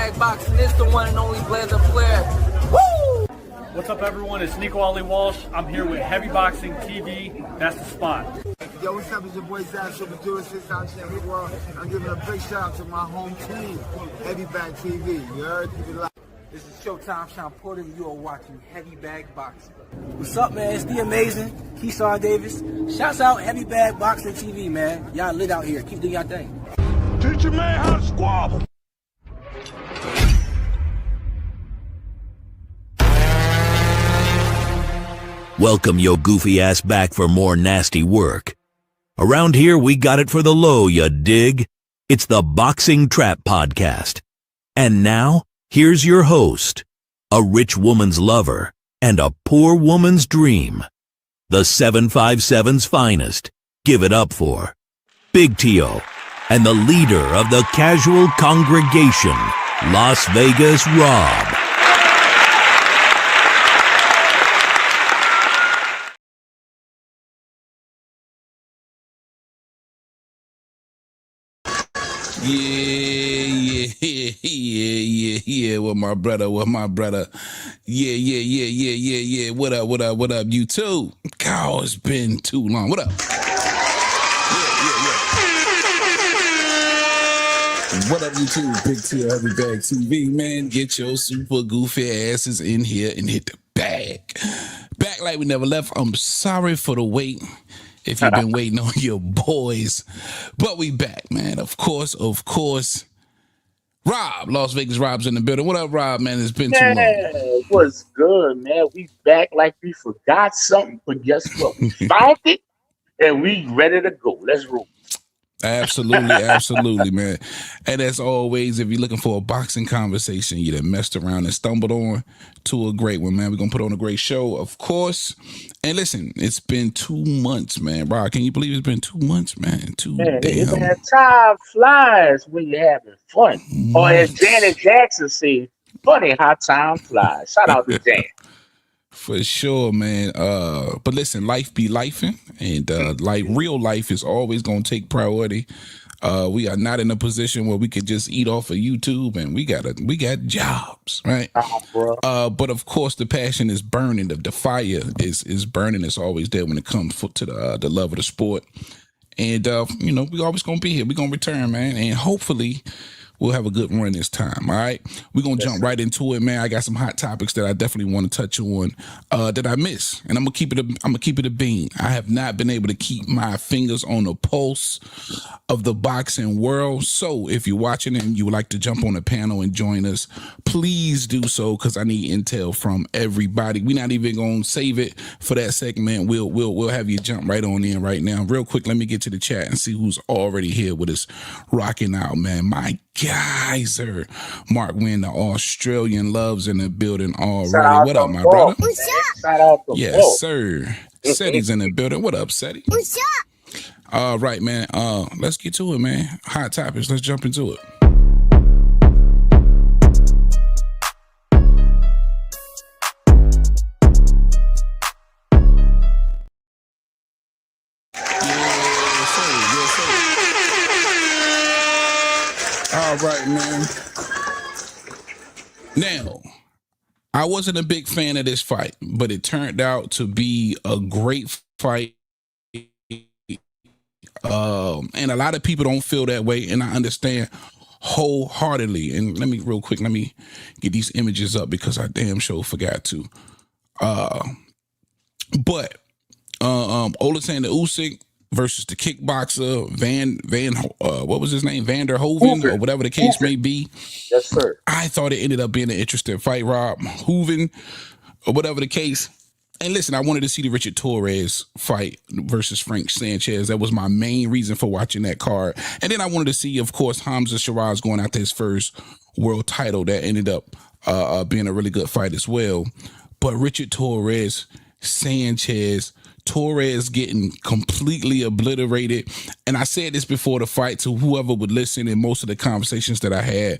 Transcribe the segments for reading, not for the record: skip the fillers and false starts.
Bag Boxing. It's the one and only Blazer Flair. Woo! What's up, everyone? It's Nico Ali Walsh. I'm here with Heavy Boxing TV. That's the spot. Yo, what's up? It's your boy Zach, Super Juices out here in the world. I'm giving a big shout out to my home team, Heavy Bag TV. You heard? Keep it live. This is Showtime Sean Porter, and you are watching Heavy Bag Boxing. What's up, man? It's the amazing Keyshawn Davis. Shouts out Heavy Bag Boxing TV, man. Y'all lit out here. Keep doing y'all thing. Teach a man how to squabble. Welcome your goofy ass back for more nasty work. Around here, we got it for the low, you dig? It's the Boxing Trap Podcast. And now, here's your host, a rich woman's lover and a poor woman's dream. The 757's finest. Give it up for Big T.O. and the leader of the casual congregation, Las Vegas Rob. Yeah, with my brother. Yeah. What up, you too? God, it's been too long. What up? Yeah. What up, you too? Big T Heavy Bag TV, man. Get your super goofy asses in here and hit the bag. Back like we never left. I'm sorry for the wait. If you've been waiting on your boys, but we back, man. Of course. Rob, Las Vegas Rob's in the building. What up, Rob, man? It's been too long. What's good, man? We back like we forgot something, but guess what? We found it, and we ready to go. Let's roll. Absolutely, man. And as always, if you're looking for a boxing conversation you done messed around and stumbled on to a great one, man. We're going to put on a great show, of course. And listen, it's been 2 months, man. Rob, can you believe it's been 2 months, man? Man, time flies when you're having fun. Months. Or as Janet Jackson said, funny how time flies. Shout out to Janet. For sure, man. But listen, life be lifing, and like real life is always gonna take priority. We are not in a position where we could just eat off of YouTube, and we got jobs, right? But of course, the passion is burning. The fire is burning. It's always there when it comes to the love of the sport. And we always gonna be here. We're gonna return, man, and hopefully we'll have a good run this time. All right, we're gonna jump right into it, man. I got some hot topics that I definitely want to touch on that I miss, and I'm gonna keep it a bean. I have not been able to keep my fingers on the pulse of the boxing world. So if you're watching and you would like to jump on the panel and join us, please do so, because I need intel from everybody. We're not even gonna save it for that segment. We'll have you jump right on in right now. Real quick, let me get to the chat and see who's already here with us rocking out, man. My Geyser, Mark Wynn, the Australian loves in the building already. What up, my brother? What's up? Yes, sir. Seti's in the building. What up, Seti? What's up? All right, man. Let's get to it, man. Hot topics. Let's jump into it. All right, man. Now, I wasn't a big fan of this fight, but it turned out to be a great fight. And a lot of people don't feel that way, and I understand wholeheartedly. And let me get these images up because I damn sure forgot to. But Oleksandr Usyk versus the kickboxer what was his name? Vander Hoven, or whatever the case may be. Yes, sir. I thought it ended up being an interesting fight, Rob. Hoven, or whatever the case. And listen, I wanted to see the Richard Torres fight versus Frank Sanchez. That was my main reason for watching that card. And then I wanted to see, of course, Hamza Shiraz going after his first world title. That ended up being a really good fight as well. But Richard Torres, Sanchez, Torres getting completely obliterated. And I said this before the fight to whoever would listen in most of the conversations that I had.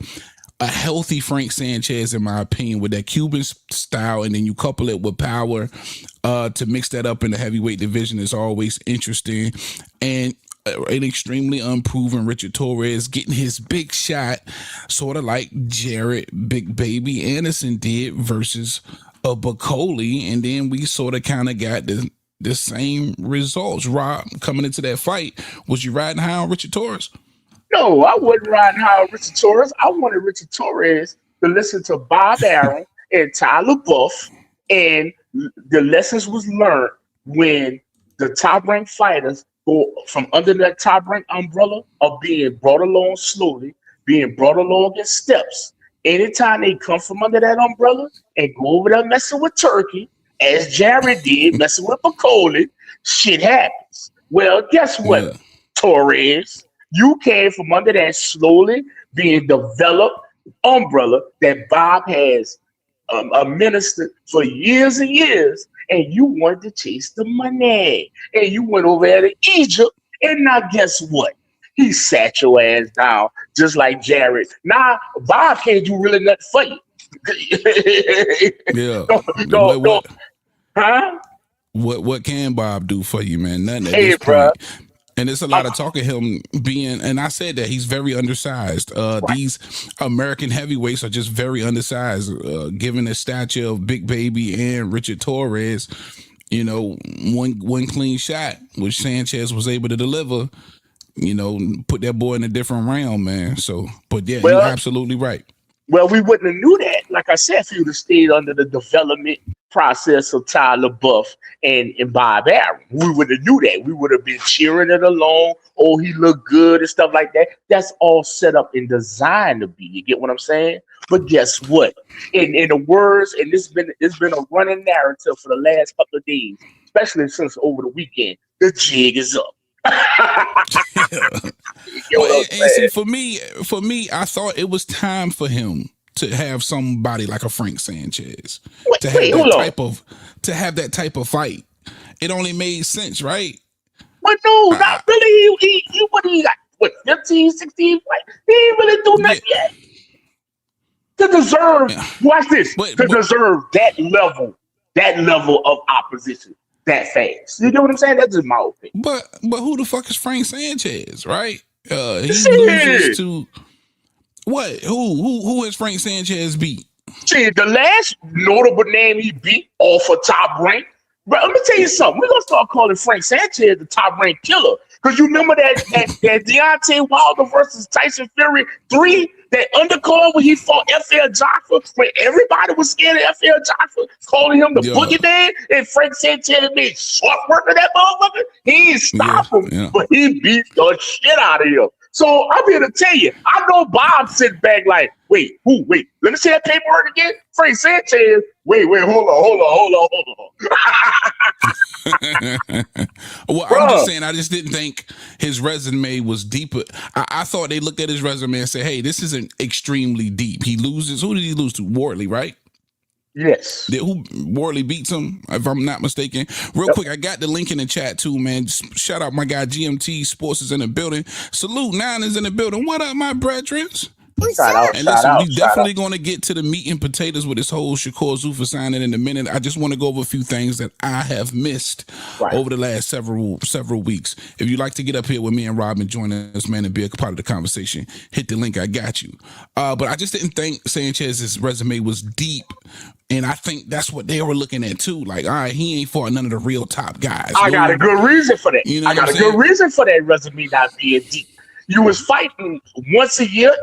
A healthy Frank Sanchez, in my opinion, with that Cuban style, and then you couple it with power to mix that up in the heavyweight division is always interesting. And an extremely unproven Richard Torres getting his big shot, sort of like Jared Big Baby Anderson did versus a Bacoli, and then we sort of kind of got the same results. Rob, coming into that fight, was you riding high on Richard Torres? No, I wasn't riding high on Richard Torres. I wanted Richard Torres to listen to Bob Arum and Tyler Buff, and the lessons was learned when the top-ranked fighters go from under that top-ranked umbrella of being brought along slowly, being brought along in steps. Anytime they come from under that umbrella and go over there messing with Turkey, as Jared did, messing with Bacoli, shit happens. Well, guess what, Yeah. Torres? You came from under that slowly being developed umbrella that Bob has administered for years and years, and you wanted to chase the money. And you went over there to Egypt, and now guess what? He sat your ass down just like Jared. Now, Bob can't do really nothing for you. Yeah. Don't. Huh? What can Bob do for you, man? Nothing at Hey, this bruh. point. And it's a lot of talk of him being, and I said that he's very undersized. These American heavyweights are just very undersized, given the stature of Big Baby and Richard Torres. You know, one clean shot, which Sanchez was able to deliver, you know, put that boy in a different realm, man. So, but yeah, Well, you're absolutely right. Well, we wouldn't have knew that. Like I said, if you would have stayed under the development process of Tyler Buff and Bob Arum, we would have knew that. We would have been cheering it along. Oh, he looked good and stuff like that. That's all set up and designed to be. You get what I'm saying? But guess what? In the words, and it's been a running narrative for the last couple of days, especially since over the weekend. The jig is up. Well, and see, for me, I thought it was time for him to have somebody like a Frank Sanchez to have that type of fight. It only made sense, right? But no, not really. He got, what, 15, 16 fights? He ain't really do nothing yet. To deserve, watch this, deserve that level of opposition that fast. You know what I'm saying? That's just my opinion. But who the fuck is Frank Sanchez, right? He loses to what? Who has Frank Sanchez beat? See, the last notable name he beat off a top rank. But let me tell you something. We're gonna start calling Frank Sanchez the top ranked killer. Because you remember that Deontay Wilder versus Tyson Fury 3, that undercard when he fought F.L. Jaffa, when everybody was scared of F.L. Jaffa, calling him the boogeyman, and Frank Sanchez made short work of that motherfucker. He didn't stop him, but he beat the shit out of him. So I'm here to tell you, I know Bob sitting back like, wait, let me see that paperwork again. Frank Sanchez, wait, hold on. Well, I'm just saying, I just didn't think his resume was deeper. I thought they looked at his resume and said, hey, this isn't extremely deep. He loses. Who did he lose to? Wardley, right? Yes. Wardley beats him, if I'm not mistaken. Real quick, I got the link in the chat too, man. Just shout out my guy GMT Sports is in the building. Salute Nine is in the building. What up, my brethren? And listen, we definitely going to get to the meat and potatoes with this whole Shakur Zuffa signing in a minute. I just want to go over a few things that I have missed over the last several weeks. If you'd like to get up here with me and Rob and join us, man, and be a part of the conversation, hit the link. I got you. But I just didn't think Sanchez's resume was deep. And I think that's what they were looking at too. Like, all right, he ain't fought none of the real top guys. I got a good reason for that. You know I got a good reason for that resume not being deep. You was fighting once a year.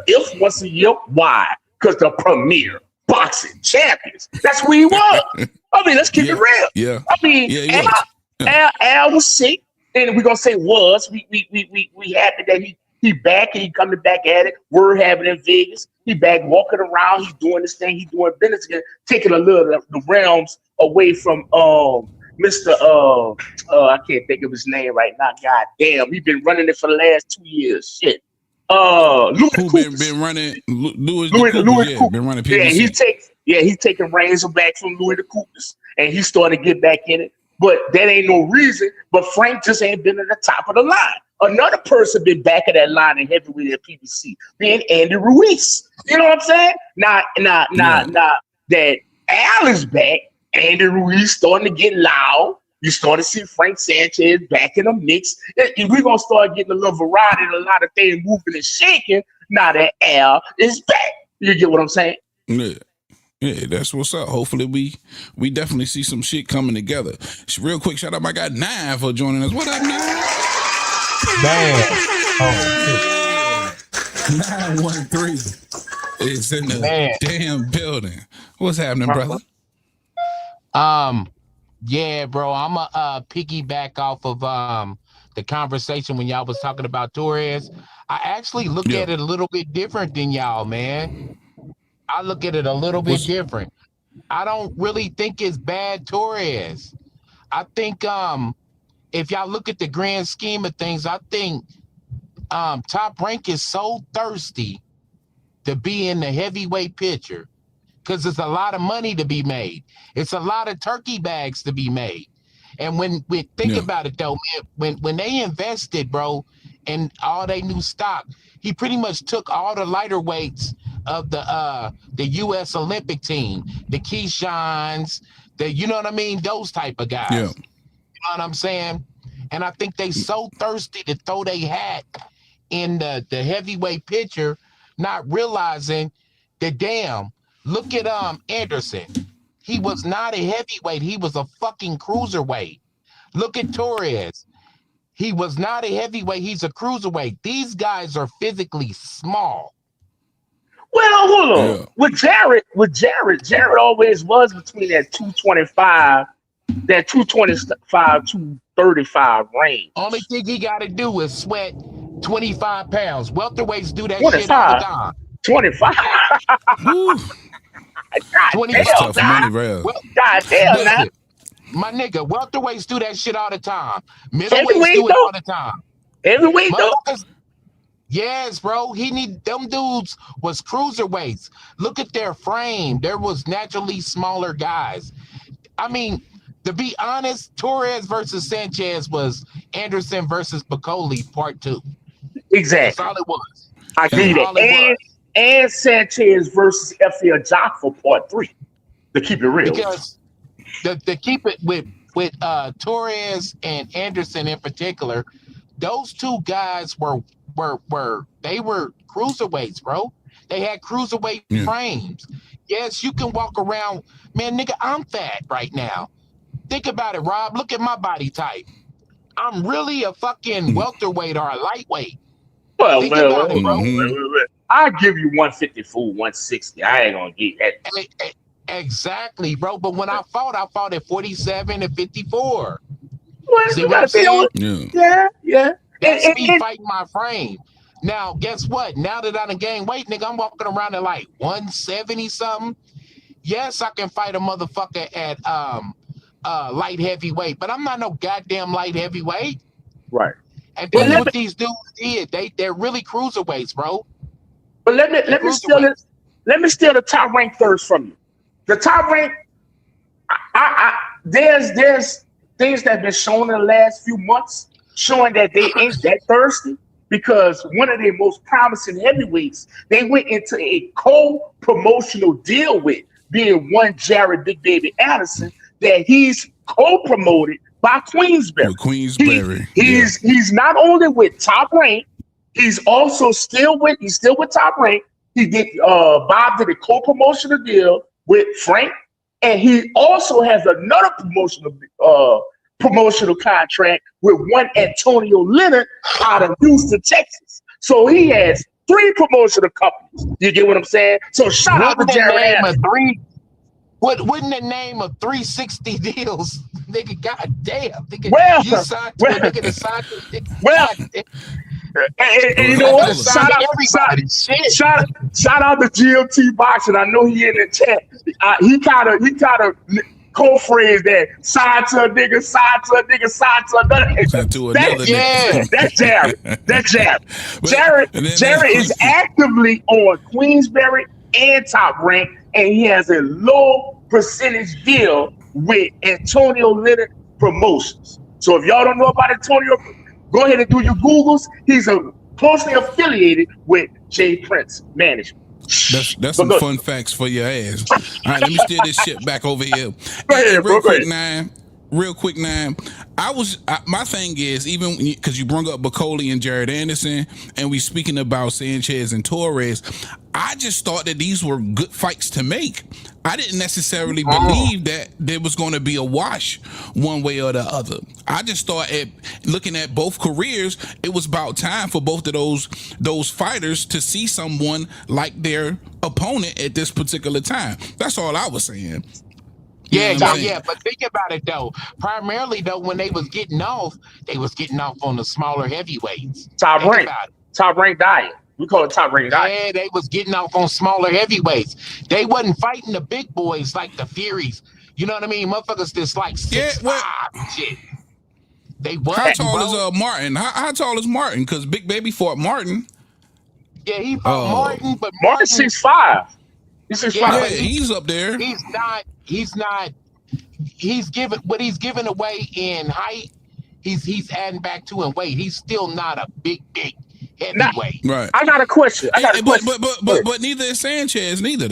Why? Because the premier boxing champions. That's where he was. I mean, let's keep it real. Yeah. I mean, Al was sick, and we're gonna say was. We happy that he back and he coming back at it. We're having in Vegas. He back walking around. He's doing this thing. He's doing business again, taking a little of the realms away from Mr. I can't think of his name right now. God damn, he's been running it for the last 2 years. Shit. Louis been running Louis Cooper. Been running PBC. He's taking reins back from Louis the Coopers, and he's starting to get back in it. But that ain't no reason. But Frank just ain't been at the top of the line. Another person been back of that line in heavyweight at PBC, being Andy Ruiz. You know what I'm saying? Now that Al is back, Andy Ruiz starting to get loud. You start to see Frank Sanchez back in the mix. And we're going to start getting a little variety and a lot of things moving and shaking. Now that Al is back. You get what I'm saying? Yeah. Yeah, that's what's up. Hopefully we definitely see some shit coming together. Real quick, shout out my guy Nine for joining us. What up, Nine? Damn. Oh, 913 is in the man. damn building. What's happening, brother? Yeah, bro. I'm a piggyback off of the conversation when y'all was talking about Torres. I actually look at it a little bit different than y'all, man. I look at it a little bit different. I don't really think it's bad Torres. I think if y'all look at the grand scheme of things, I think Top Rank is so thirsty to be in the heavyweight picture because there's a lot of money to be made. It's a lot of turkey bags to be made. And when we think about it though, man, when they invested, bro, in all they new stock, he pretty much took all the lighter weights of the U.S. Olympic team, the Keishans, you know what I mean, those type of guys. Yeah. You know what I'm saying? And I think they so thirsty to throw their hat in the heavyweight picture, not realizing that damn, look at Anderson. He was not a heavyweight, he was a fucking cruiserweight. Look at Torres. He was not a heavyweight, he's a cruiserweight. These guys are physically small. Well, hold on. Yeah. With Jared always was between that 225, 235 range. Only thing he got to do is sweat 25 pounds. Welterweights do that 25. Shit all the time. 25. God 20 damn, tough money, bro. God damn, man. My nigga, welterweights do that shit all the time. Middleweights do it all the time. Heavyweight though. Yes, bro. Them dudes was cruiserweights. Look at their frame. There was naturally smaller guys. I mean, to be honest, Torres versus Sanchez was Anderson versus Bacoli part 2. Exactly. That's all it was. I agree that. And Sanchez versus F.A. Jaffa part 3. To keep it real. Because to keep it with Torres and Anderson in particular, those two guys were cruiserweights, bro. They had cruiserweight frames. Yes, you can walk around, man, nigga, I'm fat right now. Think about it, Rob. Look at my body type. I'm really a fucking welterweight or a lightweight. Well, I'll give you 154, 160. I ain't gonna get that. Exactly, bro. But when I fought at 47 and 54. Well, see what I'm saying? Yeah. That's me fighting my frame. Now, guess what? Now that I done gained weight, nigga, I'm walking around at like 170 something. Yes, I can fight a motherfucker at light heavyweight, but I'm not no goddamn light heavyweight. Right. And that's what these dudes did. They're really cruiserweights, bro. But let me steal the Top Rank thirst from you. The Top Rank, there's things that have been shown in the last few months showing that they ain't that thirsty, because one of their most promising heavyweights, they went into a co-promotional deal with, being one Jared Big Baby Addison, that he's co-promoted by Queensberry. He's not only with Top Rank, he's also still with Top Rank. He did Bob did a co-promotional deal with Frank, and he also has another promotional contract with one Antonio Leonard out of Houston, Texas. So he has 3 promotional companies. You get what I'm saying? So shout out to Jared. Wouldn't the name of 360 deals, nigga? Goddamn, nigga. Well, you signed to a nigga that signed to a nigga. Well, and you know what? Shout out to GLT Boxing. I know he in the chat. He kind of co-phrase that side to a nigga, side to a nigga, side to another. That's Jared. That's Jared. Jared is actively on Queensberry and Top Rank, and he has a low percentage deal with Antonio Leonard Promotions. So if y'all don't know about Antonio, go ahead and do your Googles. He's closely affiliated with Jay Prince Management. That's some fun facts for your ass. All right, let me steer this shit back over here. Go ahead, real quick, Nine. real quick now, my thing is, even because you brought up Bacoli and Jared Anderson, and we speaking about Sanchez and Torres, I just thought that these were good fights to make. I didn't necessarily believe that there was going to be a wash one way or the other. I just thought, looking at both careers, it was about time for both of those fighters to see someone like their opponent at this particular time. That's all I was saying. Yeah, but think about it though. Primarily though, when they was getting off on the smaller heavyweights. Top rank diet. We call it top rank diet. Yeah, they was getting off on smaller heavyweights. They wasn't fighting the big boys like the Furies. You know what I mean? Motherfuckers that's like 6'5" shit. They wasn't. How tall is Martin? How tall is Martin? Because Big Baby fought Martin. Yeah, he fought Martin, but Martin's 6'5". He's 6'5". Yeah, he's up there. He's not. He's given away in height. He's adding back to in weight. He's still not a big heavyweight. Right. I got a question. But neither is Sanchez. Neither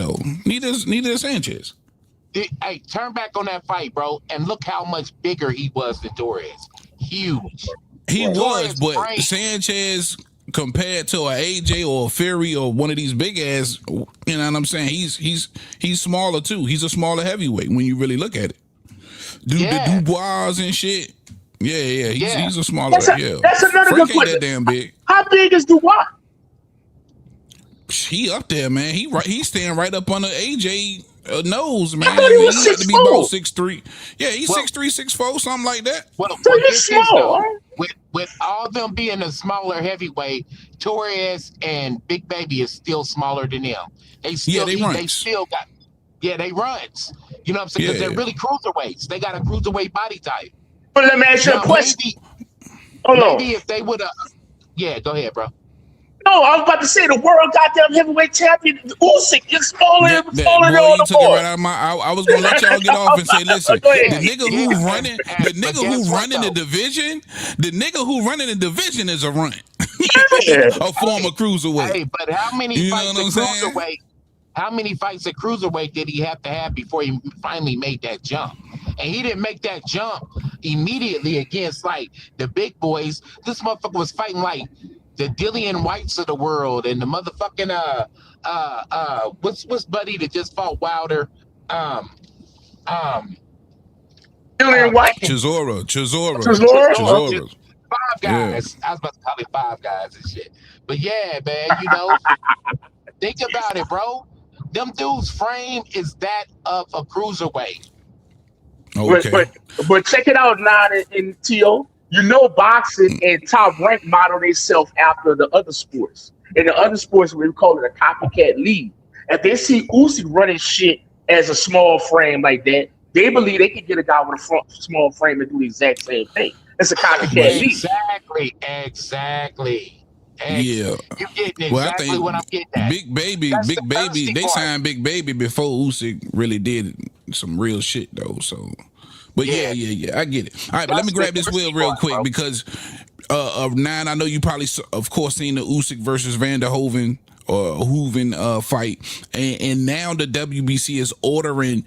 is Sanchez. Hey, turn back on that fight, bro, and look how much bigger he was than Torres. Huge. He was, but Sanchez, compared to an AJ or a Fury or one of these big ass, you know what I'm saying? He's smaller too. He's a smaller heavyweight when you really look at it. The Dubois and shit. Yeah. He's a smaller. That's another good question. That damn big. How big is Dubois? He up there, man. He's staying right up under AJ nose, man. I thought he was 6'4". To be about 6'3". Yeah, he's 6'3", 6'4", something like that. Well, so you're small. With all them being a smaller heavyweight, Torres and Big Baby is still smaller than them. They still they runs. You know what I'm saying? Because they're really cruiserweights. They got a cruiserweight body type. But let me ask you a question. Maybe if they would have, go ahead, bro. No, I was about to say the world goddamn heavyweight champion Usyk is smaller than all the boys. I was gonna let y'all get off and say, listen, the nigga who running the division is a runt. A former cruiserweight. Hey, but how many fights at cruiserweight did he have to have before he finally made that jump? And he didn't make that jump immediately against like the big boys. This motherfucker was fighting like the Dillian Whites of the world and the motherfucking what's buddy that just fought Wilder? Dillian White? Chisora. 5 guys. Yeah. I was about to call it 5 guys and shit. But yeah, man, you know, think about it, bro. Them dudes' frame is that of a cruiserweight. Okay. But check it out now in T.O. You know, boxing and Top Rank model themselves after the other sports. In the other sports, we call it a copycat league. If they see Usyk running shit as a small frame like that, they believe they can get a guy with a small frame and do the exact same thing. It's a copycat league. Exactly. Yeah. You're getting exactly what I'm getting at. Big Baby, they signed Big Baby before Usyk really did some real shit though. So, but yeah, I get it. All right, but let me grab this wheel real quick because of 9. I know you probably, of course, seen the Usyk versus Van der Hoeven or Hooven fight, and now the WBC is ordering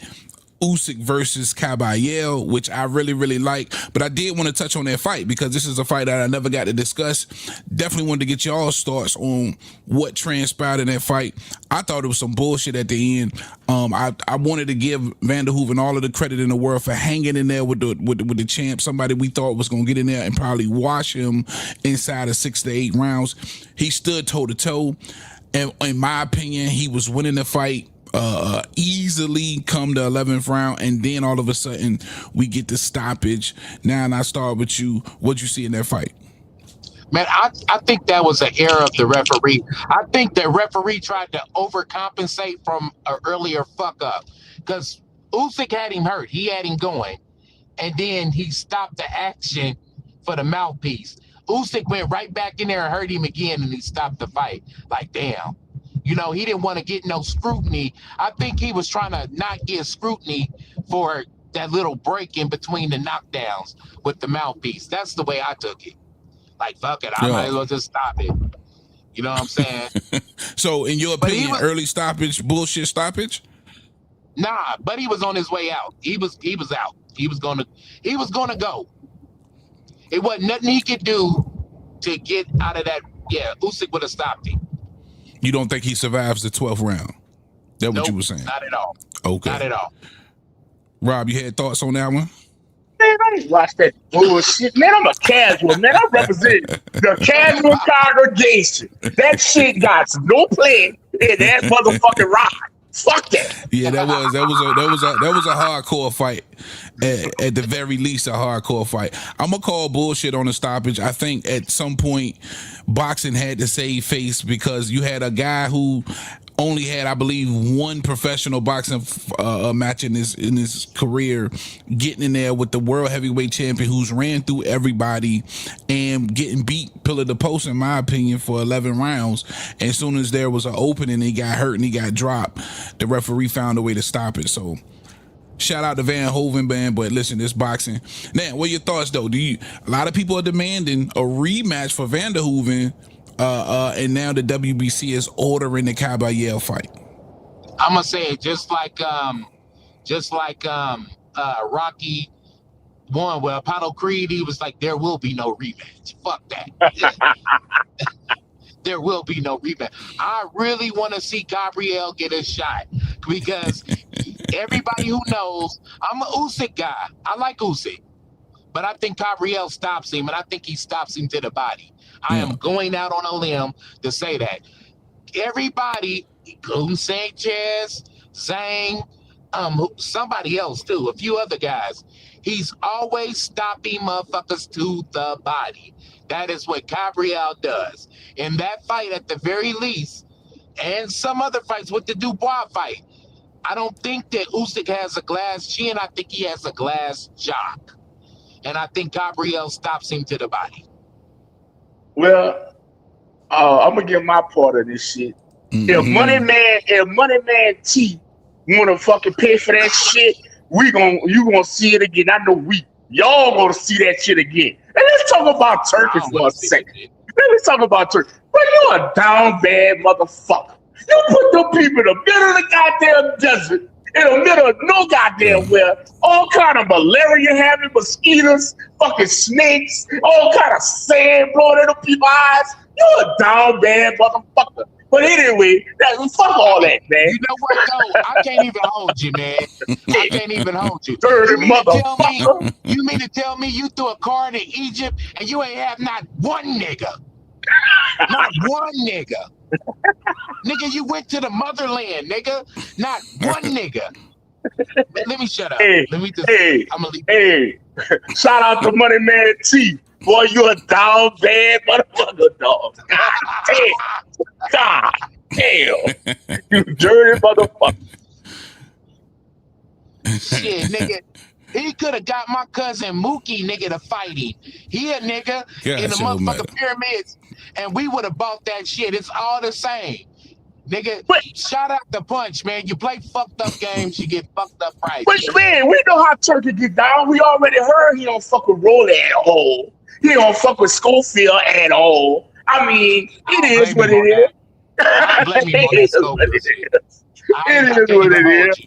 Usyk versus Caballero, which I really, really like. But I did want to touch on that fight because this is a fight that I never got to discuss. Definitely wanted to get y'all's thoughts on what transpired in that fight. I thought it was some bullshit at the end. I wanted to give Van der Hoeven all of the credit in the world for hanging in there with the champ, somebody we thought was going to get in there and probably wash him inside of 6 to 8 rounds. He stood toe to toe. And in my opinion, he was winning the fight easily come the 11th round, and then all of a sudden we get the stoppage. Now, and I start with you. What'd you see in that fight? Man, I think that was an error of the referee. I think the referee tried to overcompensate from an earlier fuck up because Usyk had him hurt. He had him going, and then he stopped the action for the mouthpiece. Usyk went right back in there and hurt him again, and he stopped the fight. Like, damn. You know, he didn't want to get no scrutiny. I think he was trying to not get scrutiny for that little break in between the knockdowns with the mouthpiece. That's the way I took it. Like, fuck it, I might as well just stop it. You know what I'm saying? So, in your opinion, early stoppage, bullshit stoppage? Nah, but he was on his way out. He was out. He was gonna go. It wasn't nothing he could do to get out of that. Yeah, Usyk would have stopped him. You don't think he survives the 12th round? That's what you were saying? Not at all. Okay. Not at all. Rob, you had thoughts on that one? Man, I ain't watch that bullshit. Man, I'm a casual, man. I represent the casual congregation. That shit got no play in that motherfucking rock. Fuck that. Yeah, that was a hardcore fight. At the very least, a hardcore fight. I'm gonna call bullshit on the stoppage. I think at some point, boxing had to save face because you had a guy who only had, I believe, one professional boxing match in his career, getting in there with the world heavyweight champion who's ran through everybody and getting beat pillar to post, in my opinion, for 11 rounds. And as soon as there was an opening, he got hurt and he got dropped. The referee found a way to stop it. So shout out to Van Hoven, man. But listen, this boxing. Now, what are your thoughts though? A lot of people are demanding a rematch for Van der Hoeven. And now the WBC is ordering the Caballero fight. I'm gonna say it just like Rocky won with Apollo Creed. He was like, there will be no rematch. Fuck that. There will be no rematch. I really want to see Gabriel get a shot because everybody who knows, I'm an Usyk guy. I like Usyk, but I think Gabriel stops him, and I think he stops him to the body. I am going out on a limb to say that. Everybody, including Sanchez, Zhang, somebody else too, a few other guys, he's always stopping motherfuckers to the body. That is what Gabriel does. In that fight, at the very least, and some other fights with the Dubois fight, I don't think that Usyk has a glass chin. I think he has a glass jaw. And I think Gabriel stops him to the body. Well, I'm gonna get my part of this shit. If Money Man T wanna fucking pay for that shit, you gonna see it again. I know y'all gonna see that shit again. And let's talk about Turkey for a second. Let me talk about Turkey. But you a down bad motherfucker. You put them people in the middle of the goddamn desert, in the middle of no goddamn where, all kind of malaria having mosquitoes, fucking snakes, all kind of sand blowing in the people's eyes. You a down bad motherfucker. But anyway, fuck all that, man. You know what, though? I can't even hold you, man. I can't even hold you. Dirty motherfucker. You mean to tell me you threw a card in Egypt and you ain't have not one nigga? Not one nigga. Nigga, you went to the motherland, nigga. Not one nigga. Let me shut up. Hey, I'm gonna leave. Hey, shout out to Money Man T. Boy, you a down bad motherfucker, dog. God damn. You dirty motherfucker. Shit, nigga. He could have got my cousin Mookie, nigga, to fight him. He a nigga in the motherfucking pyramids, and we would have bought that shit. It's all the same. Nigga, shout out the Punch, man. You play fucked up games, you get fucked up right. Which, man, we know how Turkey get down. We already heard he don't fuck with Rolly at all. He don't fuck with Schofield at all. I mean, it is what it is. It is what it is. It is what it is.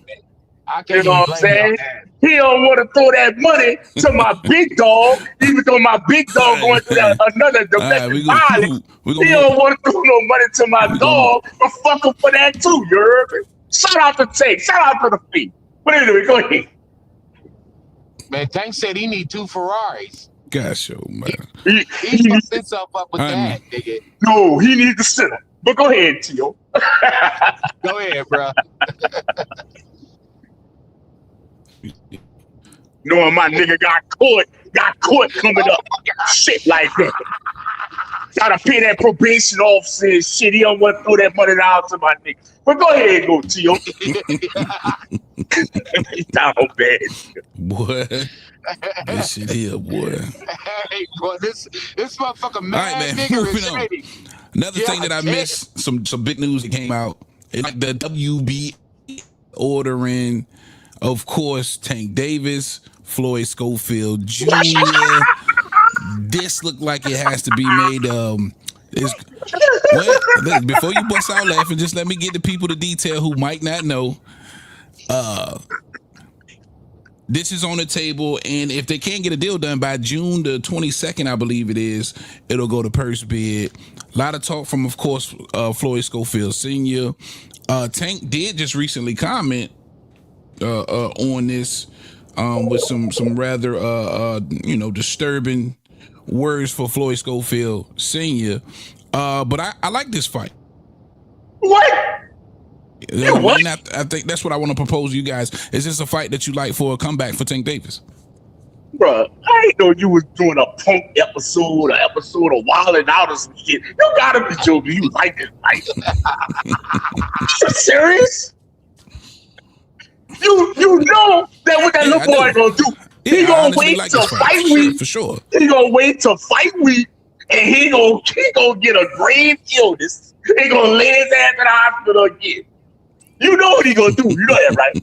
You know what I'm saying? He don't want to throw that money to my big dog, even though my big dog going through another domestic violence. He don't want to throw no money to my dog, but fuck him for that too, you heard me? Shout out to Tank. Shout out to the feet. But anyway, go ahead. Man, Tank said he need 2 Ferraris. Gosh, man. He fucked himself up with that, nigga. No, he needs to sit him. But go ahead, Tio. Go ahead, bro. Knowing my nigga got caught coming up. Shit like that. Gotta pay that probation officer and shit. He don't want to throw that money out to my nigga. But go ahead, go, Tio. Down bad. Boy. This shit here, boy. Hey, boy, this motherfucker mad, right, man, nigga is ready. Another thing that I missed, some big news that came out. Like the WB ordering, of course, Tank Davis, Floyd Schofield Jr. This looked like it has to be made. Before you bust out laughing, just let me get the people the detail who might not know. this is on the table, and if they can't get a deal done by June the 22nd, I believe it is, it'll go to purse bid. A lot of talk from, of course, Floyd Schofield Sr. Tank did just recently comment on this with some rather disturbing words for Floyd Schofield Sr. But I like this fight. What? What? I think that's what I want to propose to you guys. Is this a fight that you like for a comeback for Tank Davis? Bruh, I ain't know you was doing a punk episode, an episode of Wildin' Out or some shit. You gotta be joking. You like this fight. You serious? You know that what that little boy gonna do. He gonna wait till fight week. For sure. He gonna wait till fight week and he gonna get a grave illness. He gonna lay his ass in the hospital again. You know what he gonna do. You know that, right?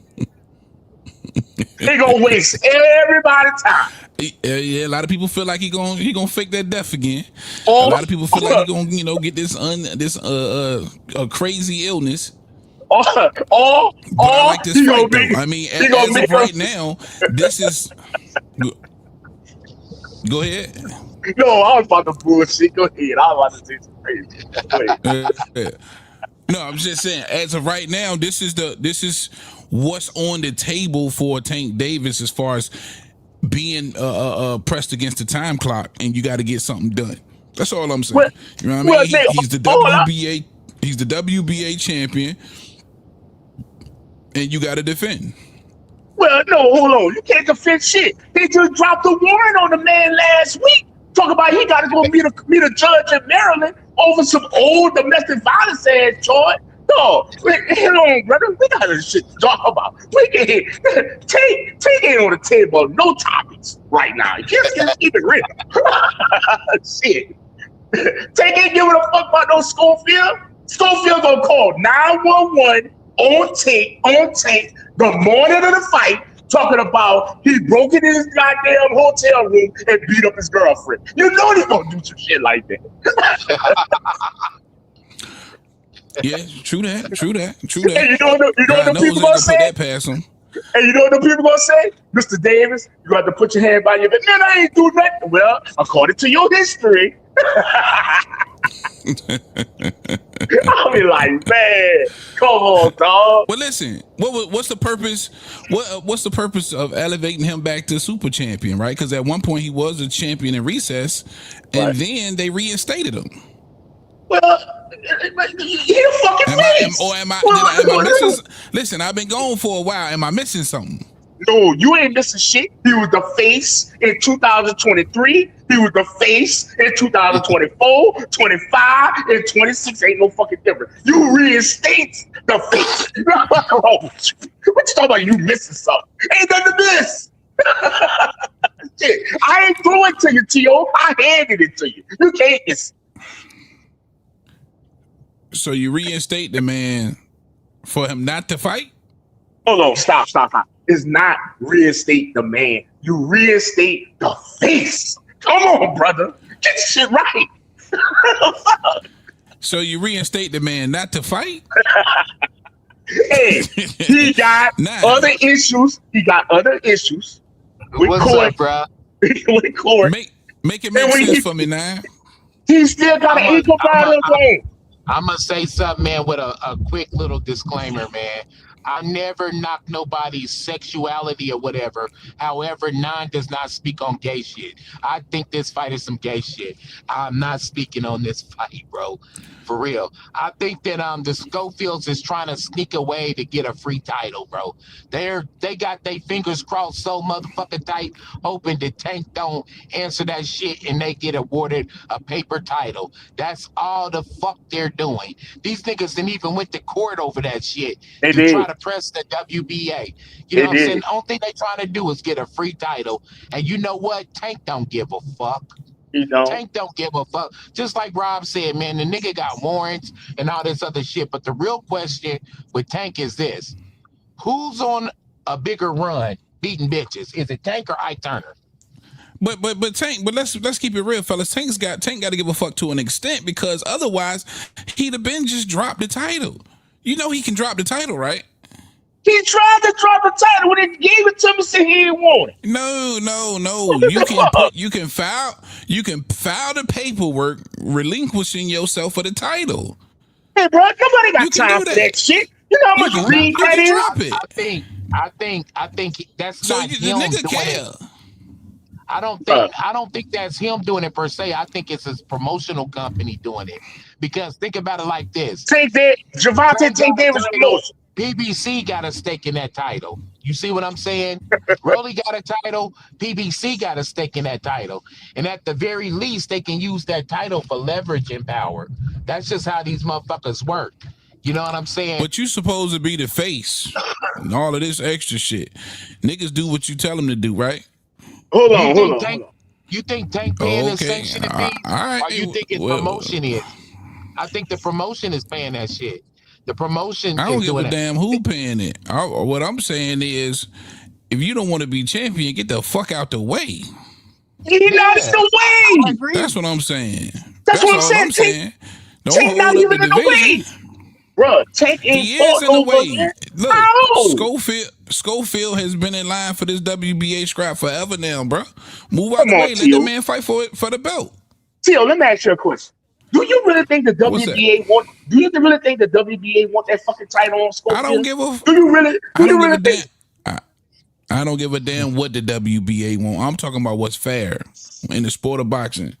He gonna waste everybody's time. Yeah, a lot of people feel like he gonna fake that death again. A lot of people feel like he gonna get this crazy illness. But I like this fight, though. I mean, as of right now, this is. Go ahead. No, I was about to bullshit. Go ahead. I was about to say some crazy. No, I'm just saying. As of right now, this is what's on the table for Tank Davis as far as being pressed against the time clock, and you got to get something done. That's all I'm saying. Well, you know what I mean? He's the WBA. He's the WBA champion, and you got to defend. Well, no, hold on. You can't defend shit. They just dropped a warrant on the man last week. Talk about he got to go meet a judge in Maryland over some old domestic violence ass charge. No, hold on, brother. We got a shit to talk about. Take it on the table. No topics right now. You can't keep it real. Shit. Take it, giving a fuck about no Schofield. Schofield gonna call 911 on tape the morning of the fight, talking about he broke into his goddamn hotel room and beat up his girlfriend. You know he's gonna do some shit like that. Yeah, true that. Hey, you know what the people gonna say? That past him. Hey, you know what the people gonna say? Mr. Davis, you got to put your hand by your bed. Man, I ain't do nothing. Well, according to your history. I'll be like, man, come on, dog. Well, listen, what's the purpose? What's the purpose of elevating him back to super champion, right? Because at one point he was a champion in recess, and then they reinstated him. Well, he a fucking face. Am I missing? Listen, I've been gone for a while. Am I missing something? No, you ain't missing shit. He was the face in 2023. He was the face in 2024, 25, and 26. Ain't no fucking difference. You reinstate the face. What you talking about? You missing something? Ain't nothing to miss. Shit, I ain't threw it to you, T.O. I handed it to you. You can't miss. So you reinstate the man for him not to fight? Oh no! Stop! It's not reinstate the man. You reinstate the face. Come on, brother. Get shit right. So you reinstate the man not to fight? Hey, he got other issues. With What's court. up, bro? With court. Make it make sense for me now. He still got an equal battle zone. I'm going to say something, man, with a quick little disclaimer, man. I never knock nobody's sexuality or whatever. However, Nine does not speak on gay shit. I think this fight is some gay shit. I'm not speaking on this fight, bro. For real. I think that the Schofields is trying to sneak away to get a free title, bro. They got their fingers crossed so motherfucking tight, hoping that Tank don't answer that shit and they get awarded a paper title. That's all the fuck they're doing. These niggas didn't even went to court over that shit. They try to press the WBA. You know what I'm saying? The only thing they trying to do is get a free title. And you know what? Tank don't give a fuck. Tank don't give a fuck. Just like Rob said, man, the nigga got warrants and all this other shit. But the real question with Tank is this. Who's on a bigger run beating bitches? Is it Tank or Ike Turner? But Tank, but let's keep it real, fellas. Tank got to give a fuck to an extent, because otherwise he'd have been just dropped the title. You know he can drop the title, right? He tried to drop the title when they gave it to me, said he didn't want it. No. You can file the paperwork relinquishing yourself for the title. Hey, bro, nobody got time for that shit. You know how much read that is? Drop it. I think that's So not the him nigga doing care. it. I don't think that's him doing it per se. I think it's his promotional company doing it. Because think about it like this. Take that, Javante, take Davis promotion. PBC got a stake in that title. You see what I'm saying? Rolly got a title. PBC got a stake in that title. And at the very least, they can use that title for leverage and power. That's just how these motherfuckers work. You know what I'm saying? But you supposed to be the face and all of this extra shit. Niggas do what you tell them to do, right? Hold on. You think Tank paying his sanctioning fee? All right. Or you think his promotion is? I think the promotion is paying that shit. The promotion I don't is give doing a damn who paying it. What I'm saying is, if you don't want to be champion, get the fuck out the way. He's not in the way. That's what I'm saying. That's what I'm saying. Don't hold up the division. Bro, Tank ain't He is in the way. Look, How? Schofield has been in line for this WBA scrap forever now, bro. Move out the way. Let the man fight for the belt. Tio, let me ask you a question. Do you really think the WBA want? Do you really think the WBA want that fucking title on Schofield? I don't give a. Do you really? Do you really think? I don't give a damn what the WBA want. I'm talking about what's fair in the sport of boxing.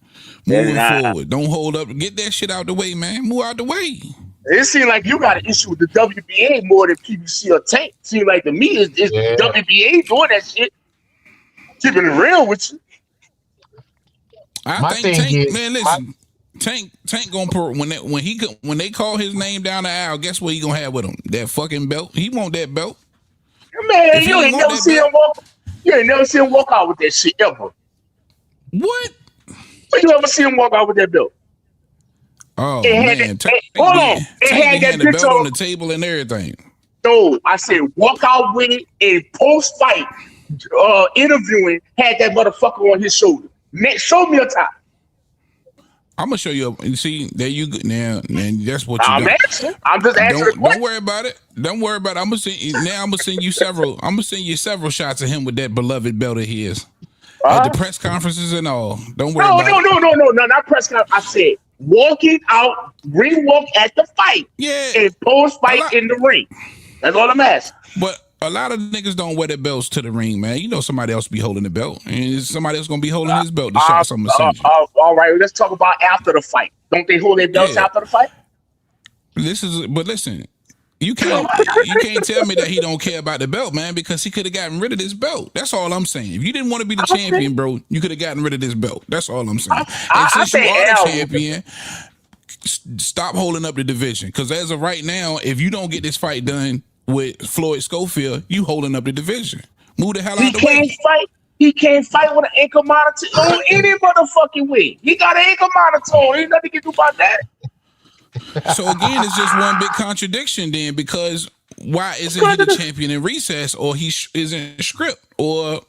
Moving forward, don't hold up. Get that shit out the way, man. Move out the way. It seems like you got an issue with the WBA more than PBC or Tank. Seems like to me is WBA doing that shit. Keeping it real with you. I think Tank, man, listen. Tank gonna when they call his name down the aisle, guess what he gonna have with him? That fucking belt. He want that belt. Man, you ain't never see him walk. You ain't never see him walk out with that shit ever. What? When you ever see him walk out with that belt? Oh man! Hold on, it had that belt on the table and everything. No, I said walk out with it and post fight interviewing had that motherfucker on his shoulder. Next, show me a time. I'm gonna show you. See, there you go. Now, that's what you I'm got. asking. I'm just asking. Don't worry about it. Don't worry about it. I'm gonna send you several. I'm gonna send you several shots of him with that beloved belt of his at the press conferences and all. Don't worry about it. No, not press conference. I said walking out, ring walk at the fight. Yeah, and post fight in the ring. That's all I'm asking. But a lot of niggas don't wear their belts to the ring, man. You know somebody else be holding the belt, and somebody else gonna be holding his belt. The shots I'm gonna send you. All right, let's talk about after the fight. Don't they hold their belts after the fight? But listen, you can't tell me that he don't care about the belt, man, because he could have gotten rid of this belt. That's all I'm saying. If you didn't want to be the champion, bro, you could have gotten rid of this belt. That's all I'm saying. And since you are the champion, stop holding up the division. Because as of right now, if you don't get this fight done with Floyd Schofield, you holding up the division. Move the hell out of the way. He can't fight with an ankle monitor on any motherfucking way. He got an ankle monitor on. Ain't nothing to do about that. So again, it's just one big contradiction then, because why isn't he the champion in recess, or he isn't script, or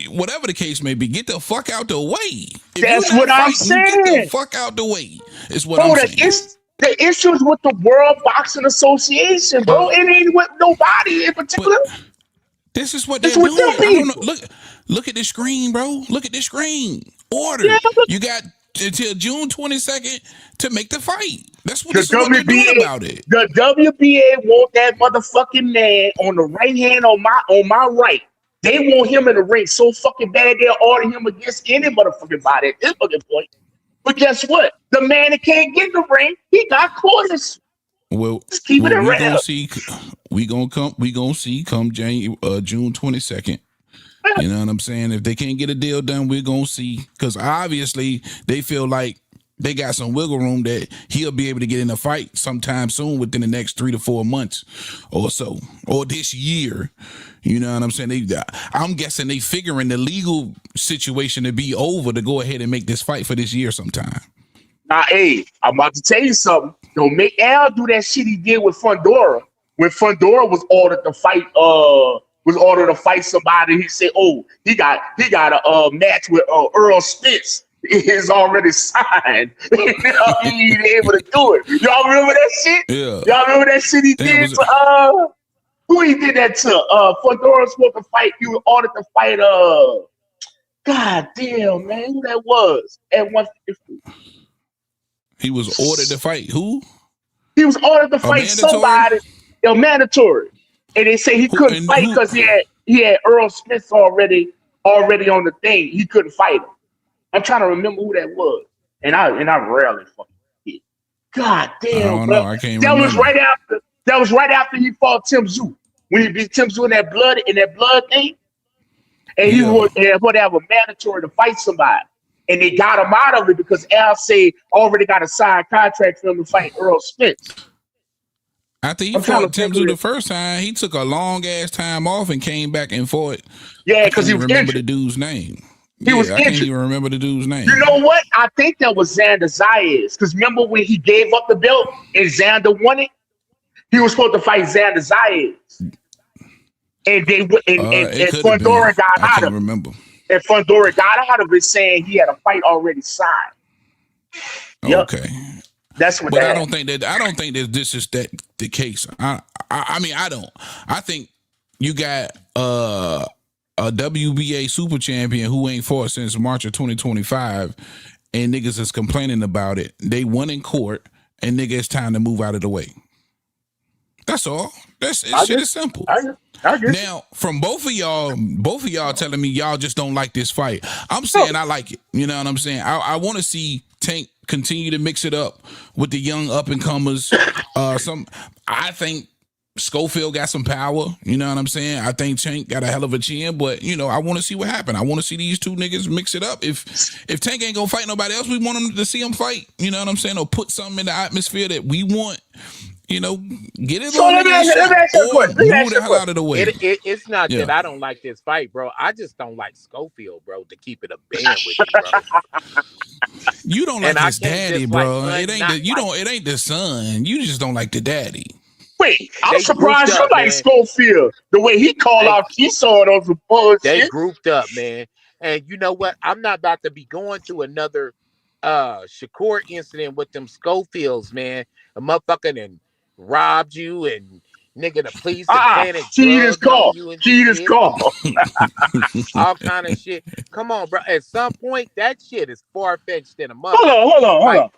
whatever the case may be? Get the fuck out the way. That's what I'm saying. Get the fuck out the way. Is what I'm saying. The issues with the World Boxing Association, bro. It ain't with nobody in particular. But this is what they're doing. I don't know. Look at the screen, bro. Look at the screen. Order. Yeah, you got until June 22nd to make the fight. That's what, what they're doing about it. The WBA want that motherfucking man on the right hand on my right. They want him in the ring so fucking bad they'll order him against any motherfucking body at this fucking point. But guess what? The man that can't get in the ring, he got corners. Well, just keep it real. We gonna see come June 22nd. You know what I'm saying? If they can't get a deal done, we're gonna see. Because obviously they feel like they got some wiggle room that he'll be able to get in a fight sometime soon within the next 3 to 4 months or so, or this year. You know what I'm saying? I'm guessing they figuring the legal situation to be over to go ahead and make this fight for this year sometime. Now, hey, I'm about to tell you something. Don't make Al do that shit he did with Fundora. When Fundora was ordered to fight somebody, he said, "Oh, he got a match with Earl Spence. It's already signed. He ain't able to do it." Y'all remember that shit? Yeah. Y'all remember that shit he did for Who he did that to? Fedora was supposed to fight. You ordered to fight. God damn, man, who that was at 150? He was ordered to fight who? He was ordered to fight somebody. Mandatory, and they say he couldn't fight because he had Earl Smith already on the thing. He couldn't fight him. I'm trying to remember who that was, and I rarely fucking forget. God damn, bro. I can't that remember. Was right after he fought Tim Tszyu. When he beat Tim Tszyu in that blood thing, and he would have a mandatory to fight somebody, and they got him out of it because Al said already got a signed contract for him to fight Earl Smith. After he fought Tim Tszyu the first time, he took a long ass time off and came back and fought. Yeah, because he was remember injured. the dude's name. He was injured. I can't even remember the dude's name. You know what? I think that was Xander Zayas. Because remember when he gave up the belt and Xander won it? He was supposed to fight Xander Zayas. And Fundora got out of it. Remember. And Fundora got out of it saying he had a fight already signed. Okay. Yep. That's what. But I don't think that this is the case. I mean, I don't. I think you got a WBA super champion who ain't fought since March of 2025, and niggas is complaining about it. They won in court, and nigga, it's time to move out of the way. That's all. Shit is simple. I guess. Now, from both of y'all telling me y'all just don't like this fight. I'm saying I like it. You know what I'm saying? I want to see Tank continue to mix it up with the young up and comers. I think Schofield got some power. You know what I'm saying? I think Tank got a hell of a chin, but I want to see what happened. I want to see these two niggas mix it up. If Tank ain't gonna fight nobody else, we want him to see him fight. You know what I'm saying? Or put something in the atmosphere that we want. Get it. So let me ask you a question. Move the hell out of the way. It's not that I don't like this fight, bro. I just don't like Schofield, bro. To keep it a band with me, bro. You don't like his daddy, bro. It ain't the son. You just don't like the daddy. Wait, I'm surprised you like Schofield. The way he called out Keyshawn on some bullshit. They grouped up, man. And you know what? I'm not about to be going to another Shakur incident with them Schofields, man. A motherfucker and robbed you and nigga the police and cheaters call. All kind of shit. Come on, bro. At some point, that shit is far-fetched in a month. Hold on.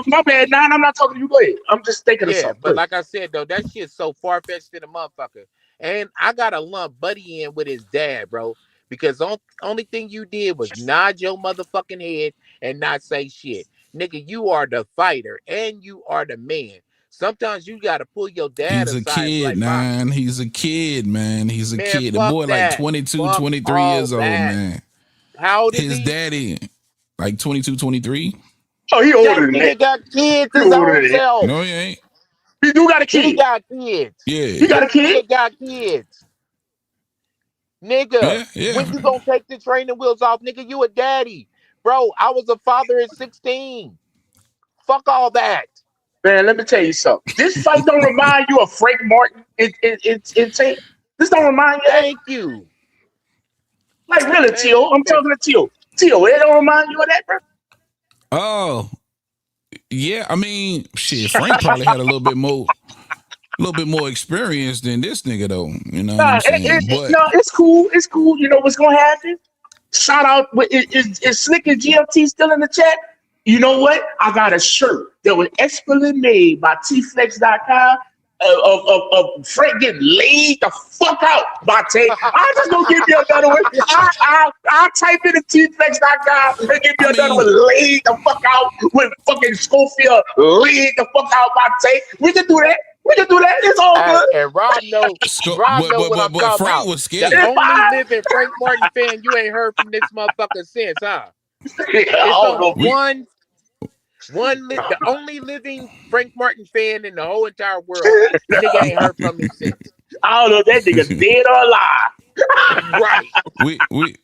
My bad, Nine. I'm not talking to you. Go ahead. I'm just thinking of something. But like I said, though, that shit's so far-fetched in a motherfucker. And I got to lump Buddy in with his dad, bro. Because only thing you did was nod your motherfucking head and not say shit. Nigga, you are the fighter and you are the man. Sometimes you got to pull your dad aside. He's a kid, man. He's a kid, man. He's a kid. The boy like 22, 23 years old, man. How old is his daddy? Like 22, 23. Oh, he older than that. He got kids his own self. No, he ain't. He do got a kid. He got kids. Yeah. He got a kid? He got kids. Nigga, when you gonna take the training wheels off? Nigga, you a daddy. Bro, I was a father at 16. Fuck all that. Man, let me tell you something. This fight don't remind you of Frank Martin in Tank. This don't remind you. Thank you. Like really, Tio. I'm talking to Tio. Tio, it don't remind you of that, bro? Oh. Yeah, I mean, shit, Frank probably had a little bit more experience than this nigga though. You know what I'm saying? It's cool. It's cool. You know what's gonna happen? Shout out. Is Slick and GMT still in the chat? You know what? I got a shirt that was expertly made by tflex.com of Frank getting laid the fuck out by Tank. I'm just gonna give you another one. I'll type in at tflex.com and give you another one. Laid the fuck out with fucking Schofield. Laid the fuck out by Tank. We can do that. It's all good. And Rob knows what I'm talking Frank about. was scared. The only living Frank Martin fan you ain't heard from this motherfucker since, huh? It's the only living Frank Martin fan in the whole entire world. Nigga ain't heard from him since. I don't know if that nigga's dead or alive. Right.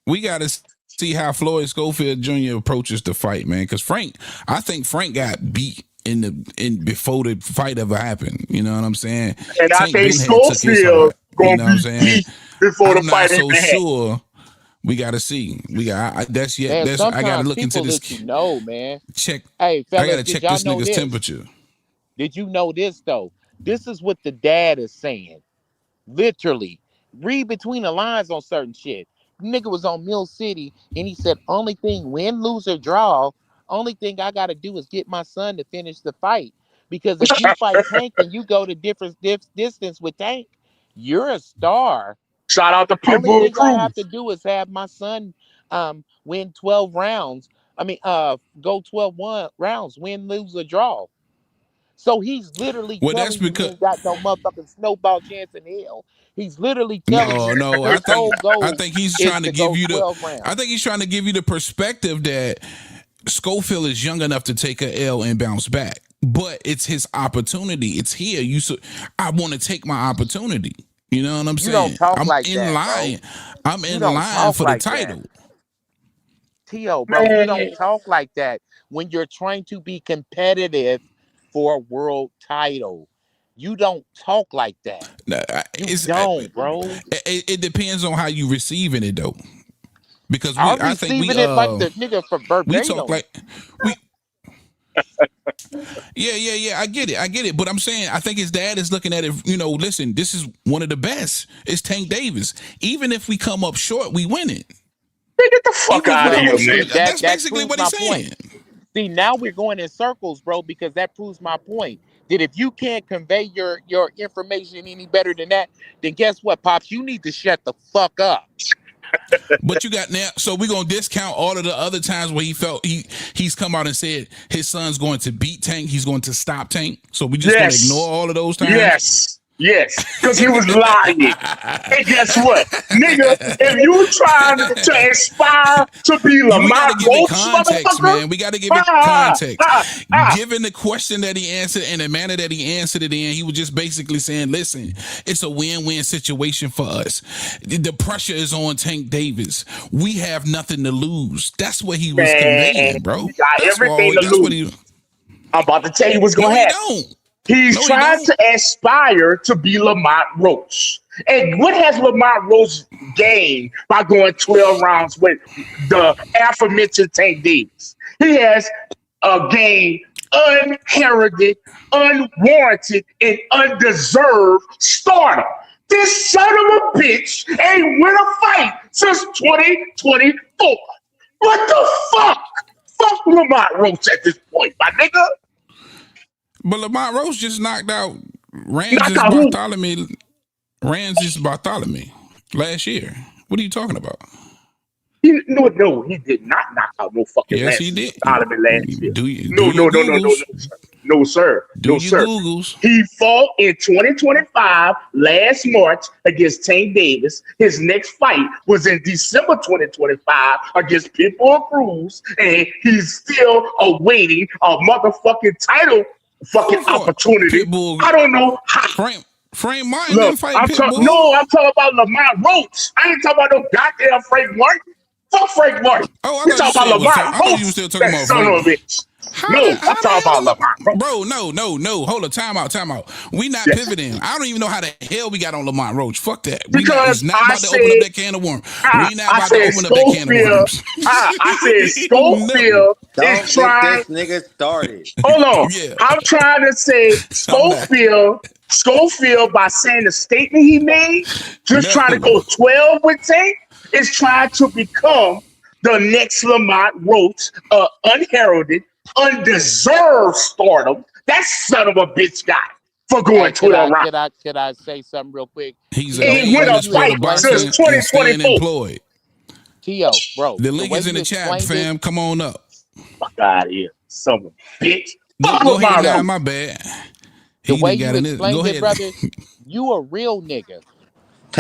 We gotta see how Floyd Schofield Jr. approaches the fight, man. Because I think Frank got beat before the fight ever happened. You know what I'm saying? And I think Schofield gonna be beat before the fight happened. I'm not so sure. We gotta see. I gotta look into this. You know, man. Check. Hey, fellas, I gotta check this nigga's temperature. Did you know this though? This is what the dad is saying. Literally. Read between the lines on certain shit. Nigga was on Mill City and he said, only thing, win, lose, or draw, only thing I gotta do is get my son to finish the fight. Because if you fight Tank and you go to different distance with Tank, you're a star. Shout out to Only Pitbull thing I have Cruz. to do is have my son win 12 rounds. Go 12 rounds, win, lose, or draw. So he's literally Well, that's telling you he because ain't got no motherfucking snowball chance in hell. He's literally telling no, you no. his whole I goal think he's is trying to to give go you the. 12 I rounds. think he's trying to give you the perspective that Schofield is young enough to take a L and bounce back, but it's his opportunity. It's here. I want to take my opportunity. You know what I'm You don't saying? talk I'm like in that, bro. line. I'm You in don't line talk for the like that. title. Tio, bro, you don't Man, talk like that when you're trying to be competitive for a world title. You don't talk like that. Nah, You don't, bro. it depends on how you receiving it though, because I'm I think receiving it like the nigga for we talk verbatim. like we yeah. I get it. But I'm saying I think his dad is looking at it. Listen, this is one of the best. It's Tank Davis. Even if we come up short, we win it. get the fuck Even if we out of come here, up Well, short, man. see that that's that basically proves what my he's point. saying. See, now we're going in circles, bro, because that proves my point. That if you can't convey your information any better than that, then guess what, Pops? You need to shut the fuck up. But you got now, so we're gonna discount all of the other times where he felt he's come out and said his son's going to beat Tank, he's going to stop Tank. So we just gonna ignore Yes. all of those times. Yes. Because he was lying. And guess what? Nigga, if you trying to aspire to be We got to Lamont give it Roach, context, motherfucker, man. We got to give ah, it ah, context. ah, ah. Given the question that he answered and the manner that he answered it in, he was just basically saying, listen, it's a win-win situation for us. The pressure is on Tank Davis. We have nothing to lose. That's what he was Man, conveying, bro. he got That's everything all. to That's what lose. he. I'm about to tell you what's No, going to he happen. don't. He's No, he trying don't. to aspire to be Lamont Roach. And what has Lamont Roach gained by going 12 rounds with the aforementioned Tank Davis? He has gained unheralded, unwarranted, and undeserved stardom. This son of a bitch ain't win a fight since 2024. What the fuck? Fuck Lamont Roach at this point, my nigga. But Lamont Roach just knocked out Knock Ramses out who? Bartholomew. Ramses Bartholomew last year. What are you talking about? No, he did not knock out no fucking Yes, he Lance did. Bartholomew last year. Do you do No, your no, no, no, no, Googles? no, sir. No, sir. Do No, your sir. Googles? He fought in 2025 last March against Tank Davis. His next fight was in December 2025 against Pitbull Cruz, and he's still awaiting a motherfucking title fucking Who fought opportunity. Pitbull? I don't know how. Frank Martin Look, didn't fight I'm talking. Pitbull. No, I'm talking about Lamont Roach. I ain't talking about no goddamn Frank Martin. Fuck Frank Martin. Oh, I We thought you talking said about it was. Lamont I thought you were Roach. still talking That about son Frank. of a bitch. How No, the I'm how the talking about hell, Lamont Roach. bro? No. Hold on, time out. We not Yes. pivoting. I don't even know how the hell we got on Lamont Roach. Fuck that. We not. Because It's not I about to open up said, that can of worms. I, We not I about to said open up that can of Schofield. worms. I said No. Schofield is Don't get trying. this nigga started. Hold on. Yeah, I'm trying to say I'm not. Schofield, by saying the statement he made, just trying to No. go 12 with Tank, is trying to become the next Lamont Roach, unheralded, undeserved stardom. That son of a bitch got for going Hey, 12 rounds. could I say something real quick? He's a The Ain't way win veteran in a the you sport fight of explained since it, boxing and staying 2024. employed. Tio, bro, The the link way is in you the chat, explained it, fam. Come on up. Fuck out of here, son of a bitch. Fuck Go ahead Lamont now. Roach. My bad. the He way didn't you got in it. Go explained it, ahead. brother, you a real nigga.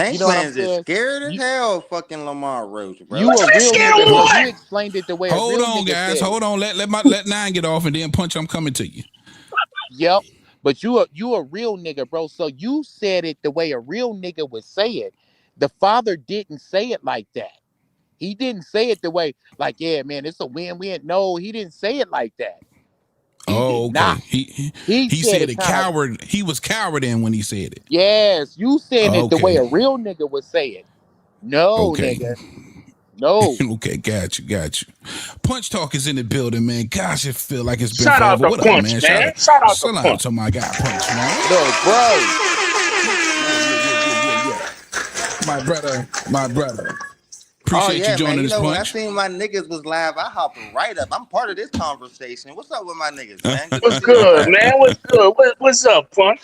You Tank know what I'm fans is saying? scared as You hell of fucking Lamar Roach, you bro. a You real scared nigga, of so you what? explained it the way a Hold real on, nigga guys. said it. Hold on. Let 9 get off and then punch. I'm coming to you. Yep. But you a real nigga, bro. So you said it the way a real nigga would say it. The father didn't say it like that. He didn't say it the way, like, yeah, man, it's a win-win. No, he didn't say it like that. He Oh, did okay. not. He He said said it a kind of, coward. He was cowarding when he said it. yes, you said it the way Okay. a real nigga would say it. No, Okay. nigga. No. Okay, got you. Punch Talk is in the building, man. Gosh, it feel like it's been Shout out forever. to What up, Punch, man? man. Shout out to Shout out Punch. to my guy Punch, man. Look, bro. Yeah. My brother. Oh Appreciate you yeah, man. joining You us, know when I Punch. seen my niggas was live, I hopped right up. I'm part of this conversation. What's up with my niggas, man? Good to What's see y'all good, back. man? What's good? What's up, Punch?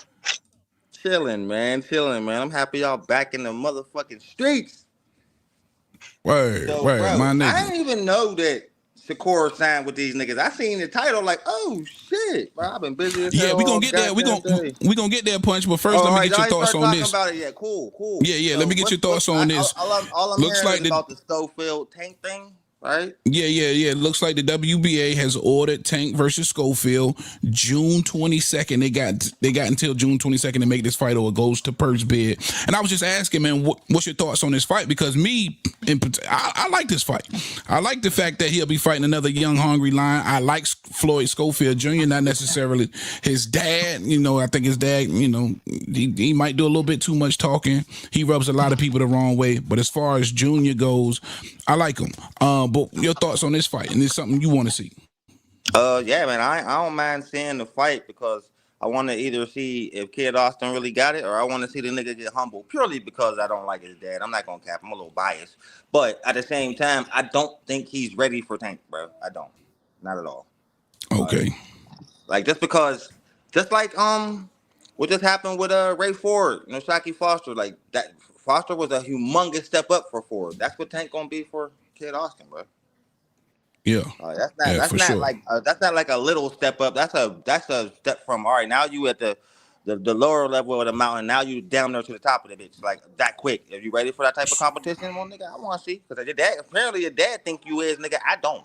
Chilling, man. I'm happy y'all back in the motherfucking streets. Word, So, my bro, I nigga. didn't even know that Shakur signed with these niggas. I seen the title like, oh shit, bro. I've been busy as Yeah, hell we all gonna get there. goddamn day. We gonna get there, Punch. But Oh, first, all let me right, get y'all your ain't thoughts start on talking this. about it yet. Cool. Yeah. Let So me get your thoughts on this. all I'm Looks hearing like is about the Schofield tank thing, right? Yeah. Looks like the WBA has ordered Tank versus Schofield June 22nd. They got until June 22nd to make this fight, or it goes to purse bid. And I was just asking, man, what's your thoughts on this fight? Because I like this fight. I like the fact that he'll be fighting another young, hungry lion. I like Floyd Schofield Jr., not necessarily his dad. You know, I think his dad, you know, he might do a little bit too much talking. He rubs a lot of people the wrong way. But as far as Junior goes, I like him. But your thoughts on this fight, and it's something you want to see? Yeah, man. I don't mind seeing the fight because I want to either see if Kid Austin really got it, or I want to see the nigga get humble purely because I don't like his dad. I'm not gonna cap. I'm a little biased, but at the same time, I don't think he's ready for Tank, bro. I don't, not at all. Okay. Like just because, just like what just happened with Ray Ford, you know, Shockey Foster, like that. Foster was a humongous step up for Ford. That's what Tank gonna be for Kid Austin, bro. Yeah. That's For not sure. like that's not like a little step up. That's a step from all right. Now you at the lower level of the mountain. Now you down there to the top of the bitch like that quick. Are you ready for that type of competition, well, nigga? I want to see because your dad apparently your dad think you is, nigga. I don't.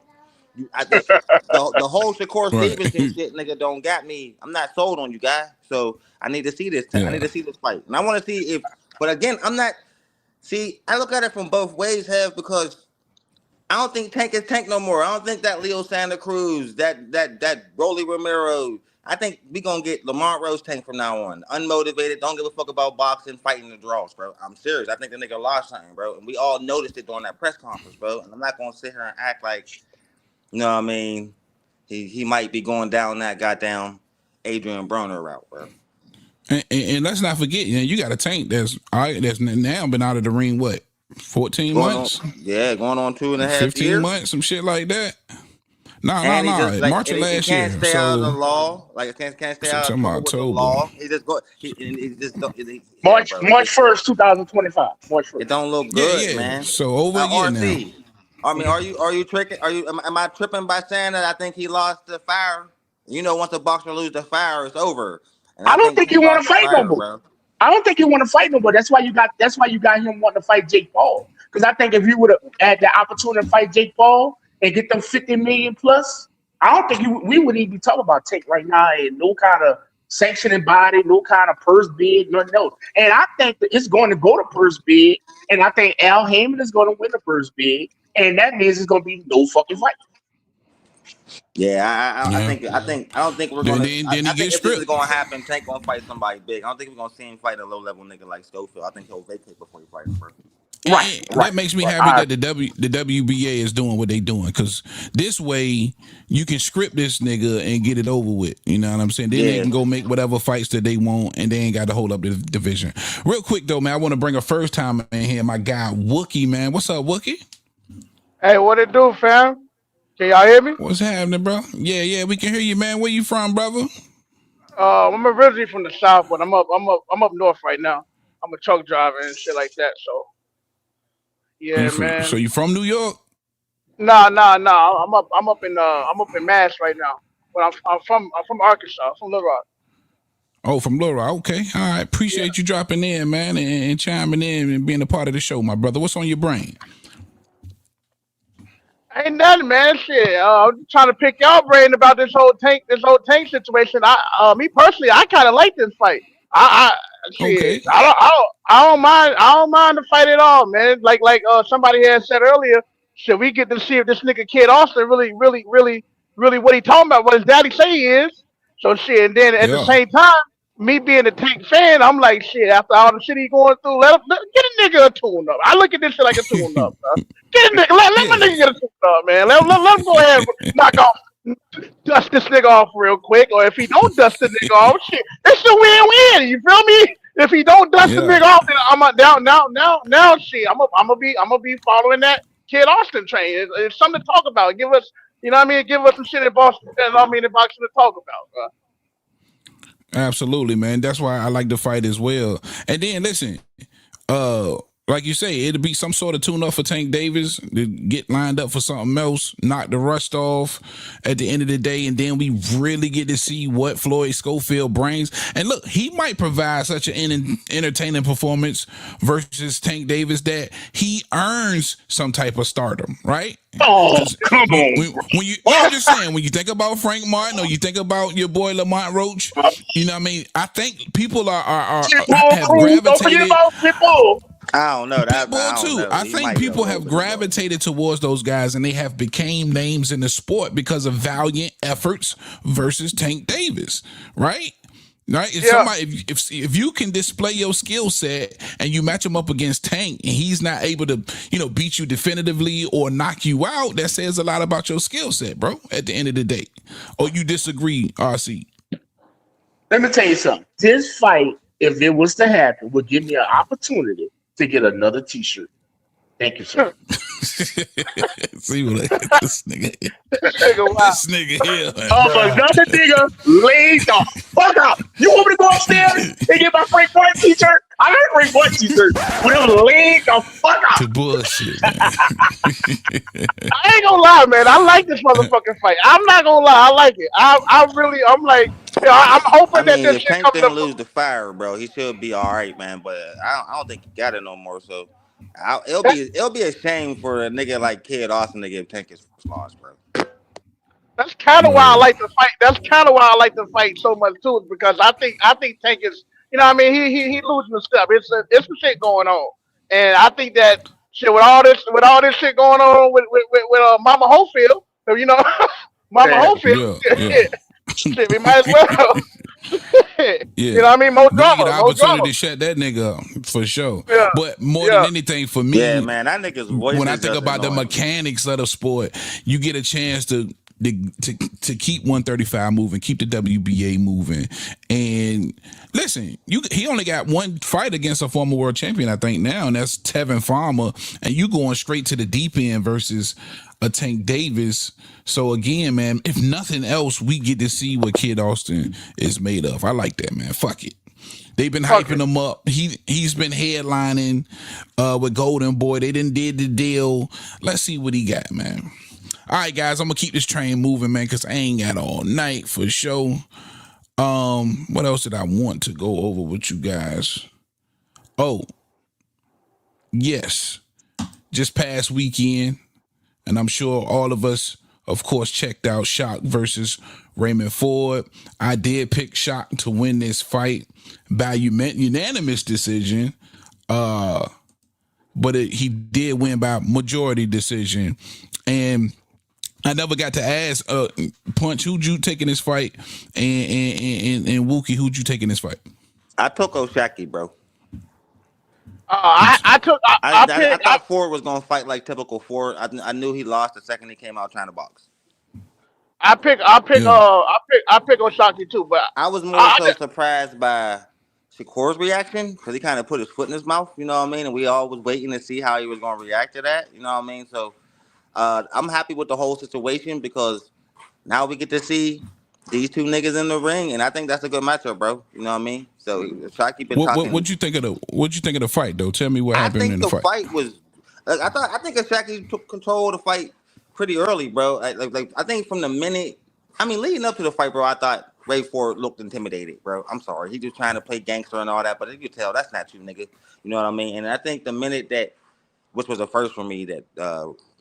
The whole Shakur Right. Stevenson shit, nigga, don't got me. I'm not sold on you, guy. So I need to see this. I Yeah. need to see this fight, and I want to see if. But again, I'm not. See, I look at it from both ways, because I don't think Tank is Tank no more. I don't think that Leo Santa Cruz, that Rolly Romero. I think we gonna get Lamont Rose Tank from now on. Unmotivated, don't give a fuck about boxing, fighting the draws, bro. I'm serious. I think the nigga lost something, bro. And we all noticed it during that press conference, bro. And I'm not gonna sit here and act like, you know what I mean, he might be going down that goddamn Adrian Broner route, bro. And let's not forget, you got a Tank that's now been out of the ring, what, 14 Going on, months? yeah, going on 2.5 15 years. months, some shit like that. And he just like March of he last can't year. stay out of the So, law. Like can't stay out of talking about trouble with the October. law. He just go. He just don't. Yeah, March bro. March 1st, 2025. March 1st. It don't look good, Yeah. man. So over a year now. RC. I mean, are you tricking? Am I tripping by saying that I think he lost the fire? You know, once a boxer loses the fire, it's over. And I I don't think think he you want lost to the fight no fire, more. bro. I don't think you want to fight no more. That's why you got him wanting to fight Jake Paul. Because I think if you would have had the opportunity to fight Jake Paul and get them 50 million plus, I don't think we wouldn't even be talking about Tank right now, and no kind of sanctioning body, no kind of purse bid, nothing else. And I think that it's going to go to purse bid, and I think Al Heyman is going to win the purse bid, and that means it's going to be no fucking fight. Yeah, I Yeah. think I don't think we're Then gonna. then I he think gets if this is stripped. gonna happen, Tank gonna fight somebody big. I don't think we're gonna see him fight a low level nigga like Schofield. I think he'll vacate before he fights him, bro. Right. That makes me happy that the WBA is doing what they doing, because this way you can script this nigga and get it over with. You know what I'm saying? Then they Yeah. can go make whatever fights that they want, and they ain't got to hold up the division. Real quick though, man, I want to bring a first timer in here. My guy Wookie, man. What's up, Wookie? Hey, what it do, fam? Can y'all hear me? What's happening, bro? Yeah, we can hear you, man. Where you from, brother? I'm originally from the south, but I'm up north right now. I'm a truck driver and shit like that. So You yeah, from, so man. you from New York? Nah. I'm up in Mass right now. But I'm from Arkansas. I'm from Little Rock. Oh, from Little Rock. Okay, all right. Yeah. Appreciate you dropping in, man, and chiming in and being a part of the show, my brother. What's on your brain? Ain't nothing, man. Shit. I'm just trying to pick y'all brain about this whole tank situation. Me personally, I kind of like this fight. Shit. Okay. I don't mind the fight at all, man. Like somebody had said earlier, should we get to see if this nigga Kid Austin really what he talking about, what his daddy say he is. So shit, and then at the Yeah. same time, me being a Tank fan, I'm like, shit, after all the shit he going through, get a nigga a tune up. I look at this shit like a tune up, bro. Get a nigga. Let my nigga get a superstar, man. Let him go ahead and knock off, dust this nigga off real quick. Or if he don't dust the nigga off, shit, it's a win-win. You feel me? If he don't dust the Yeah. nigga off, then I'm down now. Shit, I'm gonna be following that Kid Austin train. It's something to talk about. Give us, you know what I mean? Give us some shit in Boston. In boxing to talk about. Absolutely, man. That's why I like the fight as well. And then listen, like you say, it'll be some sort of tune up for Tank Davis to get lined up for something else, knock the rust off at the end of the day, and then we really get to see what Floyd Schofield brings. And look, he might provide such an entertaining performance versus Tank Davis that he earns some type of stardom, right? Oh, come on. When you, I'm just saying, when you think about Frank Martin or you think about your boy Lamont Roach, you know what I mean? I think people have Cruz, don't forget gravitated. about Pitbull. I don't know that. Pitbull I don't too. know. I He think might go people a have little bit above. gravitated towards those guys, and they have became names in the sport because of valiant efforts versus Tank Davis, right? Right? If somebody, if you can display your skill set and you match him up against Tank, and he's not able to, beat you definitively or knock you out, that says a lot about your skill set, bro. At the end of the day, or you disagree, RC? Let me tell you something. This fight, if it was to happen, would give me an opportunity to get another T-shirt. Thank you, sir. See what this nigga here. Wow. This nigga here. Another nigga laid the fuck out. You want me to go upstairs and get my Frank White T-shirt? I got a Frank White T-shirt. But it laid the fuck out. To bullshit, man. I ain't gonna lie, man. I like this motherfucking fight. I'm not gonna lie. I like it. I'm like, I'm hoping I that mean, this if shit Tank comes didn't up. lose the fire, bro, he should be all right, man. But I don't think he got it no more. So it'll be a shame for a nigga like Kid Austin to give Tank his first loss, bro. That's kind of why I like the fight. That's kind of why I like the fight so much too, is because I think Tank is, what I mean, he losing the step. It's some shit going on, and I think that shit with all this shit going on with Mama Hofield, Mama Hofield, Yeah. shit, we might as well. Yeah. You know what I mean? More We get drama, the more opportunity drama. to shut that nigga up for sure. Yeah, But more than yeah. anything for Yeah, me, man, that nigga's voice when I is think just about the annoying. mechanics of the sport, you get a chance to keep 135 moving, keep the WBA moving. And listen, he only got one fight against a former world champion, I think now, and that's Tevin Farmer. And you going straight to the deep end versus a Tank Davis. So again, man, if nothing else, we get to see what Kid Austin is made of. I like that, man. Fuck it. They've been hyping him up. He's been headlining with Golden Boy. They did the deal. Let's see what he got, man. All right, guys, I'm gonna keep this train moving, man, because I ain't got all night for sure. What else did I want to go over with you guys? Oh, yes. Just past weekend, and I'm sure all of us, of course, checked out Shock versus Raymond Ford. I did pick Shock to win this fight by unanimous decision, but he did win by majority decision. And I never got to ask Punch, who'd you take in this fight, and Wookie, who'd you take in this fight? I took O'Shaquie, bro. I thought Ford was gonna fight like typical Ford. I knew he lost the second he came out trying to box. I pick Oshaki too, but I was more so surprised by Shakur's reaction because he kind of put his foot in his mouth, you know what I mean? And we all was waiting to see how he was going to react to that, you know what I mean? So I'm happy with the whole situation because now we get to see these two niggas in the ring, and I think that's a good matchup, bro. You know what I mean? So Shakur been talking. What'd you think of the fight though? Tell me what happened in the fight. I think the fight was. I think Shakur took control of the fight pretty early, bro. Like I think from the minute. I mean, leading up to the fight, bro, I thought Ray Ford looked intimidated, bro. I'm sorry. He just trying to play gangster and all that, but you could tell that's not you, nigga. You know what I mean? And I think the minute that, which was the first for me, that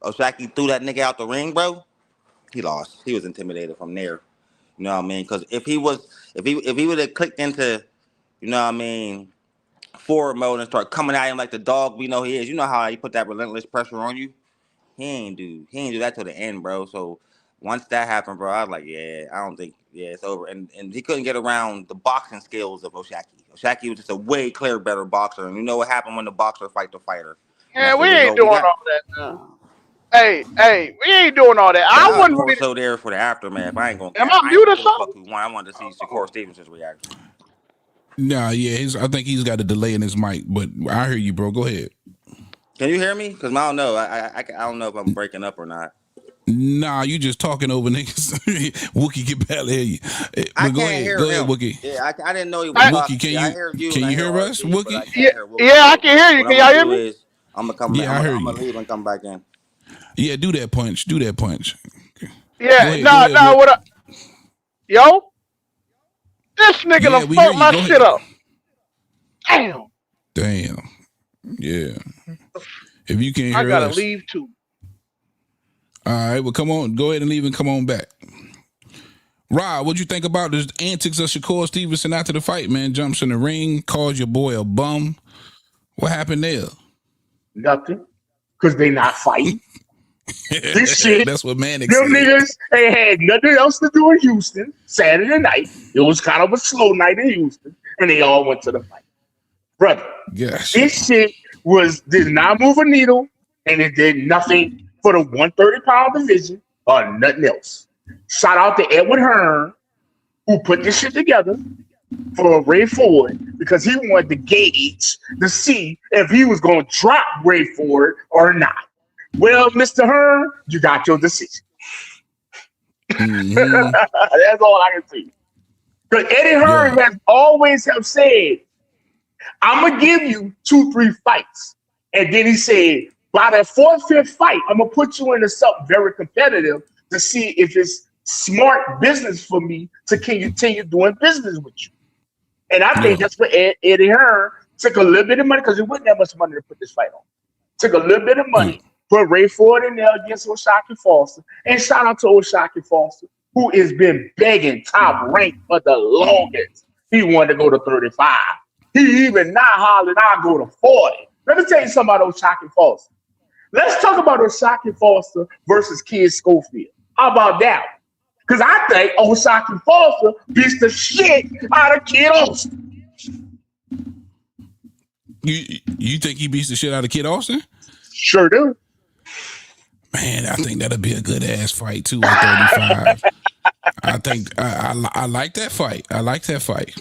O'Shaquie threw that nigga out the ring, bro, he lost. He was intimidated from there. You know what I mean? Because if he would have clicked into, you know what I mean, forward mode and start coming at him like the dog we know he is, you know how he put that relentless pressure on you? He ain't do that till the end, bro. So once that happened, bro, I was like, it's over. And he couldn't get around the boxing skills of O'Shaquie. O'Shaquie was just a way better boxer. And you know what happened when the boxer fight the fighter. we ain't doing all that now. Hey, we ain't doing all that. But I I was wasn't more really. so there for the aftermath. I ain't gonna Am cap. I I ain't muted gonna or give a fuck something? who won. I wanted to see Shakur Stevenson's reaction. Nah, yeah, I think he's got a delay in his mic, but I hear you, bro. Go ahead. Can you hear me? Because I don't know. I don't know if I'm breaking up or not. Nah, you just talking over niggas. Wookie can barely hear you. I But go can't ahead. hear Go ahead, him. Wookie. Yeah, I didn't know he was Hey, talking. Wookie, can Yeah, I you hear you can and I you hear hear us, RG, but I Wookie? yeah, can't hear Wookie. yeah, I So can hear you. what Can I'm gonna y'all hear do me? is I'm gonna come back. Yeah, I heard I'm you. gonna leave and come back in. Yeah, do that punch. Do that punch. Yeah, Go ahead, no, Wook. what up? Yo, this nigga Yeah, done we hear fucked you. my Go shit ahead. up. Damn, Damn. Yeah. If you can't I hear gotta us. leave too. All right, well, come on. Go ahead and leave and come on back. Rob, what'd you think about the antics of Shakur Stevenson after the fight, man? Jumps in the ring, calls your boy a bum. What happened there? Nothing. Because they not fighting. This shit, That's what Manic them said. niggas ain't had nothing else to do in Houston Saturday night. It was kind of a slow night in Houston, and they all went to the fight. Brother, Gosh. this shit did not move a needle, and it did nothing for the 130-pound division or nothing else. Shout out to Edward Hearn, who put this shit together for Ray Ford because he wanted to gauge to see if he was going to drop Ray Ford or not. Well, Mr. Hearn, you got your decision. Mm-hmm. That's all I can say. Because Eddie Hearn has always have said, I'm going to give you 2-3 fights. And then he said, by that 4th, 5th fight, I'm going to put you into something very competitive to see if it's smart business for me to continue doing business with you. And I think that's what Eddie Hearn took a little bit of money because he wouldn't have much money to put this fight on. Took a little bit of money, put Ray Ford in there against O'Shaquie Foster. And shout out to O'Shaquie Foster, who has been begging Top Rank for the longest. He wanted to go to 35. He even now hollering, I'll go to 40. Let me tell you something about O'Shaquie Foster. Let's talk about O'Shaquie Foster versus Kid Schofield. How about that? Because I think O'Shaquie Foster beats the shit out of Kid Austin. You think he beats the shit out of Kid Austin? Sure do. Man, I think that'll be a good ass fight too at 35. I think I like that fight. I like that fight.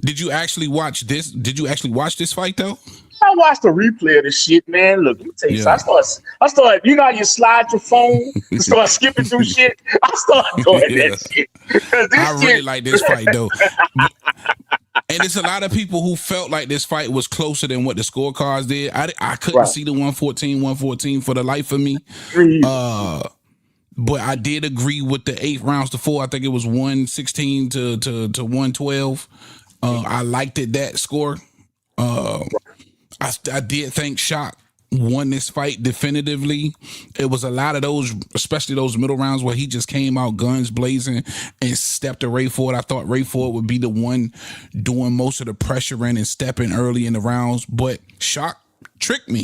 Did you actually watch this? Did you actually watch this fight though? I watched the replay of the shit, man. Look, let me tell you something. I started, you know how you slide your phone and start skipping through shit? I started doing that shit. I really like this fight though. And there's a lot of people who felt like this fight was closer than what the scorecards did. I couldn't see the 114 for the life of me. But I did agree with the 8 rounds to 4. I think it was 116 to 112. I liked it, that score. I did think Shock won this fight definitively. It was a lot of those, especially those middle rounds where he just came out guns blazing and stepped to Ray Ford. I thought Ray Ford would be the one doing most of the pressuring and stepping early in the rounds, but Shock tricked me.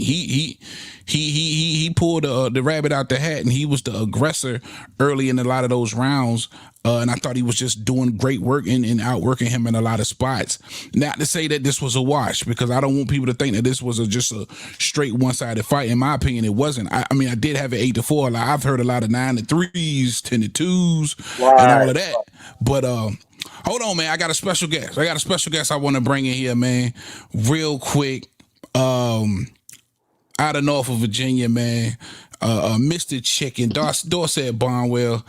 He pulled the rabbit out the hat, and he was the aggressor early in a lot of those rounds. And I thought he was just doing great work and outworking him in a lot of spots. Not to say that this was a wash, because I don't want people to think that this was just a straight one-sided fight. In my opinion, it wasn't. I mean, I did have an 8-4. Like, I've heard a lot of 9-3s, 10-2s, and all of that. But hold on, man. I got a special guest. I want to bring in here, man, real quick. Out of Norfolk, Virginia, man. Mr. Chicken, Dorset Barnwell.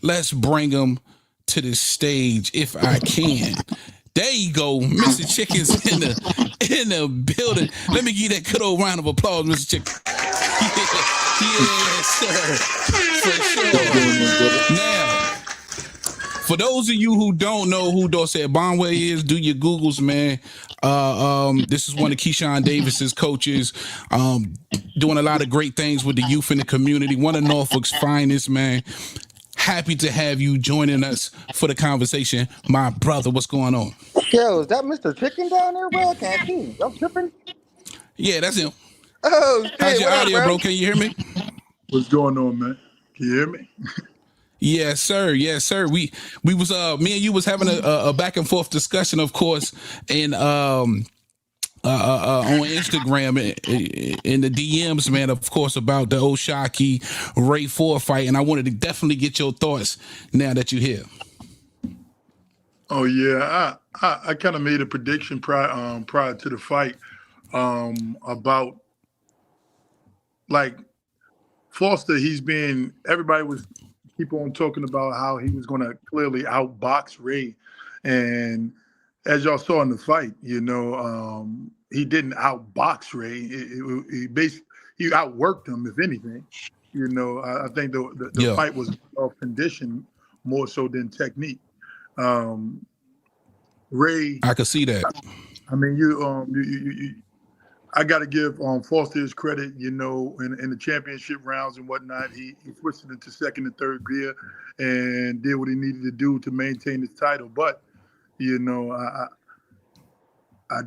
Let's bring him to the stage if I can. There you go, Mr. Chicken's in the building. Let me give you that good old round of applause, Mr. Chicken. Yes, sir. For sure. Now, for those of you who don't know who Dorset Barnwell is, do your Googles, man. This is one of Keyshawn Davis's coaches, doing a lot of great things with the youth in the community. One of Norfolk's finest, man. Happy to have you joining us for the conversation, my brother. What's going on? Yo, is that Mr. Chicken down there, bro? I can't see. I'm tripping. Yeah, that's him. Oh shit! How's your what audio, up, bro? Can you hear me? What's going on, man? Can you hear me? Yes, sir. Yes, sir. We was me and you was having a back and forth discussion, of course, and on Instagram in the DMs, man, of course, about the Oshaki Ray 4 fight, and I wanted to definitely get your thoughts now that you're here. Oh yeah, I kind of made a prediction prior to the fight about like Foster. Everybody was keep on talking about how he was going to clearly outbox Ray, and as y'all saw in the fight, he didn't outbox Ray. He outworked him, if anything. I think the fight was of condition more so than technique. Ray, I could see that. I mean, I got to give Foster his credit. In the championship rounds and whatnot, he switched it into second and third gear and did what he needed to do to maintain his title. But I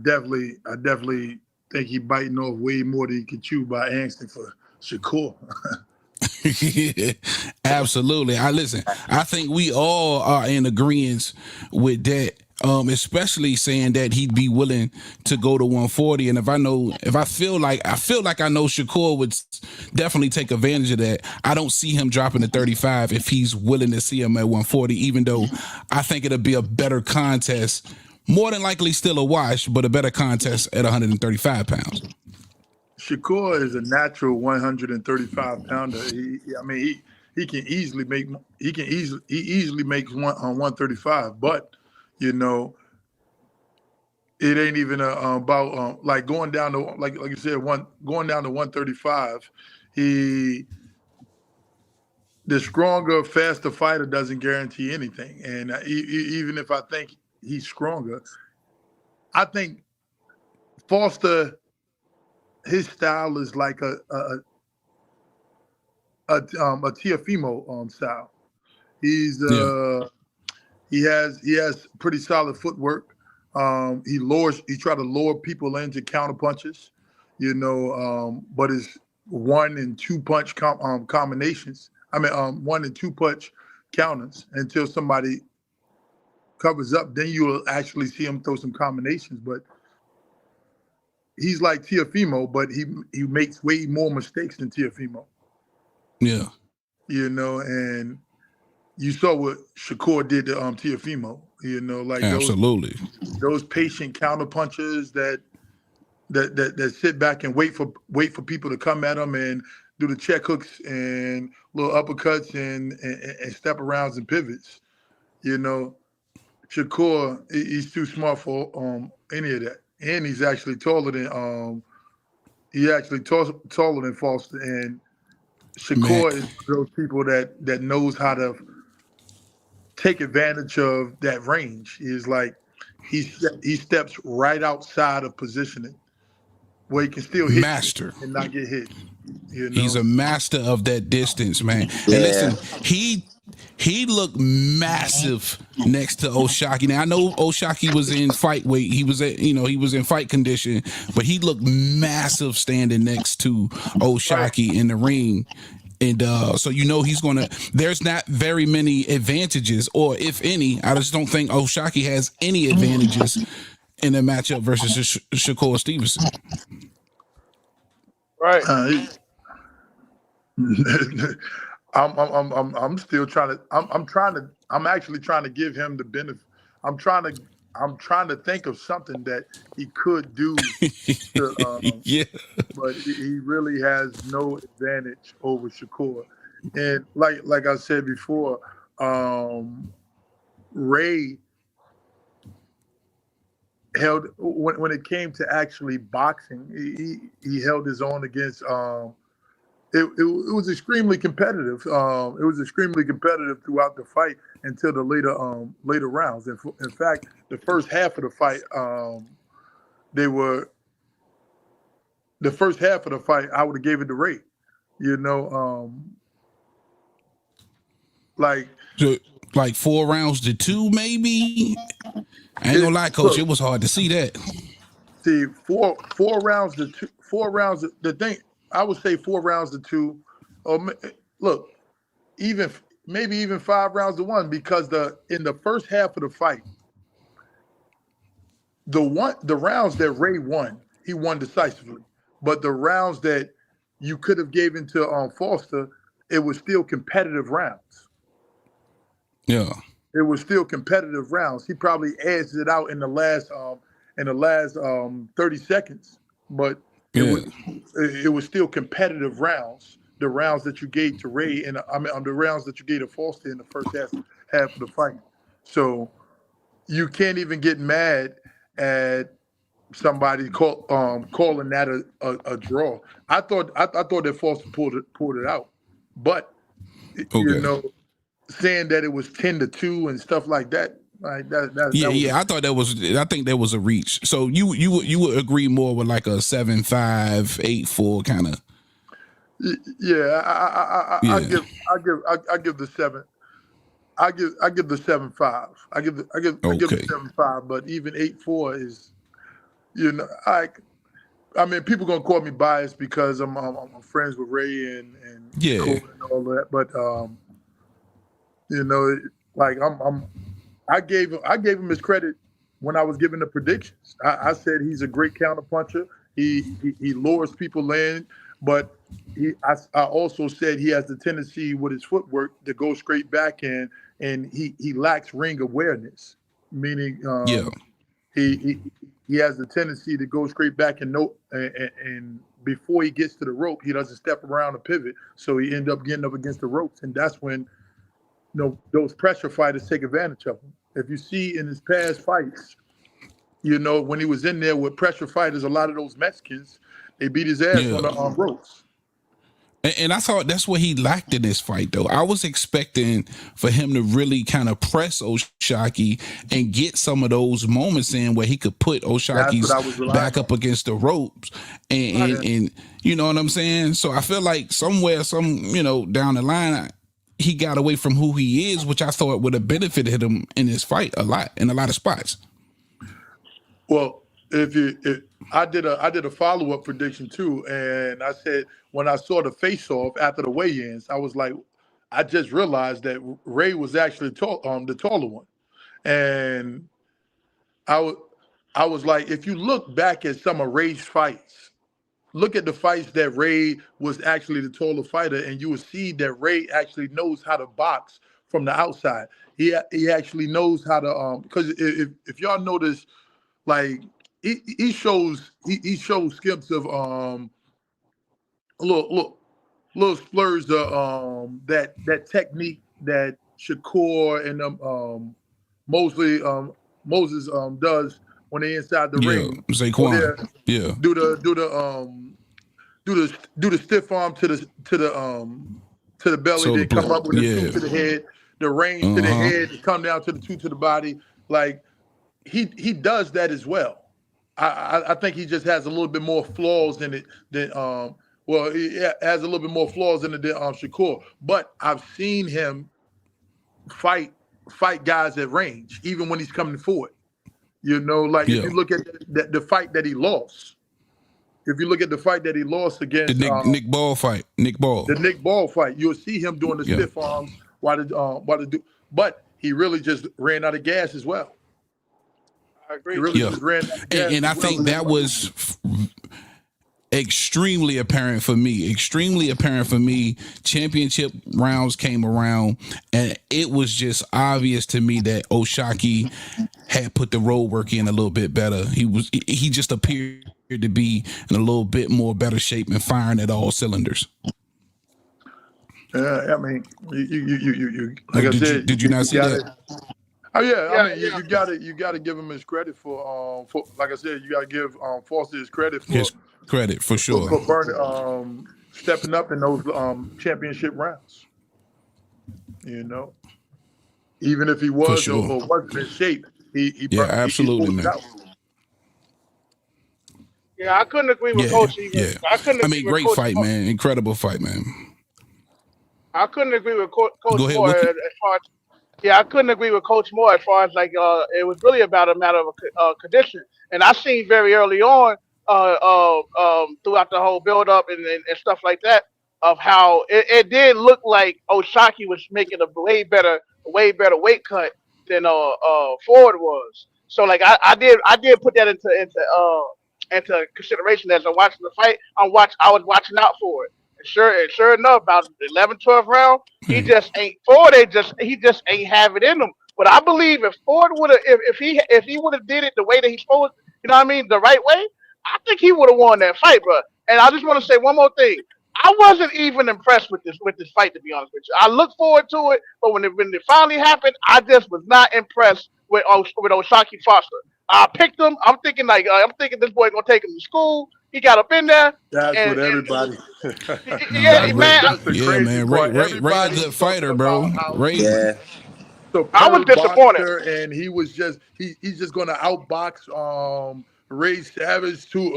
definitely think he biting off way more than he could chew by answering for Shakur. Absolutely. I think we all are in agreement with that. Especially saying that he'd be willing to go to 140, and if I feel like I know Shakur would definitely take advantage of that. I don't see him dropping to 35 if he's willing to see him at 140. Even though I think it'll be a better contest, more than likely still a wash, but a better contest at 135 pounds. Shakur is a natural 135 pounder. He easily makes 135, but it ain't even about like going down to like you said going down to 135. The stronger, faster fighter doesn't guarantee anything, and even if I think he's stronger, I think Foster, his style is like a Tiafimo style. He has pretty solid footwork. He try to lure people into counter punches, but his 1 and 2 punch combinations. 1 and 2 punch counters until somebody covers up. Then you will actually see him throw some combinations. But he's like Tiafimo, but he makes way more mistakes than Tiafimo. Yeah. And you saw what Shakur did to Tiafimo. Absolutely. Those patient counter punches that sit back and wait for people to come at them and do the check hooks and little uppercuts and step arounds and pivots. Shakur, he's too smart for any of that, and he's actually taller than Foster. And Shakur is one of those people that knows how to take advantage of that range. Is like he steps right outside of positioning where he can still hit and not get hit. He's a master of that distance, man. Yeah. And listen, he looked massive next to Oshaki. Now I know Oshaki was in fight weight. He was in fight condition, but he looked massive standing next to Oshaki in the ring. And so there's not very many advantages, or if any. I just don't think Oshaki has any advantages in a matchup versus Shakur Stevenson. Right. I'm still trying to. I'm actually trying to give him the benefit. I'm trying to think of something that he could do. But he really has no advantage over Shakur. And like I said before, Ray held when it came to actually boxing. He held his own against. It was extremely competitive. It was extremely competitive throughout the fight until the later rounds. In fact, the first half of the fight, I would have gave it to Ray. Like 4 rounds to 2, maybe. I ain't gonna lie, Coach. It was hard to see that. See, four rounds to 2. 4 rounds. The thing. I would say 4 rounds to 2, or look, maybe even 5 rounds to 1, because in the first half of the fight, the rounds that Ray won, he won decisively. But the rounds that you could have given to Foster, it was still competitive rounds. Yeah. It was still competitive rounds. He probably edged it out in the last 30 seconds, but Yeah. it was still competitive rounds. The rounds that you gave to Ray and the rounds that you gave to Foster in the first half of the fight. So you can't even get mad at somebody calling that a draw. I thought that Foster pulled it out, but you Okay. know, saying that it was 10-2 and stuff like that, like that was I thought that was. I think that was a reach. So you would agree more with like a 7-5, 8-4 kind of. yeah. I give the seven. I give the 7-5. I give the Okay. 7-5. But even 8-4 is, I mean, people gonna call me biased because I'm friends with Ray and Shakur and all that. But like I gave him his credit when I was giving the predictions. I said he's a great counterpuncher. He lures people in, but I also said he has the tendency with his footwork to go straight back in, and he lacks ring awareness, meaning he has the tendency to go straight back and before he gets to the rope, he doesn't step around the pivot, so he end up getting up against the ropes, and that's when those pressure fighters take advantage of him. If you see in his past fights, when he was in there with pressure fighters, a lot of those Mexicans, they beat his ass on the ropes. And I thought that's what he lacked in this fight, though. I was expecting for him to really kind of press O'Shaquie and get some of those moments in where he could put O'Shaquie's back up against the ropes, and you know what I'm saying. So I feel like somewhere, down the line, he got away from who he is, which I thought would have benefited him in this fight a lot in a lot of spots. Well, I did a follow-up prediction too, and I said when I saw the face-off after the weigh-ins, I was like, I just realized that Ray was actually the taller one, and I was like, if you look back at some of Ray's fights, look at the fights that Ray was actually the taller fighter, and you will see that Ray actually knows how to box from the outside. He actually knows how to because if y'all notice, like he shows skips of little splurs of that technique that Shakur and Moses does when they're inside the ring. Zaquan. Do the stiff arm to the belly, so then come up with the two to the head, the range to the head, come down to the two to the body. Like he does that as well. I think he just has a little bit more flaws in it than he has a little bit more flaws in it than Shakur. But I've seen him fight guys at range, even when he's coming forward. If you look at the fight that he lost, against the Nick Ball fight, the Nick Ball fight, you'll see him doing the stiff arms but he really just ran out of gas as well. I agree. He really just ran out of gas and I think that was extremely apparent for me. Championship rounds came around, and it was just obvious to me that O'Shaquie had put the road work in a little bit better. He just appeared to be in a little bit more better shape and firing at all cylinders. I mean, you like I said, did you not see that? Oh yeah, I mean, you got to give him his credit for like I said, you got to give Foster his credit for sure for Burner stepping up in those championship rounds. Even if he was or wasn't in shape, he absolutely, man. Yeah, I couldn't agree with Coach either. I mean, great fight, man. Incredible fight, man. I couldn't agree with Coach ahead, Moore as far as. Yeah, I couldn't agree with Coach Moore as far as it was really about a matter of condition. And I seen very early on throughout the whole build up and stuff like that of how it did look like O'Shaquie was making a way better weight cut than Ford was. So like I did put that into into consideration as I'm watching the fight. I was watching out for it. And sure enough, about 11, 12 round, he Hmm. just ain't he just ain't have it in him. But I believe if Ford would have, if he would have did it the way that he's supposed, you know what I mean, the right way, I think he would have won that fight, bro. And I just want to say one more thing. I wasn't even impressed with this fight, to be honest with you. I look forward to it, but when it finally happened, I just was not impressed with Osaki Foster. I picked him. I'm thinking this boy gonna take him to school. He got up in there, That's and what everybody. yeah, man, That's the Yeah, crazy man. part. Ray a Everybody's good talking fighter, bro. about how Ray. he's Yeah. I was superb disappointed. boxer, and he was just he's just going to outbox Ray Savage. Too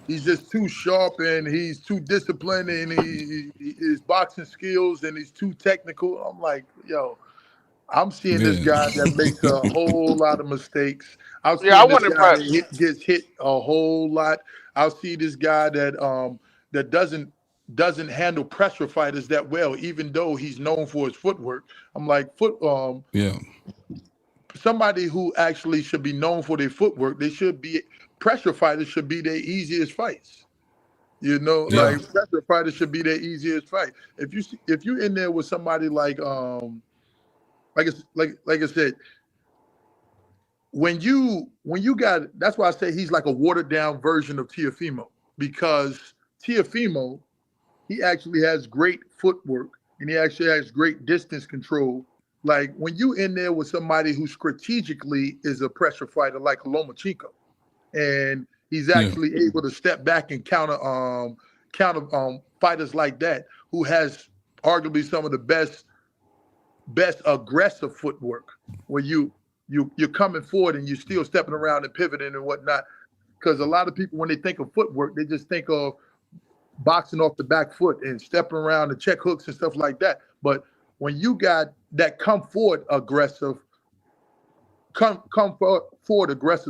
he's just too sharp, and he's too disciplined, and his boxing skills, and he's too technical. I'm like, yo, I'm seeing this Yeah. guy that makes a whole lot of mistakes. I'm Yeah, I seeing this wasn't guy that impressed. gets hit a whole lot. I'll see this guy that doesn't handle pressure fighters that well, even though he's known for his footwork. I'm like Yeah. somebody who actually should be known for their footwork. They should be pressure fighters should be their easiest fights. You know, Yeah. like pressure fighters should be their easiest fight. If you in there with somebody like I said, when you got that's why I say he's like a watered down version of Tiafimo, because Tiafimo, he actually has great footwork and he actually has great distance control. Like when you in there with somebody who strategically is a pressure fighter like Lomachenko, and he's Yeah. actually able to step back and counter fighters like that, who has arguably some of the best aggressive footwork, where you're coming forward and you're still stepping around and pivoting and whatnot. Because a lot of people, when they think of footwork, they just think of boxing off the back foot and stepping around and check hooks and stuff like that. But when you got that come forward aggressive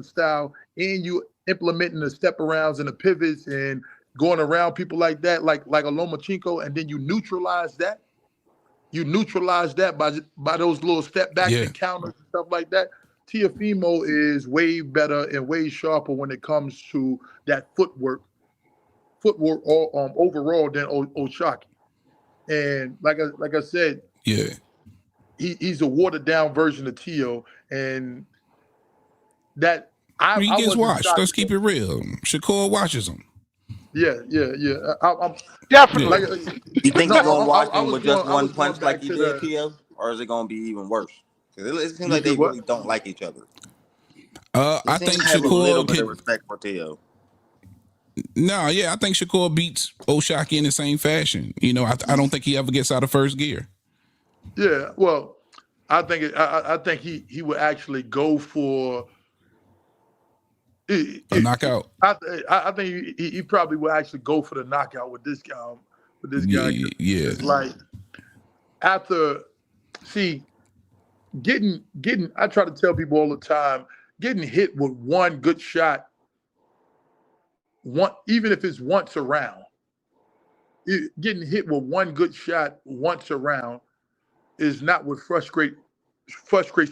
style, and you implementing the step arounds and the pivots and going around people like that, like a Lomachenko, and then you neutralize that. You neutralize that by those little step backs Yeah. and counters and stuff like that. Tiafimo is way better and way sharper when it comes to that footwork overall than Oshaki. And like I said, Yeah. he's a watered down version of Tio, and that He I gets wasn't watched. shocked. Let's keep it real. Shakur watches him. Yeah. I'm Yeah. Definitely. like You think no, he's gonna wash I him was with just going I one was going punch like back he to did, the Tio? Or is it gonna be even worse? Because it seems you like do they what? really don't like each other. He I seems think to have a little Shakur bit of could. respect for Tio. No, yeah, I think Shakur beats Oshaki in the same fashion. You know, I don't think he ever gets out of first gear. Yeah, well, I think he would actually go for. A knockout. I think he probably would actually go for the knockout with this guy. Yeah, yeah, It's like after see getting. I try to tell people all the time, getting hit with one good shot, even if it's once around, getting hit with one good shot once around is not what frustrates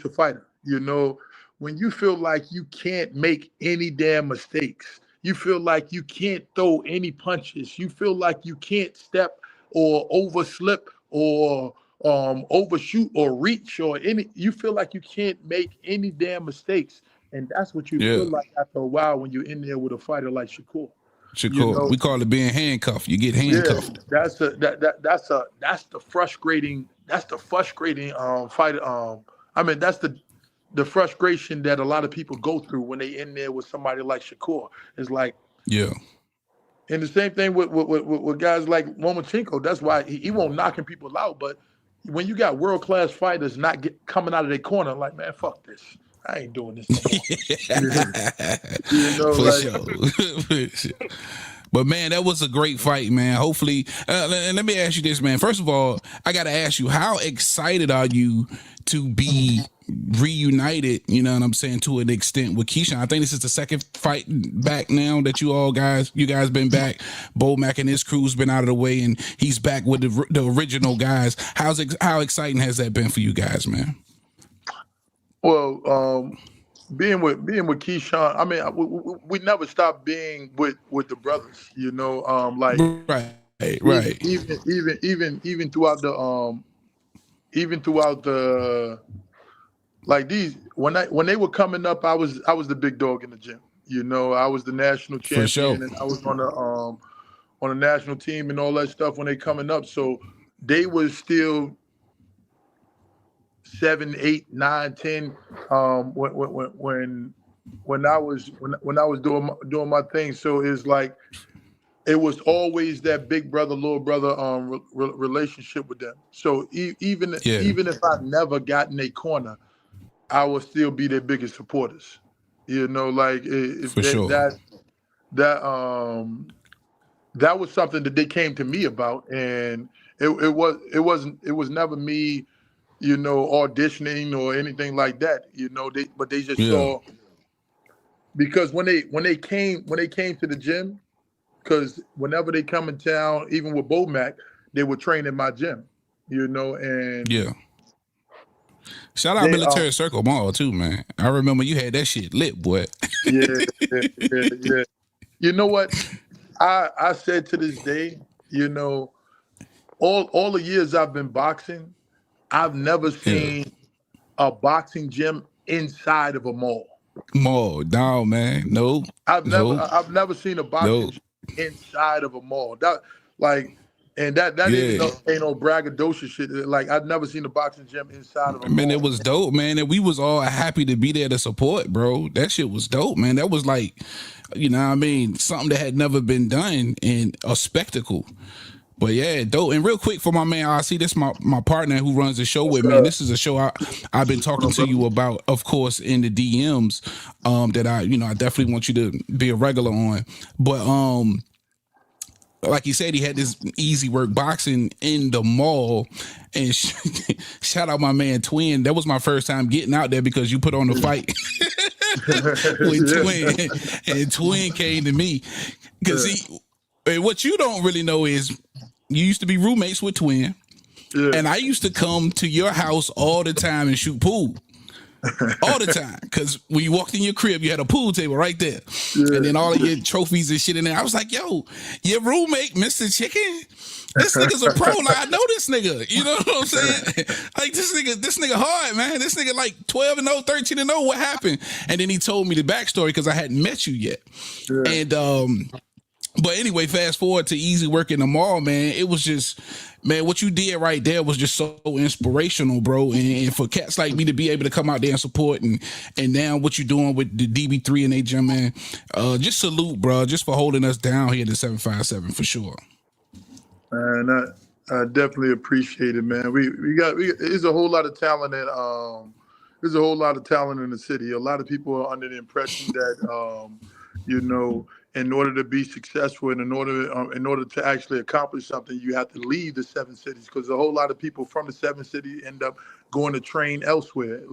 the fighter. You know, when you feel like you can't make any damn mistakes, you feel like you can't throw any punches, you feel like you can't step or overslip or overshoot or reach or any, you feel like you can't make any damn mistakes. And that's what you yeah. feel like after a while when you're in there with a fighter like Shakur. You Shakur, know, we call it being handcuffed. You get yeah, handcuffed. that's the frustrating fight. I mean that's the frustration that a lot of people go through when they in there with somebody like Shakur. It's like, Yeah, and the same thing with guys like Lomachenko. That's why he won't knocking people out. But when you got world class fighters not coming out of their corner, like, man, fuck this. I ain't doing this no more. You know, for like sure. For sure. But man, that was a great fight, man. Hopefully, and let me ask you this, man. First of all, I got to ask you, how excited are you to be reunited? You know what I'm saying, to an extent with Keyshawn. I think this is the second fight back now that you guys been back. Bo Mack and his crew's been out of the way, and he's back with the original guys. How exciting has that been for you guys, man? Well, being with Keyshawn, I mean, we never stopped being with the brothers, you know. Like Right. even throughout the like these when they were coming up, I was the big dog in the gym. You know, I was the national For sure. champion, and I was on the national team and all that stuff when they coming up. So they was still 7, 8, 9, 10. When I was doing my thing. So it's like it was always that big brother, little brother relationship with them. So even if I never got in a corner, I will still be their biggest supporters. You know, like For sure. that was something that they came to me about, and it was never me, you know, auditioning or anything like that. You know, they just saw, because when they came to the gym, because whenever they come in town, even with Bomac, they would train in my gym. You know, and shout out Military Circle Mall too, man. I remember you had that shit lit, boy. Yeah. You know what? I said to this day, you know, all the years I've been boxing, I've never seen a boxing gym inside of a mall. No, man. No. I've never seen a boxing gym inside of a mall. That ain't no braggadocious shit. Like, I've never seen a boxing gym inside of a mall. Man, it was dope, man. And we was all happy to be there to support, bro. That shit was dope, man. That was like, you know what I mean, something that had never been done and a spectacle. But yeah, dope. And real quick for my man, I see this my partner who runs the show with me. And this is a show I've been talking to you about, of course, in the DMs. That I definitely want you to be a regular on. But like he said, he had this easy work boxing in the mall, and shout out my man Twin. That was my first time getting out there because you put on the fight with Twin, and Twin came to me because what you don't really know is you used to be roommates with Twin, and I used to come to your house all the time and shoot pool. All the time, because when you walked in your crib, you had a pool table right there, and then all of your trophies and shit in there. I was like, "Yo, your roommate, Mr. Chicken, this nigga's a pro. Like, I know this nigga. You know what I'm saying? Like, this nigga hard, man. This nigga like 12-0, 13-0. What happened?" And then he told me the backstory because I hadn't met you yet, and but anyway, fast forward to easy work in the mall, man. It was just, man, what you did right there was just so inspirational, bro. And for cats like me to be able to come out there and support, and now what you're doing with the DB3 and gym, man, just salute, bro, just for holding us down here at the 757 for sure. Man, I definitely appreciate it, man. There's a whole lot of talent there's a whole lot of talent in the city. A lot of people are under the impression that you know, in order to be successful and in order to actually accomplish something, you have to leave the 7 cities, because a whole lot of people from the 7 cities end up going to train elsewhere.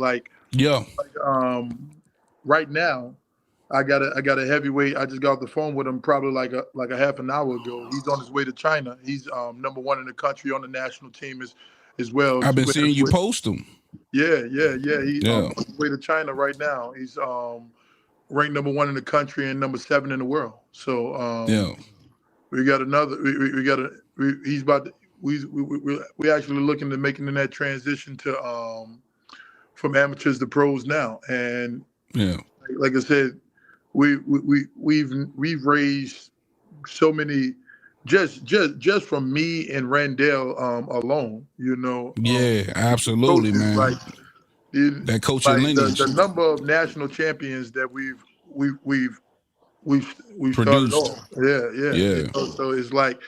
Right now, I got a heavyweight. I just got off the phone with him probably like a half an hour ago. He's on his way to China. He's #1 in the country on the national team as well. I've been seeing you post him. Yeah. He's on his way to China right now. He's ranked #1 in the country and #7 in the world. So we got another. He's about to, we actually looking to making that transition to from amateurs to pros now. And like I said, we've raised so many just from me and Randall alone. You know. Absolutely, coaches, man. Like, that coaching lineage. The number of national champions that we've started produced. off. Yeah. You know, so it's like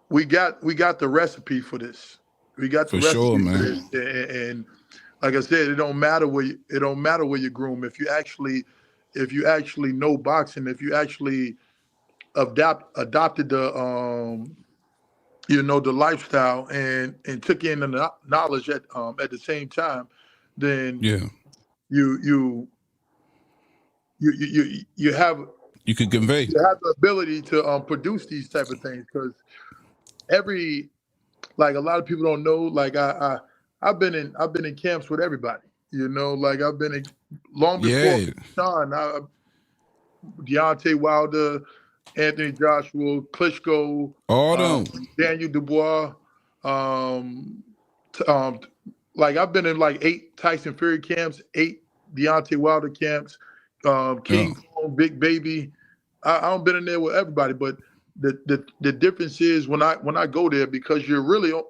we got the recipe for this. We got the recipe for this. And like I said, it don't matter where you groom. If you actually know boxing, if you actually adopted the the lifestyle and took in the knowledge at the same time, then you can convey. You have the ability to produce these type of things, because a lot of people don't know. Like I've been in camps with everybody. You know, like I've been long before Yeah. Sean, Deontay Wilder, Anthony Joshua, Klitschko, All them. Daniel Dubois. Um, like I've been in like 8 Tyson Fury camps, 8 Deontay Wilder camps, King Kong, Big Baby. I've been in there with everybody, but the difference is when I go there, because you're really a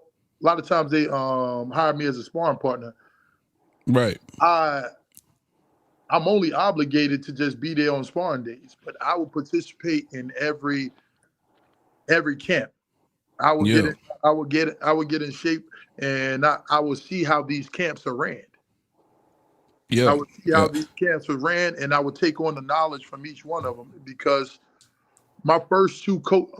lot of times they hire me as a sparring partner. Right. I'm only obligated to just be there on sparring days, but I will participate in every camp. I would get it. I would get in shape, and I will see how these camps are ran. Yeah. I would see how these camps are ran, and I would take on the knowledge from each one of them, because my first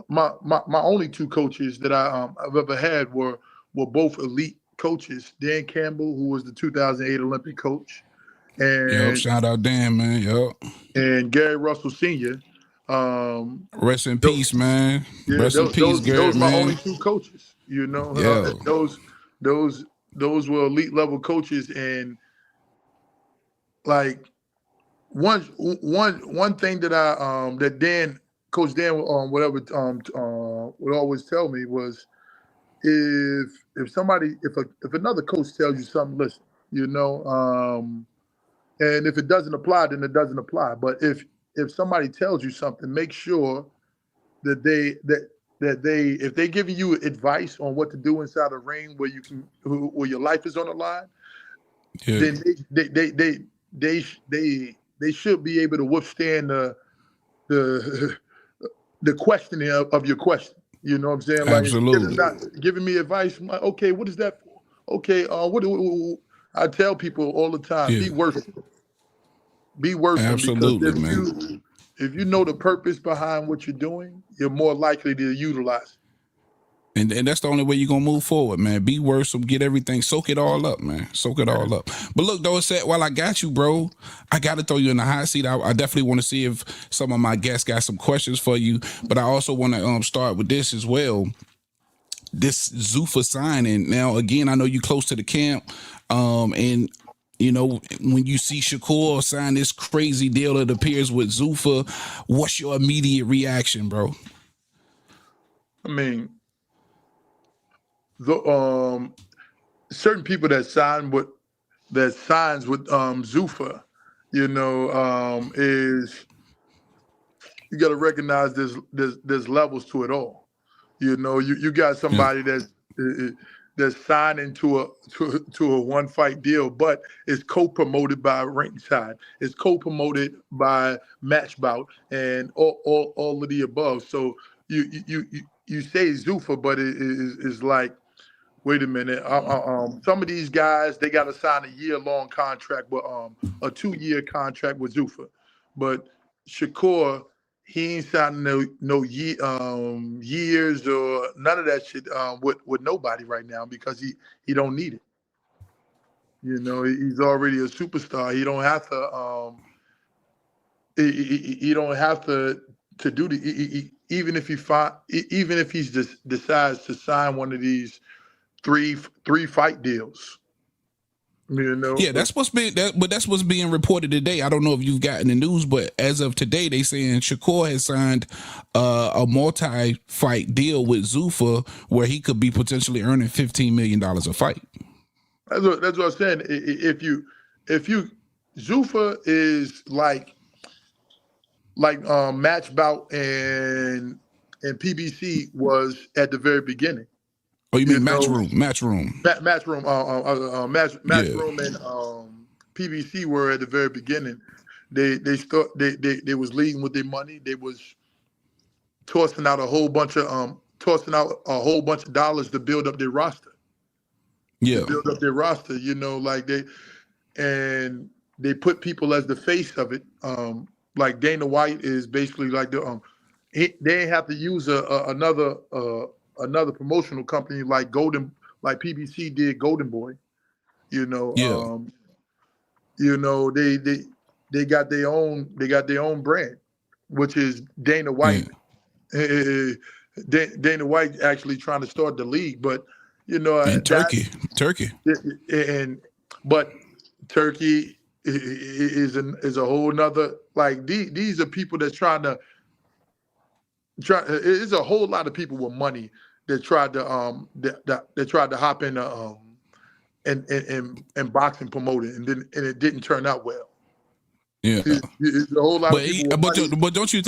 my only 2 coaches that I've ever had were both elite coaches. Dan Campbell, who was the 2008 Olympic coach, and shout out Dan, man. And Gary Russell Sr. Rest in peace, man. Yeah, Rest in peace, Gary, those my man. only 2 coaches. You know, those were elite level coaches, and like one thing that that Coach Dan would always tell me was, if another coach tells you something, listen, you know, and if it doesn't apply, then it doesn't apply. But if somebody tells you something, make sure that if they're giving you advice on what to do inside a ring where where your life is on the line, then they should be able to withstand the questioning of your question. You know what I'm saying? Like, absolutely. If not giving me advice, I'm like, okay, what is that for? Okay, what I tell people all the time, be worth it. Be worth it. Absolutely, because man. If you know the purpose behind what you're doing, you're more likely to utilize it. And that's the only way you're going to move forward, man. Be worth it, get everything, soak it all up, man. Soak it all up. But look, though, while I got you, bro, I got to throw you in the hot seat. I definitely want to see if some of my guests got some questions for you. But I also want to start with this as well. This Zuffa signing. Now, again, I know you close to the camp, and you know, when you see Shakur sign this crazy deal that appears with Zuffa, what's your immediate reaction, bro? I mean, certain people that signs with Zuffa, you know, is, you got to recognize there's levels to it all. You know, you got somebody that's signing to a one fight deal, but it's co-promoted by Ringside. It's co-promoted by Matchbout and all of the above. So you say Zuffa, but it is like, wait a minute. Some of these guys, they got to sign a year-long contract, but a 2-year contract with Zuffa. But Shakur, he ain't signing no years or none of that shit with nobody right now, because he don't need it. You know, he's already a superstar. He don't have to. He don't have to do even if he just decides to sign one of these three fight deals. You know? Yeah, that's what's being reported today. I don't know if you've gotten the news, but as of today, they saying Shakur has signed a multi-fight deal with Zuffa where he could be potentially earning $15 million a fight. That's what I'm saying. If you Zuffa is like Matchbout and PBC was at the very beginning. Oh, you mean Matchroom and PBC were at the very beginning. They was leading with their money. They was tossing out a whole bunch of dollars to build up their roster. Yeah, to build up their roster. You know, like they put people as the face of it. Like Dana White is basically like they ain't have to use another promotional company like PBC did Golden Boy. You know, you know, they got their own brand, which is Dana White. Dana White actually trying to start the league, but you know, Turkey. But Turkey is a whole nother, like, these are people that's trying to it's a whole lot of people with money that tried to that tried to hop in and boxing promoting, and it didn't turn out well. Yeah, it's a whole lot of people with money. But don't you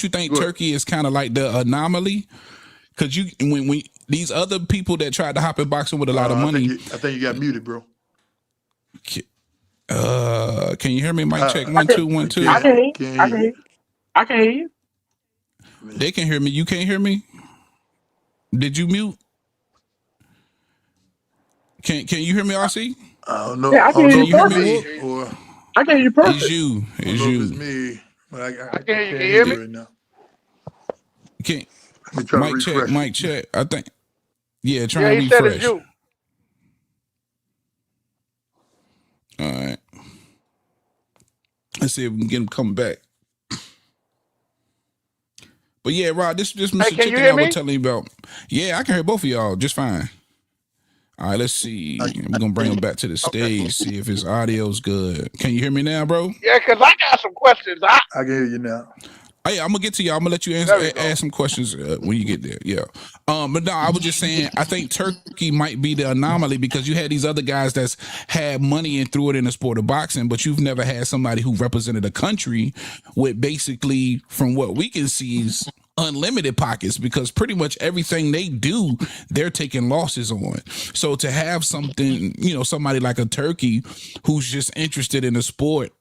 think Turkey is kind of like the anomaly? Because when these other people that tried to hop in boxing with a lot of money, I think you got muted, bro. Can you hear me? Mic check 1 2 1 2. I can hear you. I can hear you. They can hear me. You can't hear me. Did you mute? Can you hear me, RC? I don't know. Yeah, I can hear you perfect. Or I can hear you perfect. It's you. It's me. I can hear you. Can you hear me right now? Can't. Let me try to refresh. Mic check. I think. Yeah, try Yeah, and he said refresh. it's you. All right. Let's see if we can get him coming back. But yeah, Rod, this Mr. Chicken I was telling you about. Yeah, I can hear both of y'all just fine. All right, let's see. We're gonna bring him back to the stage, see if his audio's good. Can you hear me now, bro? Yeah, because I got some questions. I can hear you now. Hey, I'm gonna get to y'all. I'm gonna let you ask some questions when you get there. Yeah. But no, I was just saying, I think Turkey might be the anomaly because you had these other guys that's had money and threw it in the sport of boxing, but you've never had somebody who represented a country with basically, from what we can see, is unlimited pockets, because pretty much everything they do, they're taking losses on. So to have something, somebody like a Turkey who's just interested in the sport,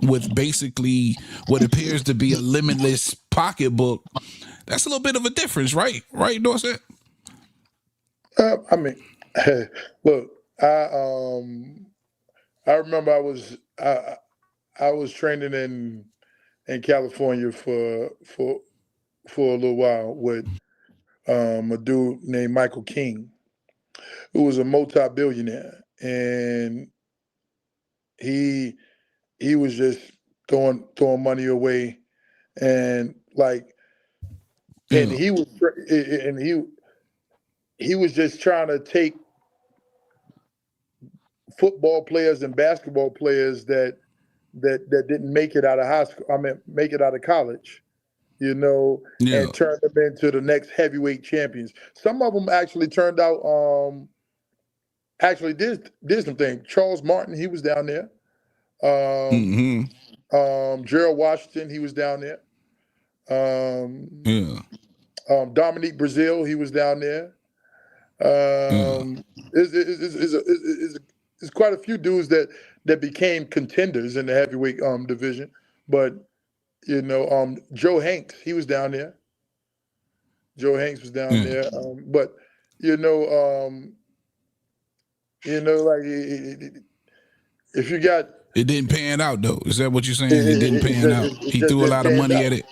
with basically what appears to be a limitless pocketbook, that's a little bit of a difference, right? Right, Dorset? I mean, look, I remember I was training in California for a little while with a dude named Michael King, who was a multi-billionaire, and he was just throwing money away, and he was just trying to take football players and basketball players that didn't make it out of high school. I mean, make it out of college, and turn them into the next heavyweight champions. Some of them actually turned out, actually did some things. Charles Martin, he was down there. Gerald Washington, he was down there. Dominique Brazil, he was down there. There's quite a few dudes that became contenders in the heavyweight division. But Joe Hanks, he was down there. Joe Hanks was down there. But if you got, it didn't pan out though. Is that what you're saying? It didn't pan out. He threw a lot of money at it.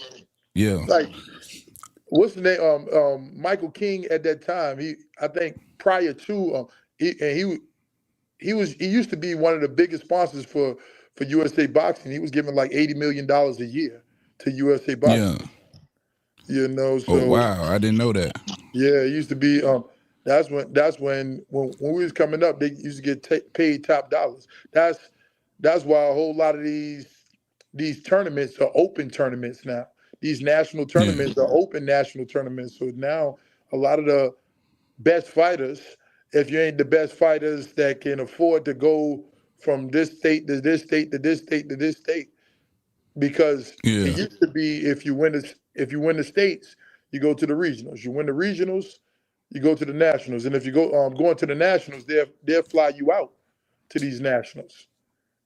Yeah. Like, what's the name? Michael King at that time. I think prior to he used to be one of the biggest sponsors for USA Boxing. He was giving like $80 million a year to USA Boxing. Yeah. So, oh wow, I didn't know that. Yeah, it used to be. That's when we was coming up, they used to get paid top dollars. That's why a whole lot of these tournaments are open tournaments now. These national tournaments are open national tournaments. So now a lot of the best fighters, if you ain't the best fighters that can afford to go from this state to this state to this state to this state, because it used to be if you win the states, you go to the regionals. You win the regionals, you go to the nationals, and if you go going to the nationals, they'll fly you out to these nationals.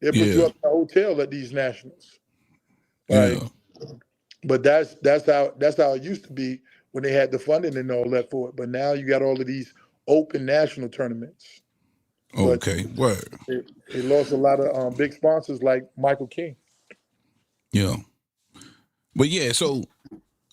They'll put you up in a hotel at these nationals. But that's how it used to be when they had the funding and all that for it. But now you got all of these open national tournaments. Okay, word. It lost a lot of big sponsors like Michael King. Yeah, but yeah. So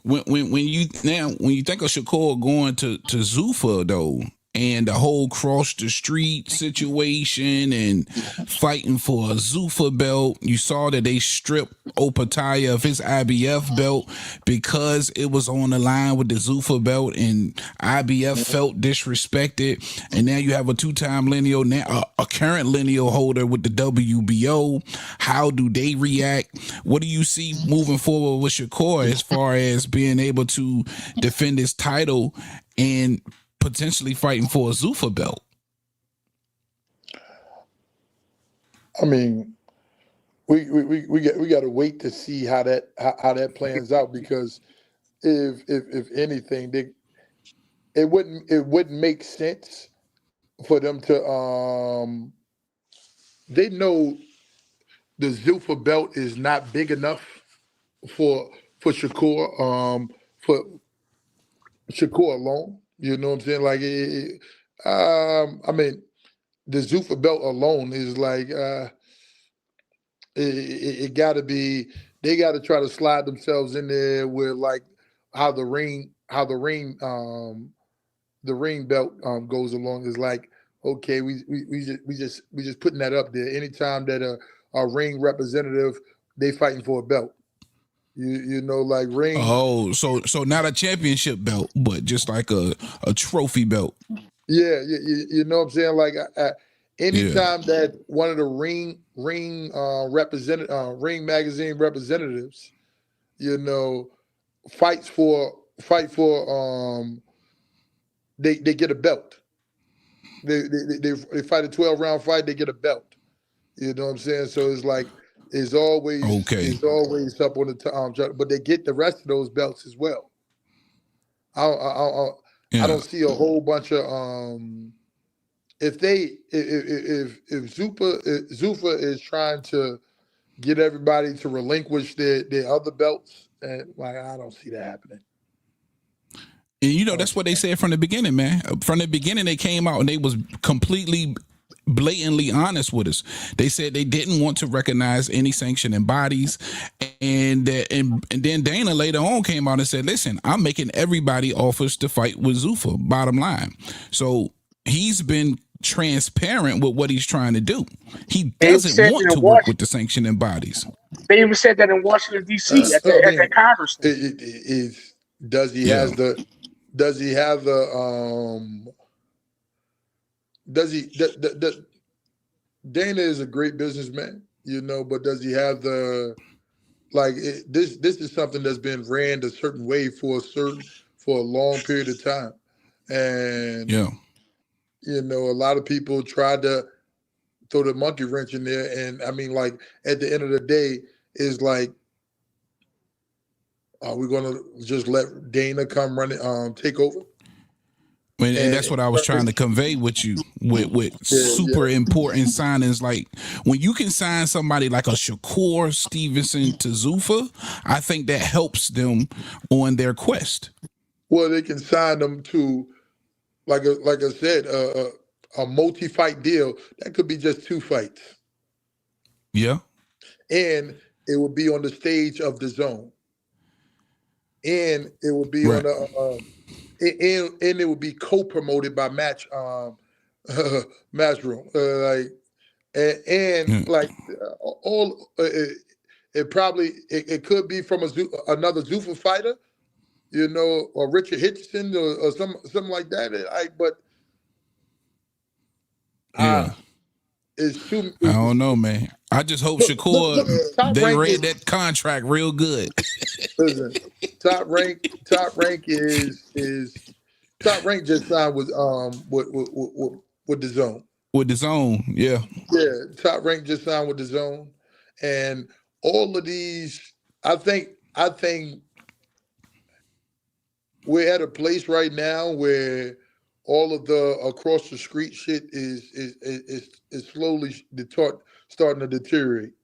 when you think of Shakur going to Zuffa though, and the whole cross the street situation and fighting for a Zuffa belt. You saw that they stripped Opataya of his IBF belt because it was on the line with the Zuffa belt, and IBF felt disrespected. And now you have a two-time lineal, now a current lineal holder with the WBO. How do they react? What do you see moving forward with Shakur as far as being able to defend his title and potentially fighting for a Zuffa belt? I mean, we got to wait to see how that plans out, because if anything, it wouldn't make sense for them to they know the Zuffa belt is not big enough for Shakur for Shakur alone. You know what I'm saying? Like I mean, the Zuffa belt alone is like it got to be. They got to try to slide themselves in there with like how the ring belt goes along. Is like, okay, we just putting that up there. Anytime that a ring representative, they fighting for a belt. You know, like ring. Oh, so not a championship belt, but just like a trophy belt. Yeah, you know what I'm saying? Like anytime that one of the ring magazine representatives, you know, fight for they get a belt. They fight a 12-round fight, they get a belt. You know what I'm saying? So it's like it's always up on the top, but they get the rest of those belts as well. I don't see a whole bunch of if Zuffa is trying to get everybody to relinquish their other belts, and like I don't see that happening. And you know, that's what they said from the beginning, man. From the beginning, they came out and they was completely blatantly honest with us. They said they didn't want to recognize any sanctioning bodies, and then Dana later on came out and said, listen, I'm making everybody offers to fight with Zuffa, bottom line. So he's been transparent with what he's trying to do. He doesn't want to work with the sanctioning bodies. They even said that in Washington, D.C. at that conference. Does he have the Dana is a great businessman, you know, but does he have the this is something that's been ran a certain way for a long period of time. And you know, a lot of people tried to throw the monkey wrench in there, and I mean, like at the end of the day, is like, are we gonna just let Dana come run it, take over? And that's what I was trying to convey with you with super important signings. Like when you can sign somebody like a Shakur Stevenson to Zuffa, I think that helps them on their quest. Well, they can sign them to, like I said, a multi-fight deal. That could be just 2 fights. Yeah. And it will be on the stage of the zone. And it will be on the and it would be co-promoted by Matchroom, like all. It probably it could be from another Zuffa fighter, you know, or Richard Hitchison or something like that. It's too. I don't know, man. I just hope Shakur they read that contract real good. Listen, Top Rank just signed with the Zone. With the Zone, yeah. Yeah, Top Rank just signed with the Zone, and all of these, I think we're at a place right now where all of the across the street shit is slowly starting to deteriorate.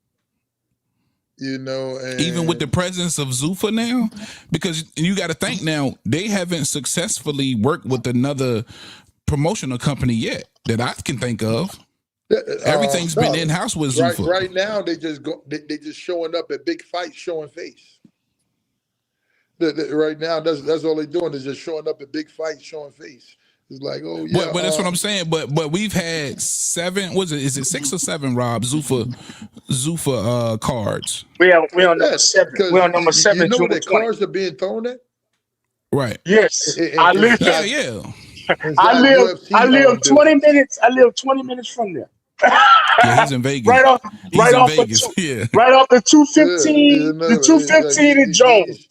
You know, and even with the presence of Zuffa now, because you got to think now, they haven't successfully worked with another promotional company yet that I can think of. Everything's been in house with Zuffa. Right now, they just showing up at big fights, showing face. Right now, that's all they're doing is just showing up at big fights, showing face. It's like, oh yeah. But that's what I'm saying. But we've had 7. Was it? Is it 6 or 7? Rob Zuffa cards. We on number Yes, 7. because We on number 7. you know where June the 20. cars are being thrown at? Right. Yes, I live. Inside, Yeah. I live. UFC, I live 20 buildings. minutes. I live 20 minutes from there. Yeah, he's in Vegas. Right off. He's Right in off Vegas. of Yeah. Right off the Yeah, 215. The 215 in Jones.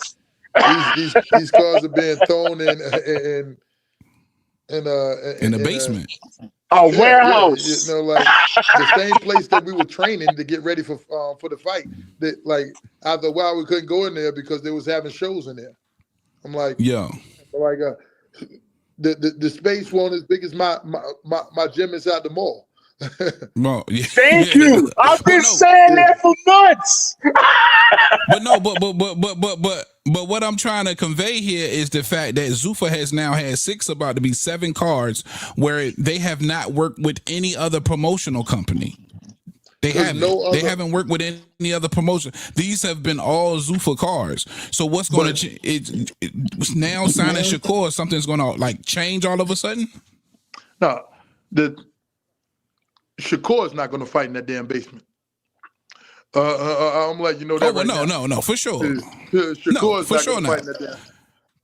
these cars are being thrown In the basement. A yeah, warehouse. you know, like the same place that we were training to get ready for the fight. That like after a while we couldn't go in there because they was having shows in there. I'm like, Yeah. The space wasn't as big as my gym inside the mall. No, yeah. Thank you. I've been saying that for months. But what I'm trying to convey here is the fact that Zuffa has now had 6, about to be 7 cards where they have not worked with any other promotional company. They haven't. They haven't worked with any other promotion. These have been all Zuffa cars. So what's going to now signing Shakur? Something's going to like change all of a sudden? No, Shakur is not going to fight in that damn basement. I'm like, you know that. Oh, well, no, for sure. Shakur is not going to fight in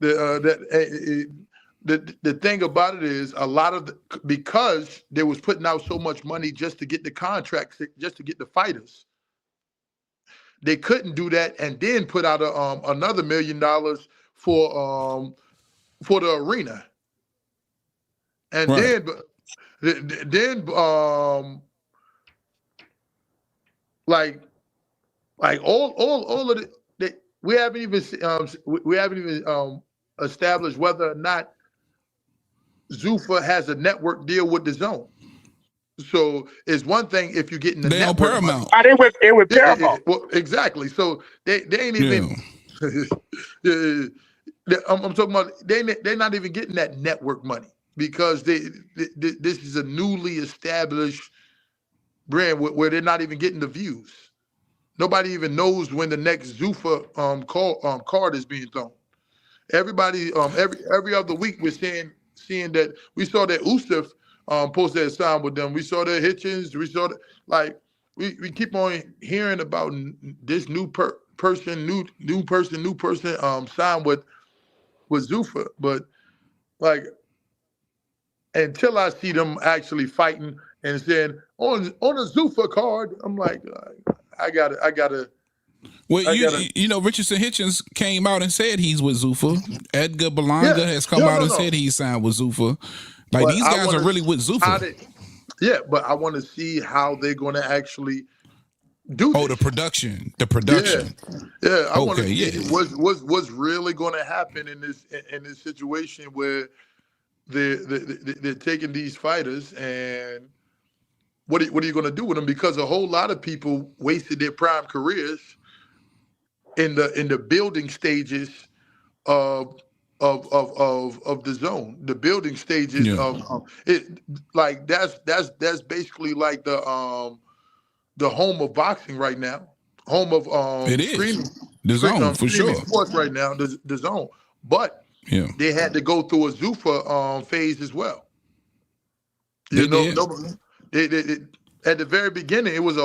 that damn. The thing about it is a lot of because they was putting out so much money just to get the contracts, just to get the fighters. They couldn't do that and then put out another $1 million for the arena, and then like all of the we haven't even established whether or not Zuffa has a network deal with the Zone. So it's one thing if you're getting the network. Paramount. They with Paramount. Well, exactly. So they ain't even. I'm talking about they're not even getting that network money because this is a newly established brand where they're not even getting the views. Nobody even knows when the next Zuffa card is being thrown. Everybody every other week we're seeing that we saw that Usaf posted a sign with them. We saw that Hitchens. We saw that we keep on hearing about this new person signed with Zuffa, but like until I see them actually fighting and saying on a Zuffa card, I'm like I gotta. Well, you know, Richardson Hitchens came out and said he's with Zuffa. Edgar Berlanga has come out and said he's signed with Zuffa. Like these guys are really with Zuffa. But I want to see how they're going to actually do this. The production. Yeah. I want to see what's really going to happen in this situation where they're taking these fighters and what are you going to do with them? Because a whole lot of people wasted their prime careers in the building stages of the Zone, the building stages of it. Like that's basically like the home of boxing right now, home of streaming, the Zone for sure. Sports right now, the Zone. But they had to go through a Zuffa phase as well. They at the very beginning, it was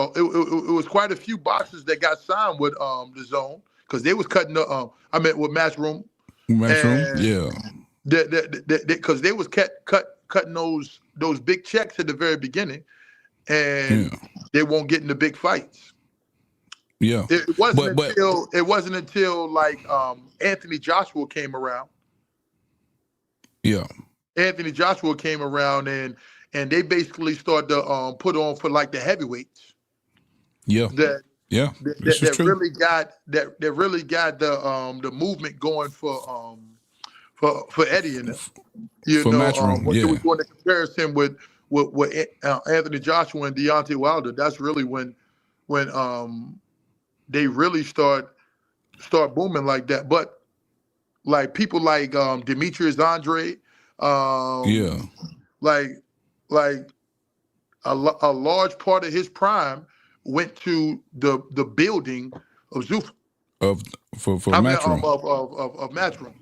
quite a few boxers that got signed with the Zone because they was cutting with Matchroom. Because they was cutting those big checks at the very beginning, and they won't get in the big fights. Yeah, it wasn't until like Anthony Joshua came around. Yeah, Anthony Joshua came around and they basically started to put on for like the heavyweights. That really got the movement going for Eddie and them. When you were doing the comparison with Anthony Joshua and Deontay Wilder, that's really when they really start booming like that. But like people like Demetrius Andre, like a large part of his prime went to the building of Zuffa for Matchroom. Of Matchroom.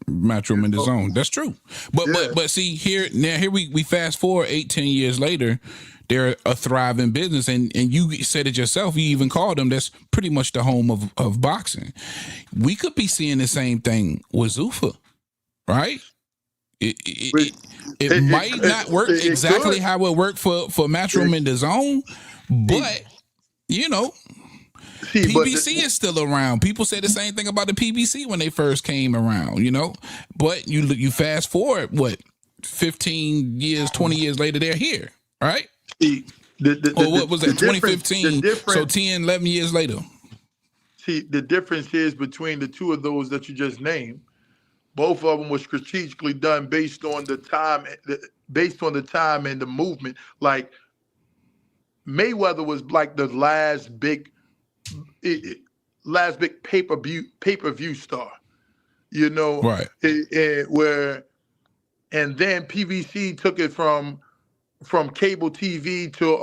Matchroom in the zone. That's true. But see here we fast forward 8-10 years later, they're a thriving business, and you said it yourself. You even called them. That's pretty much the home of boxing. We could be seeing the same thing with Zuffa, right? It might not work exactly how it worked for Matchroom in the zone, but you know. PBC is still around. People say the same thing about the PBC when they first came around, you know. But you fast forward, 15 years, 20 years later, they're here, right? Or what was that, 2015? So 10, 11 years later. See, the difference is between the two of those that you just named. Both of them were strategically done based on the time and the movement. Like Mayweather was like the last big pay-per-view star, you know, right? And then PVC took it from cable TV to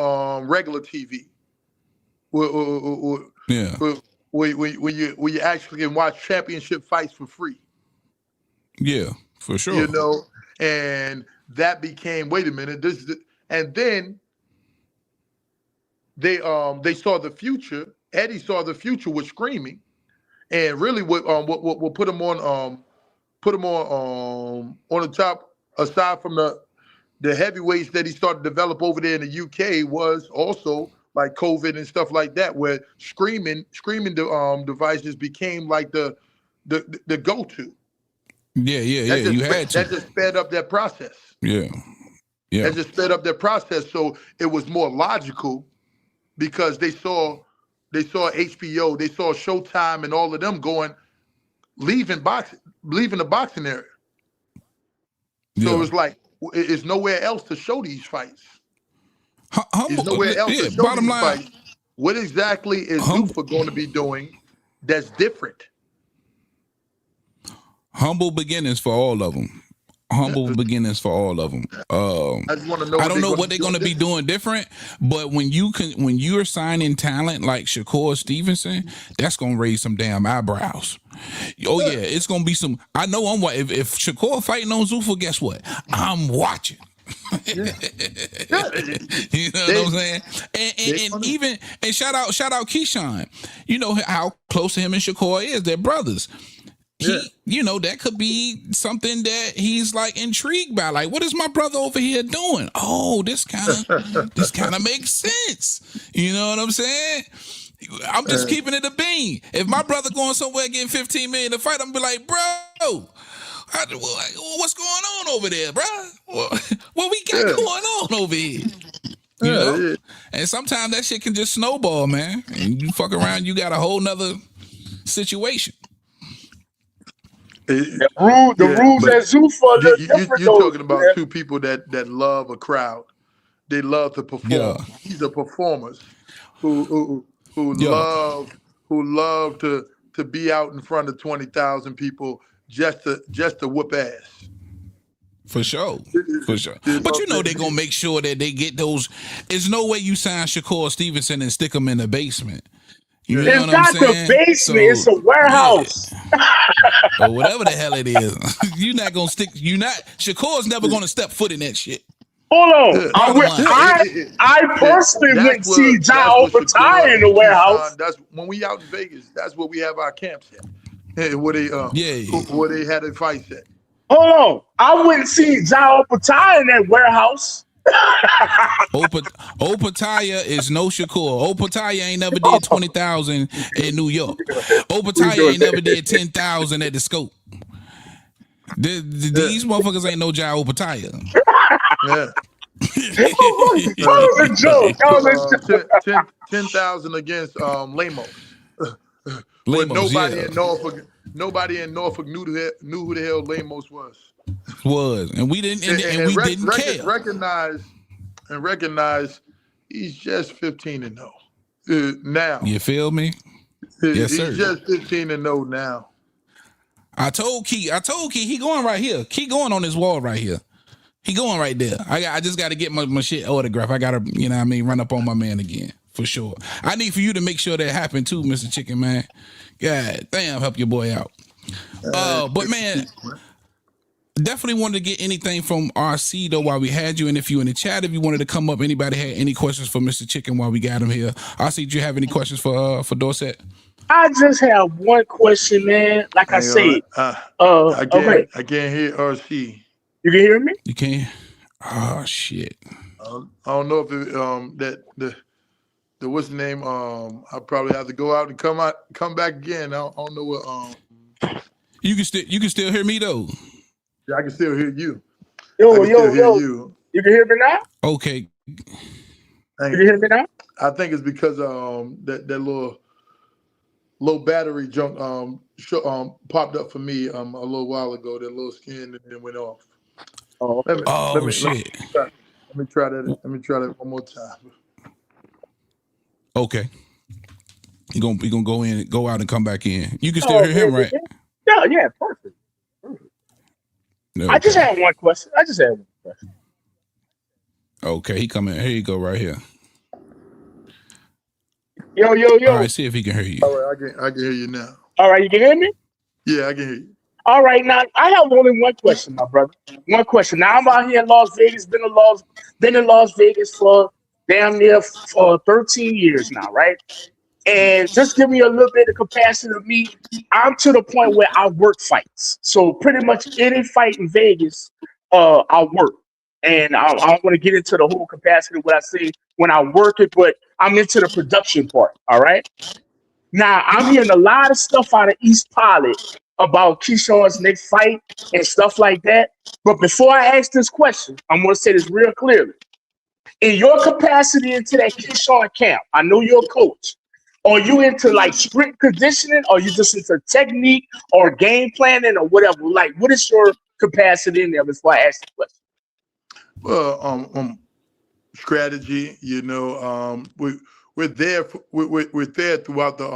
regular TV. Where you actually can watch championship fights for free. Yeah, for sure. You know, and that became, wait a minute, and then they saw the future. Eddie saw the future with screaming, and really what put him on the top, aside from the heavyweights that he started to develop over there in the UK, was also like COVID and stuff like that, where screaming devices became like the go-to. Yeah. You had to. That just sped up that process. Yeah. That just sped up that process, so it was more logical because they saw HBO, they saw Showtime, and all of them leaving the boxing area. So it was like, it's nowhere else to show these fights. There's nowhere else to show these fights. What exactly is Zuffa going to be doing that's different? Humble beginnings for all of them. Beginnings for all of them. I just want to know. I don't know what they're going to be doing different, but when you're signing talent like Shakur Stevenson, that's going to raise some damn eyebrows. Oh yeah, it's going to be some. I know I'm. If Shakur fighting on Zuffa, guess what? I'm watching. You know what I'm saying? And even shout out Keyshawn. You know how close to him and Shakur is. They're brothers. You know, that could be something that he's like intrigued by. Like, what is my brother over here doing? Oh, this kind of makes sense. You know what I'm saying? I'm just keeping it a bean. If my brother going somewhere getting $15 million to fight, I'm gonna be like, bro, what's going on over there, bro? What we got going on over here? You know? And sometimes that shit can just snowball, man. And you fuck around, you got a whole nother situation. The rules at Zuffa. You're talking about two people that love a crowd. They love to perform. Yeah. These are performers who love to be out in front of 20,000 people just to whoop ass. For sure. But you know they're gonna make sure that they get those. There's no way you sign Shakur Stevenson and stick him in the basement. You know it's what not I'm saying? the basement, it's a warehouse. Or whatever the hell it is. You're not gonna stick. Shakur's never gonna step foot in that shit. Hold on. I personally went to see John Opataya in the warehouse. That's when we out in Vegas. That's where we have our camps at. Where they had a fight at. Hold on. I went to see John Opataya in that warehouse. Opataya is no Shakur. Opataya ain't never did 20,000 in New York. Opataya ain't never did 10,000 at the Scope. These motherfuckers ain't no Jai Opataya. Yeah. That was a joke. 10,000 against Lamos. Lamos, nobody in Norfolk knew who the hell Lamos was. And we didn't didn't care. Recognize he's just 15-0 now. You feel me? Yes, sir. He's just 15-0 now. I told Key he going right here. Key going on this wall right here. He going right there. I just got to get my shit autographed. I got to, run up on my man again for sure. I need for you to make sure that happen too, Mr. Chicken Man. God damn, help your boy out. But man, definitely wanted to get anything from RC though while we had you, and if you in the chat, if you wanted to come up, anybody had any questions for Mr. Chicken while we got him here. RC, do you have any questions for Dorset? I just have one question, man. Like I Hang on. said, okay, I can't hear RC. you can hear me? You can. Oh shit. I don't know if it, the what's the name? I probably have to go out and come back again. I don't know what. You can still hear me though. Yeah, I can still hear you. Yo, You. You can hear me now? Okay. You can hear me now? I think it's because that little low battery junk popped up for me a little while ago. That little skin and then went off. Oh, shit. Let me try that. Let me try that one more time. Okay. You gonna go out and come back in. You can still hear him, right? Yeah, perfect. Okay. I just had one question. Okay, he coming. Here you go, right here. Yo. All right, see if he can hear you. All right, I can hear you now. All right, you can hear me? Yeah, I can hear you. All right, now I have only one question, my brother. One question. Now I'm out here in Las Vegas. Been in Las Vegas for damn near for 13 years now, right? And just give me a little bit of capacity of me. I'm to the point where I work fights. So pretty much any fight in Vegas, I work. And I don't want to get into the whole capacity of what I say when I work it, but I'm into the production part. All right. Now I'm hearing a lot of stuff out of East Pilot about Keyshawn's next fight and stuff like that. But before I ask this question, I'm going to say this real clearly. In your capacity into that Keyshawn camp, I know you're a coach. Are you into like sprint conditioning, or you just into technique or game planning or whatever? Like, what is your capacity in there before I ask the question? Well, strategy. You know, we're there. We're there throughout the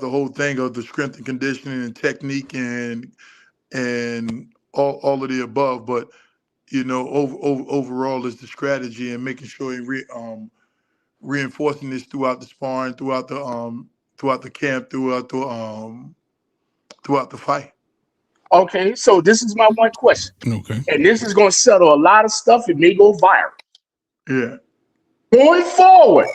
whole thing of the strength and conditioning and technique and all of the above. But you know, overall is the strategy and making sure you reinforcing this throughout the sparring, throughout the camp, throughout the fight. Okay, so this is my one question. Okay. And this is going to settle a lot of stuff. It may go viral. Yeah. Going forward,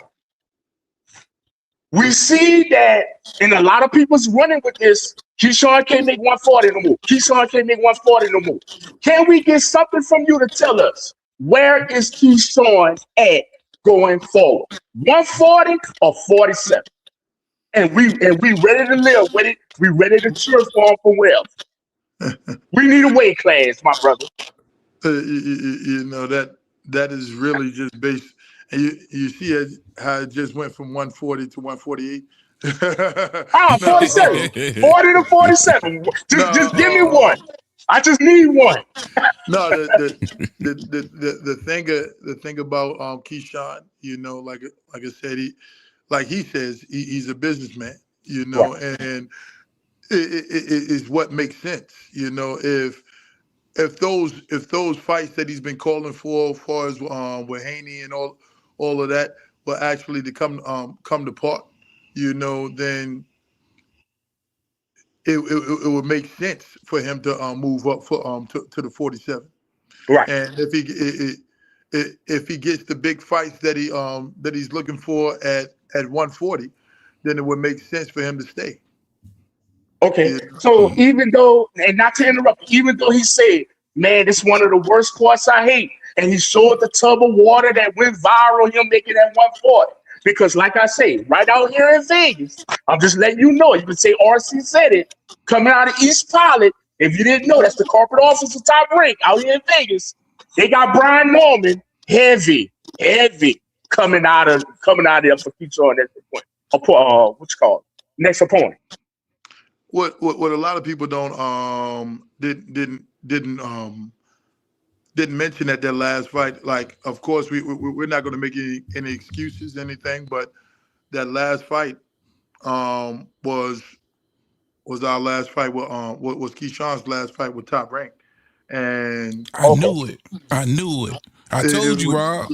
we see that, and a lot of people's running with this. Keyshawn can't make 140 no more. Keyshawn can't make 140 no more. Can we get something from you to tell us where is Keyshawn at going forward? 140 or 47? And we ready to live with it. We ready to cheer for him for well. We need a weight class, my brother. You know that is really just based. And you see how it just went from 140 to 148. 47. 40 to 47. Just give me one. I just need one. No, the thing about Keyshawn, you know, like I said, he says he's a businessman, you know, right. And it is what makes sense, you know, if those fights that he's been calling for, as far as with Haney and all of that, were actually to come to part, you know, then it would make sense for him to move up to the 47. Right. And if he gets the big fights that he's looking for at 140, then it would make sense for him to stay. Okay. Yeah. So even though, and not to interrupt, even though he said, man, this is one of the worst parts I hate, and he showed the tub of water that went viral, him making that 140. Because like I say, right out here in Vegas, I'm just letting you know, you can say RC said it, coming out of East Pilot, if you didn't know, that's the corporate office of Top Rank out here in Vegas. They got Brian Norman, heavy, coming out of there for Keyshawn at the point. What you call it? Next opponent. What a lot of people don't didn't mention at their last fight. Like, of course, we're not going to make any excuses, anything, but that last fight was our last fight. What was Keyshawn's last fight with Top Rank, and I knew it. I told you, Rob.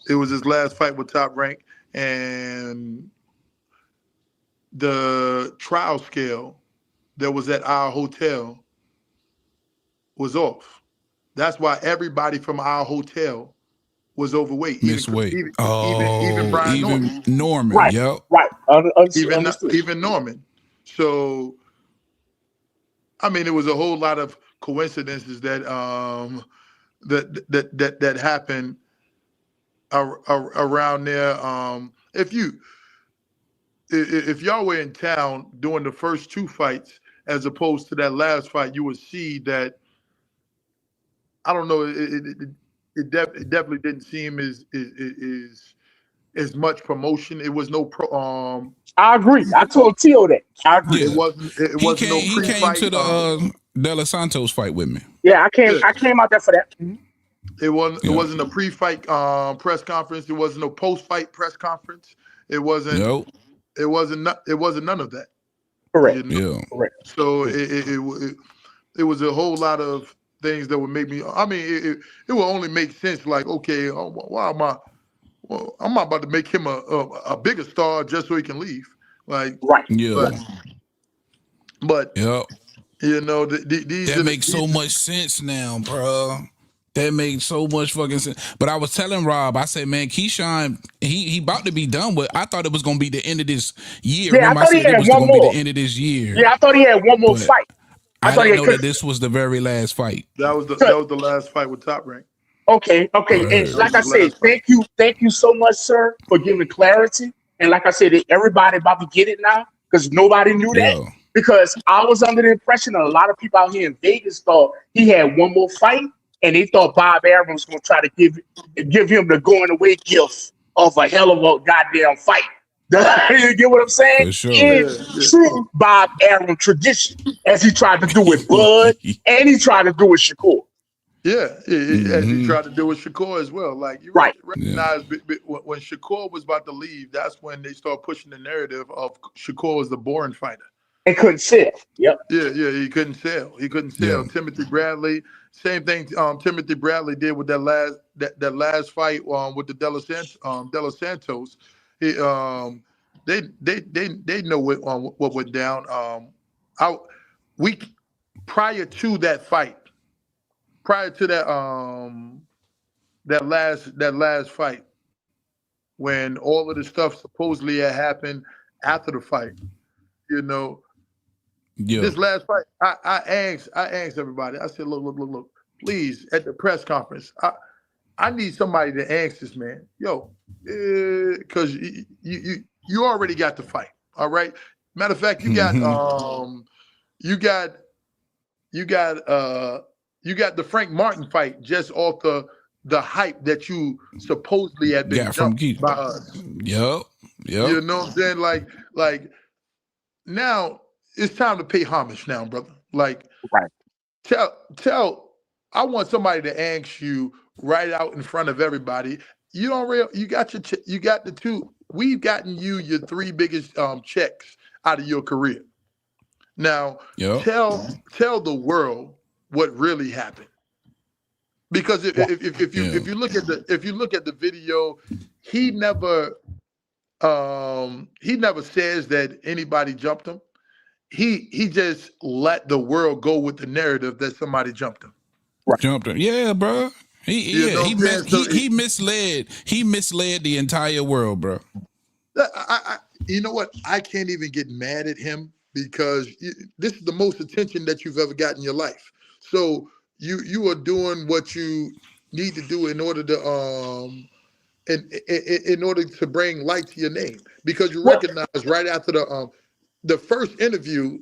It was his last fight with Top Rank, and the trial scale that was at our hotel was off. That's why everybody from our hotel was overweight. Miss Weight. Even Brian Norman. Even Norman. Right, Yep. right. Understood. Even Norman. So I mean, it was a whole lot of coincidences that that happened around there. If y'all were in town during the first two fights, as opposed to that last fight, you would see that. I don't know. It definitely didn't seem as much promotion. It was no I agree. I told Tio that. I agree. Yeah. It wasn't no He pre-fight. came to the De Los Santos fight with me. Yeah, I came out there for that. Mm-hmm. It wasn't a pre-fight press conference. It wasn't a post-fight press conference. It wasn't. Nope. It wasn't none of that. Correct. You know? Yeah. Correct. So it was a whole lot of things that would make me. I mean, it will only make sense. Like, okay, why am I? Well, I'm not about to make him a bigger star just so he can leave. Like, right. Yeah. But yep. You know, these that makes so much sense now, bro. That makes so much fucking sense. But I was telling Rob, I said, man, Keyshawn, he about to be done with. I thought it was gonna be the end of this year. Yeah, remember, I thought he said had it was one gonna more. be the end of this year. Yeah, I thought he had one more fight. I didn't know that this was the very last fight. That was the last fight with Top Rank. Okay. And like I said, thank you so much, sir, for giving clarity. And like I said, everybody about to get it now because nobody knew that. Because I was under the impression that a lot of people out here in Vegas thought he had one more fight, and they thought Bob Arum was going to try to give him the going away gift of a hell of a goddamn fight. You get what I'm saying? For sure. In true Bob Arum tradition, as he tried to do with Bud, and he tried to do with Shakur. Yeah, as he tried to do with Shakur as well. Like, you recognize when Shakur was about to leave, that's when they start pushing the narrative of Shakur as the boring fighter. And couldn't sell. Yep. Yeah, he couldn't sell. Yeah. Timothy Bradley, same thing. Timothy Bradley did with that last fight with the De Los Santos. They know what went down. Prior to that fight, prior to that last fight, when all of the stuff supposedly had happened after the fight, you know. Yeah. This last fight, I asked everybody. I said, look, please, at the press conference, I need somebody to ask this man, because you already got the fight, all right. Matter of fact, you got the Frank Martin fight just off the hype that you supposedly had been jumped by us. Yep. You know what I'm saying? Like now. It's time to pay homage now, brother. Like, tell. I want somebody to ask you right out in front of everybody. You got the two. We've gotten you your three biggest checks out of your career. Now, tell the world what really happened. Because if you look at the video, he never says that anybody jumped him. He just let the world go with the narrative that somebody jumped him. Jumped him. Yeah, bro. He misled the entire world, bro. You know what? I can't even get mad at him because this is the most attention that you've ever gotten in your life. So you are doing what you need to do in order to in order to bring light to your name, because you recognize right after the first interview,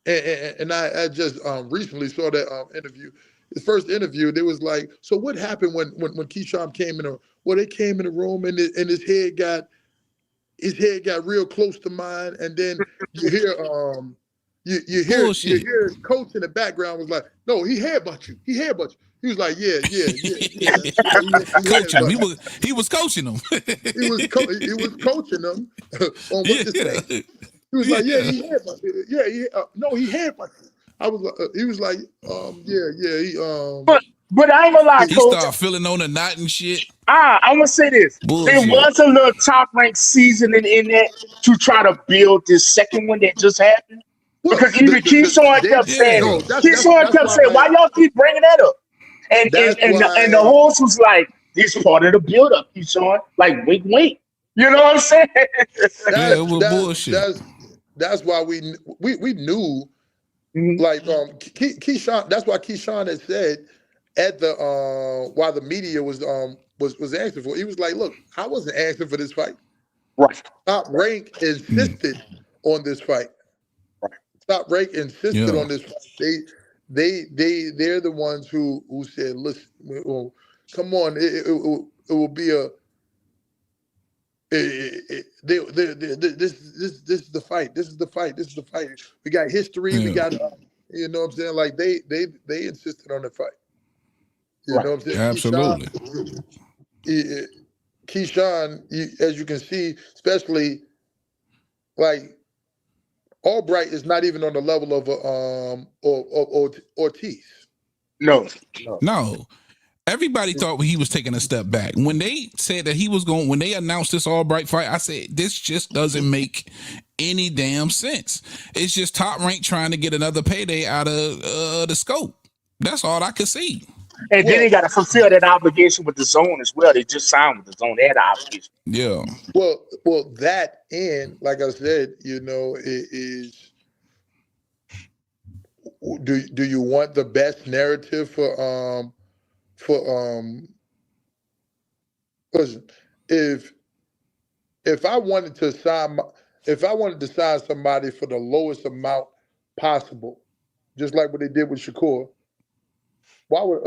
and I just recently saw that interview. The first interview, they was like, so what happened when Keyshawn came in? Well, they came in the room and his head got real close to mine, and then you hear you hear coach in the background was like, no, he headbutt you. He was like, yeah. Coaching him. He was coaching him. He was coaching him on what to say. He was like, he headbutt. He headbutt. I was like, he was like, But I ain't gonna lie, he Coach. started feeling on the knot and shit. I'm gonna say this. Bullshit. There was a little top rank seasoning in that to try to build this second one that just happened. Well, Because even Keyshawn kept saying, why y'all keep bringing that up? And that's the why host was like, this part of the build up, Keyshawn. Like, wink, wink. You know what I'm saying? Yeah, it was bullshit. that's why we knew like Keyshawn. That's why Keyshawn had said at the while the media was asking for. He was like, "Look, I wasn't asking for this fight. Right. Top Rank insisted on this fight. Right. Top Rank insisted on this fight. They're the ones who said, listen, well, come on, it will be a this is the fight. This is the fight. This is the fight. We got history. We got you know what I'm saying? Like they insisted on the fight. You know what I'm saying? Absolutely. Keyshawn, as you can see, especially like Albright is not even on the level of Ortiz. No. Everybody thought he was taking a step back. When they said that he was going, when they announced this Albright fight, I said, this just doesn't make any damn sense. It's just Top Rank trying to get another payday out of the scope. That's all I could see. And then they got to fulfill that obligation with the zone as well. They just signed with the zone. They had an obligation. Yeah. Well, that and like I said, you know, it is. Do you want the best narrative for listen, if I wanted to sign somebody for the lowest amount possible, just like what they did with Shakur, why would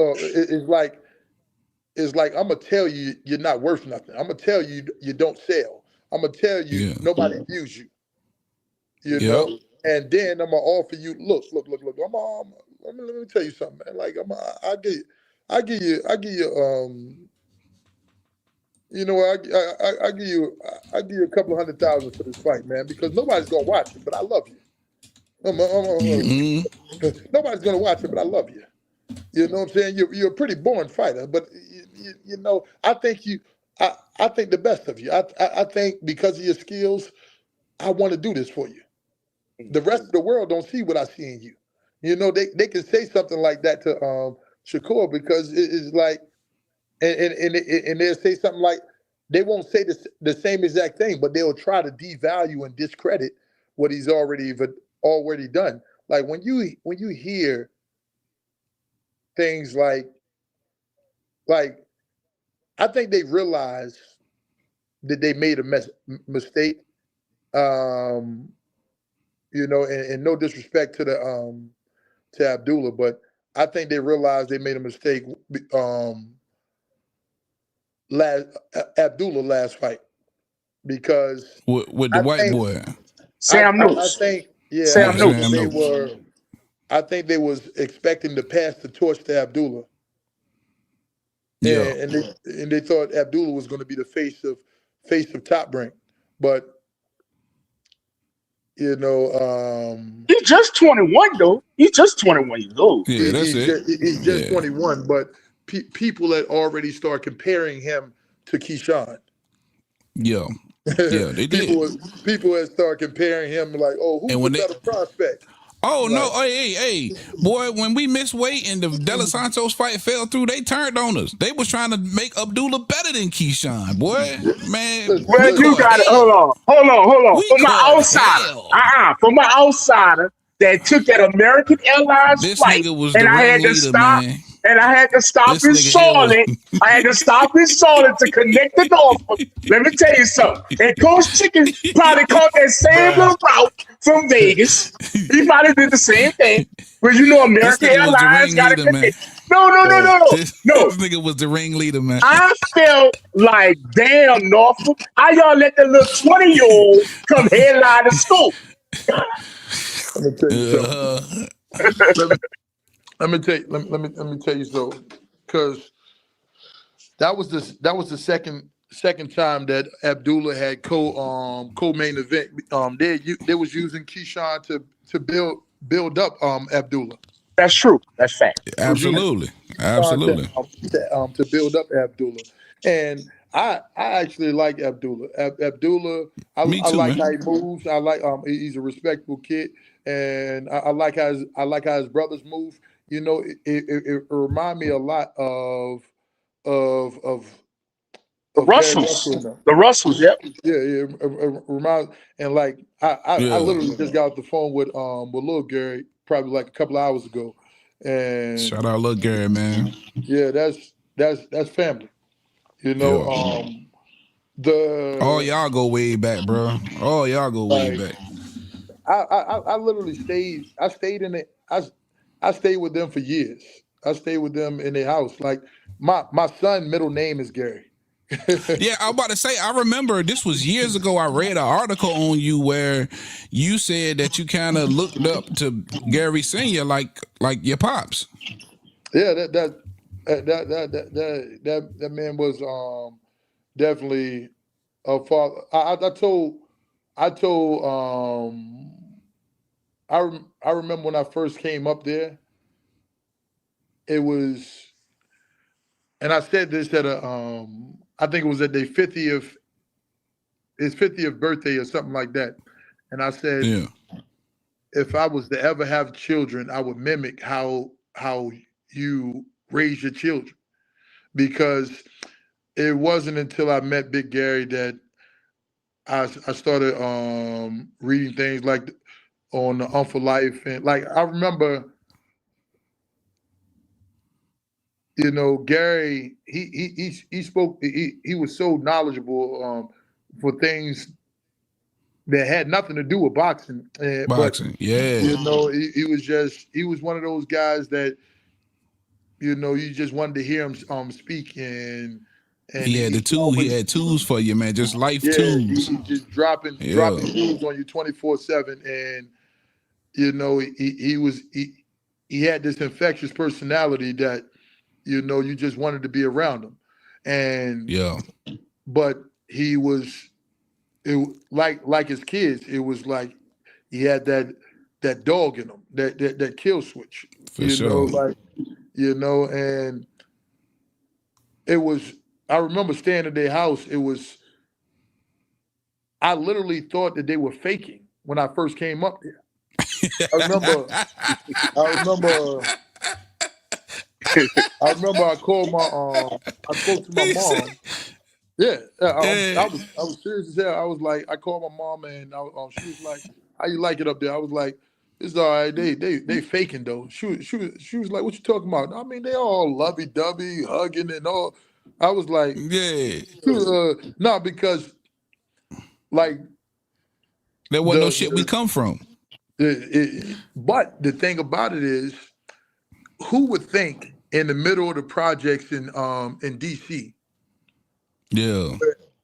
it's like I'm gonna tell you you're not worth nothing. I'm gonna tell you you don't sell. I'm gonna tell you nobody views you. You know, and then I'm gonna offer you look. Let me tell you something, man. Like I give you you know what? I give you a couple of $100,000 for this fight, man, because nobody's gonna watch it, but I love you. Nobody's gonna watch it, but I love you. You know what I'm saying? You're a pretty boring fighter, but you know I think the best of you. I think because of your skills, I want to do this for you. The rest of the world don't see what I see in you. You know they can say something like that to Shakur because it's like. And they'll say something like they won't say the same exact thing, but they'll try to devalue and discredit what he's already done. Like when you hear things like I think they realize that they made a mistake. You know, and no disrespect to to Abdullah, but I think they realized they made a mistake. Abdullah last fight because with the white boy Sam Newell. I think Sam I think they was expecting to pass the torch to Abdullah. Yeah, and they thought Abdullah was going to be the face of Top Rank, but you know he's just 21 though. He's just 21 years old. Yeah, that's it. He's just 21, but people had already started comparing him to Keyshawn. Yeah, they did. People had started comparing him like, oh, who's the better prospect? Oh no! Hey, boy! When we missed weight and the De Los Santos fight fell through, they turned on us. They was trying to make Abdullah better than Keyshawn, boy. Man, well, you got it. Hold on. For my outsider, for my outsider that took that American Airlines flight, and I had to stop. Man. And I had to stop in Charlotte. I had to stop in Charlotte to connect the Norfolk. Let me tell you something. And Coach Chicken probably caught that same little route from Vegas. He probably did the same thing. But you know, American Airlines got to connect. No. This nigga was the ringleader, man. I felt like, damn, Norfolk. How y'all let the little 20-year-old come headline to school? Let me tell you something. Let me tell you so, because that was the second time that Abdullah had co-main event. They was using Keyshawn to build up Abdullah. That's true. That's fact. Absolutely. To build up Abdullah, And I actually like Abdullah. Abdullah, Me I too, like man. how he moves. I like he's a respectable kid, and I like how his brothers move. You know, it remind me a lot of of The of Gary Russells. Russell and them. The Russells, yep. Yeah, yeah. Remind and like I Yeah. literally just got off the phone with little Gary probably like a couple of hours ago, and Shout out, Lil Gary, man. yeah, that's family. You know, Yeah. All the y'all go way back, bro. All y'all go way like back. I literally stayed. I stayed in it. I stayed with them for years. I stayed with them in their house. Like my son' middle name is Gary. Yeah, I was about to say, I remember this was years ago. I read an article on you where you said that you kind of looked up to Gary Sr. like your pops. Yeah, that man was definitely a father. I told I remember when I first came up there. It was, and I said this at a I think it was at their 50th his 50th birthday or something like that. And I said, Yeah. if I was to ever have children, I would mimic how you raise your children, because it wasn't until I met Big Gary that I started reading things like on the for Life, and like I remember, you know, Gary he spoke he was so knowledgeable for things that had nothing to do with boxing, but Boxing. Yeah. you know he was one of those guys that you know you just wanted to hear him speak, and He had the he tool. He always had tools for you, man. Just life yeah tools. he just dropping Yeah. jewels on you 24/7, and you know he had this infectious personality that you know you just wanted to be around him, and Yeah. but he was like his kids. It was like he had that dog in him, that kill switch. For You know, sure. like you know, and it was. I remember staying at their house. It was. I literally thought that they were faking when I first came up there. I remember. I remember. I remember. I called my. I spoke to my He said, mom. Yeah, yeah. I was serious as hell. I was like, I called my mom and she was like, "How you like it up there?" I was like, "It's all right. They faking though." She was like, "What you talking about?" I mean, they all lovey dovey, hugging and all. I was like, Yeah. "No," because like There wasn't no shit we the, come from. but the thing about it is, who would think in the middle of the projects in DC, Yeah.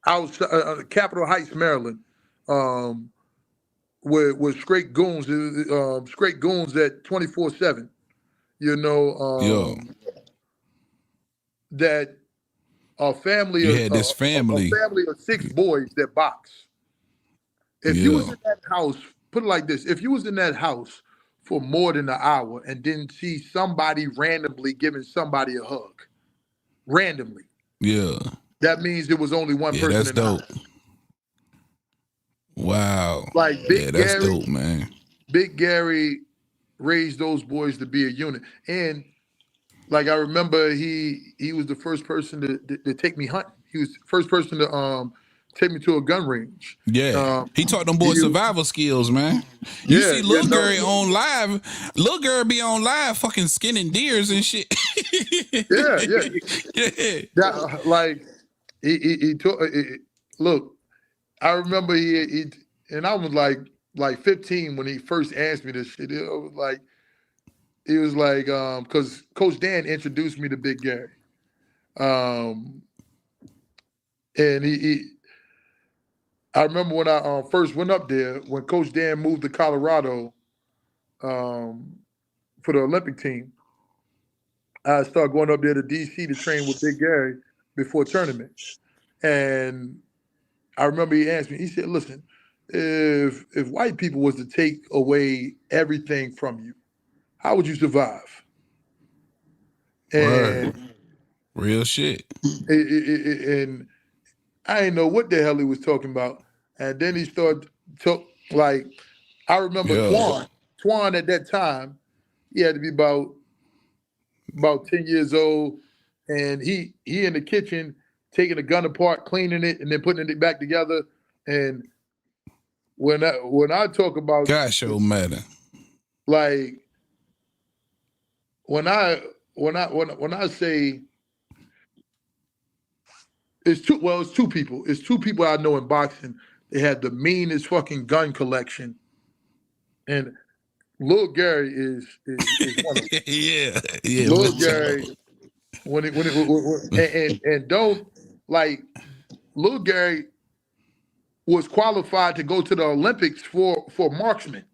out Capitol Heights, Maryland, um, with straight goons, straight goons at 24/7. You know, Yeah. that You had this a family. family of six boys that box. If you was Yeah. in that house, put it like this: if you was in that house for more than an hour and didn't see somebody randomly giving somebody a hug, randomly, Yeah. that means there was only one Yeah, person that's in the dope. house. Wow. Like Yeah, that's dope, man. Big Gary raised those boys to be a unit, and like I remember he was the first person to take me hunting. He was the first person to take me to a gun range. Yeah. Um, He taught them boys he, survival skills, man. You yeah, see yeah, Lil no, Gary on live. Lil Gary be on live fucking skinning deers and shit. yeah, yeah. Yeah. That like he took. Look, I remember he and I was like 15 when he first asked me this shit. It was like he was like because Coach Dan introduced me to Big Gary. Um, and I remember when I first went up there when Coach Dan moved to Colorado um, for the Olympic team. I started going up there to DC to train with Big Gary before tournaments. And I remember he asked me, he said, "Listen, if white people was to take away everything from you, how would you survive?" Word. And Real shit. And I didn't know what the hell he was talking about. And then he started like, I remember Yeah. Twan at that time, he had to be about 10 years old, and he in the kitchen taking a gun apart, cleaning it, and then putting it back together. And when I talk about, gosh, oh matter, like when I say it's two people. It's two people I know in boxing. They had the meanest fucking gun collection, and Lil Gary is one of them. yeah. Lil Gary, and don't like Lil Gary was qualified to go to the Olympics for marksman.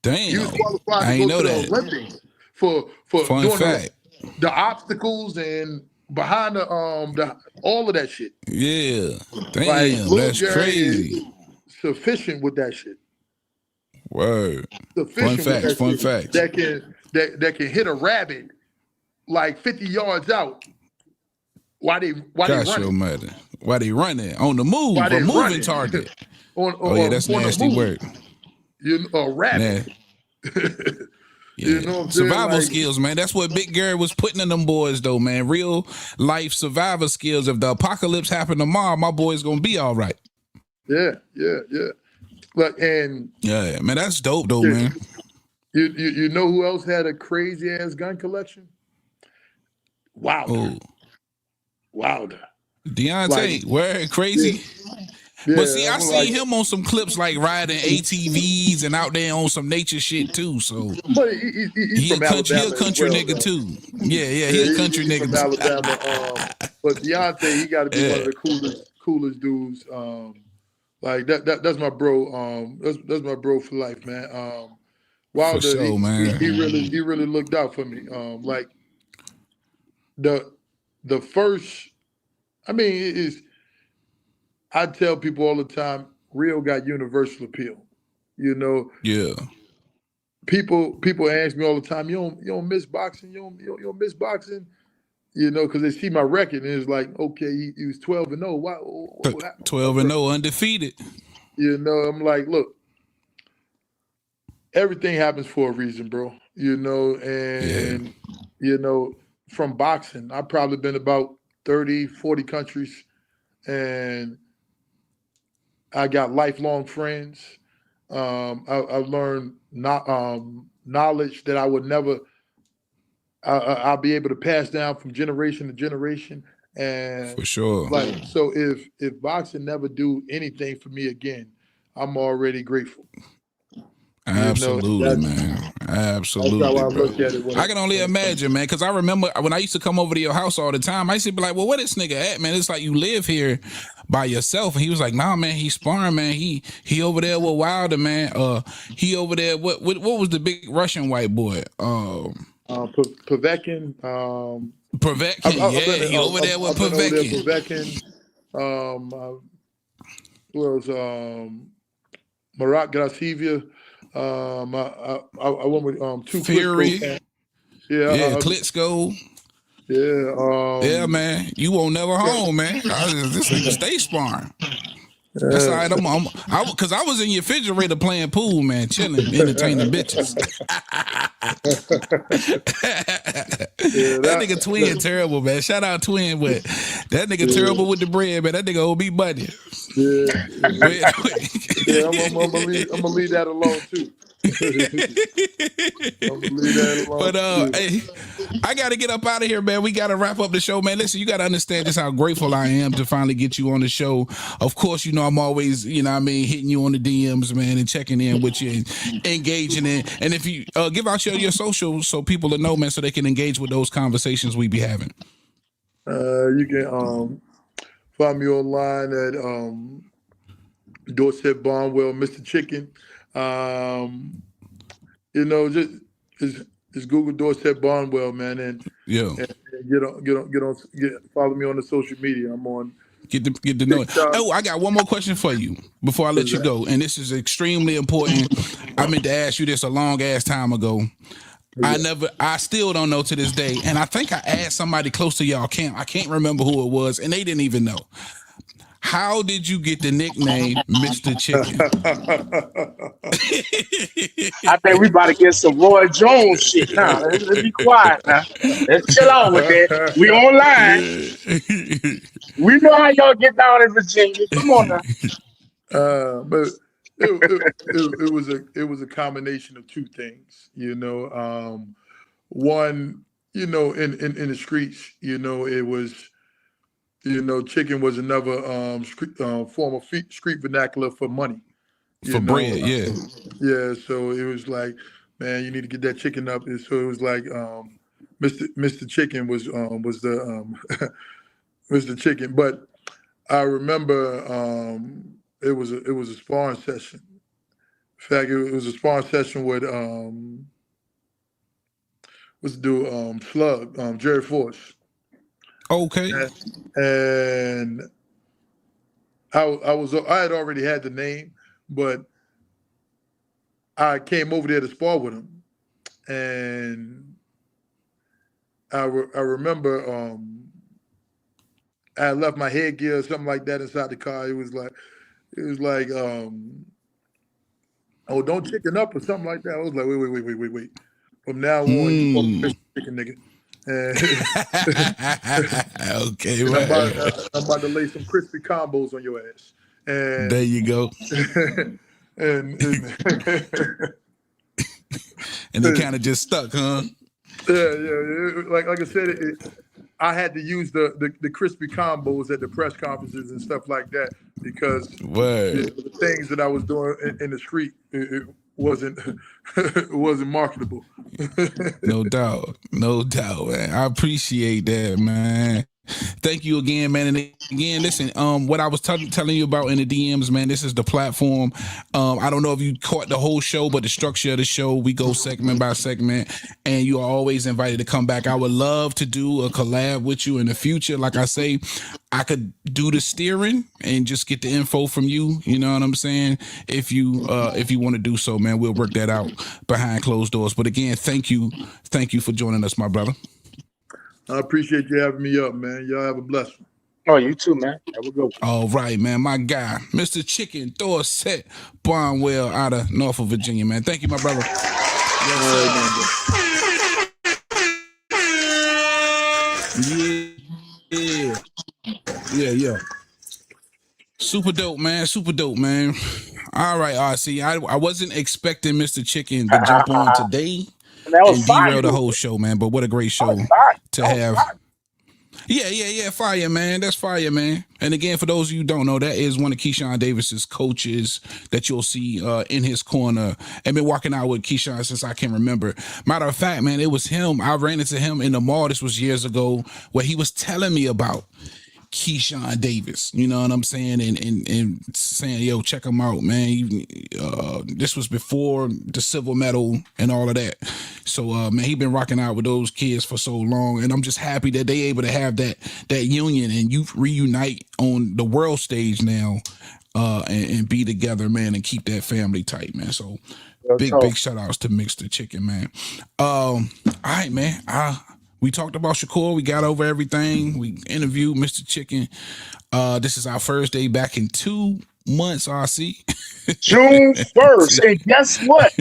Damn, He was qualified I to ain't go know to that. the Olympics for Fun doing fact. the obstacles and behind the all of that shit. Yeah, damn, Like, Lil that's Gary crazy. is sufficient with that shit. Word. Sufficient Fun facts. Fun with that facts. shit. That can hit a rabbit like 50 yards out. Why they running? Matter. Why they running on the move? Why A they moving running? target. Oh yeah, that's nasty work. You know, a rabbit. Yeah. You know what I'm Survival saying? skills, man. That's what Big Gary was putting in them boys, though, man. Real life survivor skills. If the apocalypse happened tomorrow, my boy's gonna be all right. Yeah. But yeah, man, that's dope, though, man. You know who else had a crazy ass gun collection? Wilder. Deontay, where crazy. Yeah, but see, I I'm seen him on some clips like riding ATVs and out there on some nature shit too. So, but he's from Alabama. He a country nigga too. Yeah, he a country nigga from Alabama. But Deontay, he got to be one of the coolest dudes. Like that's my bro. That's my bro for life, man. Wilder, for sure, man. He really looked out for me. Like the first, I mean, I tell people all the time, Rio got universal appeal. You know. Yeah. People ask me all the time, you don't miss boxing? You don't miss boxing? You know, because they see my record and it's like, okay, he was 12-0. Why? 12-0, undefeated. You know, I'm like, look, everything happens for a reason, bro. You know, and you know, from boxing, I've probably been about 30, 40 countries, and I got lifelong friends. I've learned knowledge that I would never. I'll be able to pass down from generation to generation, and for sure. Like, so, if boxing never do anything for me again, I'm already grateful. Absolutely, man. Absolutely, that's how I bro. look at it. I can only imagine, man, because I remember when I used to come over to your house all the time, I used to be like, well, where this nigga at, man? It's like you live here by yourself. And he was like, nah, man, he's sparring, man. He over there with Wilder, man. He over there, what was the big Russian white boy? Povetkin. Povetkin, he over there with Povetkin. Who else? Marat Gracivia. I went with two Fury. Yeah, Klitschko. Yeah, yeah, man. You won't never home, man. This nigga stay sparring. That's all right. Because I was in your refrigerator playing pool, man, chilling, entertaining bitches. That nigga Twin terrible, man. Shout out Twin, but that nigga terrible with the bread, man. That nigga OB buddy. I'm gonna leave that alone too. But hey, I gotta get up out of here, man. We gotta wrap up the show, man. Listen, you gotta understand just how grateful I am to finally get you on the show. Of course, you know I'm always, you know what I mean, hitting you on the DMs, man, and checking in with you and engaging in. And if you give out your socials so people will know, man, so they can engage with those conversations we be having. You can find me online at Dorset Barnwell, Mr. Chicken. You know, just Google Dorset Barnwell, man, and follow me on the social media. I'm on. Get to know it. Oh, I got one more question for you before I let you go, and this is extremely important. I meant to ask you this a long ass time ago. I still don't know to this day. And I think I asked somebody close to y'all camp. I can't remember who it was, and they didn't even know. How did you get the nickname Mr. Chicken? I think we about to get some Roy Jones shit now. Let's be quiet now. Let's chill out with that. We online. We know how y'all get down in Virginia. Come on now. But it was a combination of two things, you know. One, you know, in the streets, you know, it was, you know, chicken was another form of street vernacular for money. You For know, bread, yeah. Yeah, so it was like, man, you need to get that chicken up. And so it was like, Mr. Chicken was the Mr. Chicken. But I remember it was a sparring session. In fact, it was a sparring session with what's the dude, Slug, Jerry Force. Okay. And I had already had the name, but I came over there to spar with him, and I remember I had left my headgear or something like that inside the car. It was like oh, don't chicken up or something like that. I was like, wait. From now on, you call me Mr. Chicken, nigga. Okay, and right. I'm about to lay some crispy combos on your ass. And there you go. and and it kind of just stuck, huh? Yeah. Like I said, I had to use the crispy combos at the press conferences and stuff like that because the things that I was doing in the street, it wasn't marketable. No doubt, man. I appreciate that, man. Thank you again, man. And again, listen, what I was telling you about in the DMs, man, this is the platform. I don't know if you caught the whole show, but the structure of the show, we go segment by segment, and you are always invited to come back. I would love to do a collab with you in the future. Like I say, I could do the steering and just get the info from you. You know what I'm saying? If you want to do so, man, we'll work that out behind closed doors. But again, thank you for joining us, my brother. I appreciate you having me up, man. Y'all have a blessing. Oh, you too, man. Have a good one. All right, man. My guy, Mr. Chicken Dorset Barnwell out of Norfolk, Virginia, man. Thank you, my brother. Yeah. Super dope, man. All right, RC. I wasn't expecting Mr. Chicken to jump on today and derail the whole show, man. But what a great show to have. Yeah, fire, man. That's fire, man. And again, for those of you who don't know, that is one of Keyshawn Davis's coaches that you'll see in his corner. I've been walking out with Keyshawn since I can remember. Matter of fact, man, it was him. I ran into him in the mall. This was years ago, where he was telling me about Keyshawn Davis, you know what I'm saying, and saying, yo, check him out, man. This was before the silver medal and all of that. So, man, he been rocking out with those kids for so long, and I'm just happy that they able to have that union and you reunite on the world stage now, and be together, man, and keep that family tight, man. So, big shout outs to Mr. Chicken, man. All right, man. We talked about Shakur. We got over everything. We interviewed Mr. Chicken. This is our first day back in 2 months, RC. June 1st. And guess what?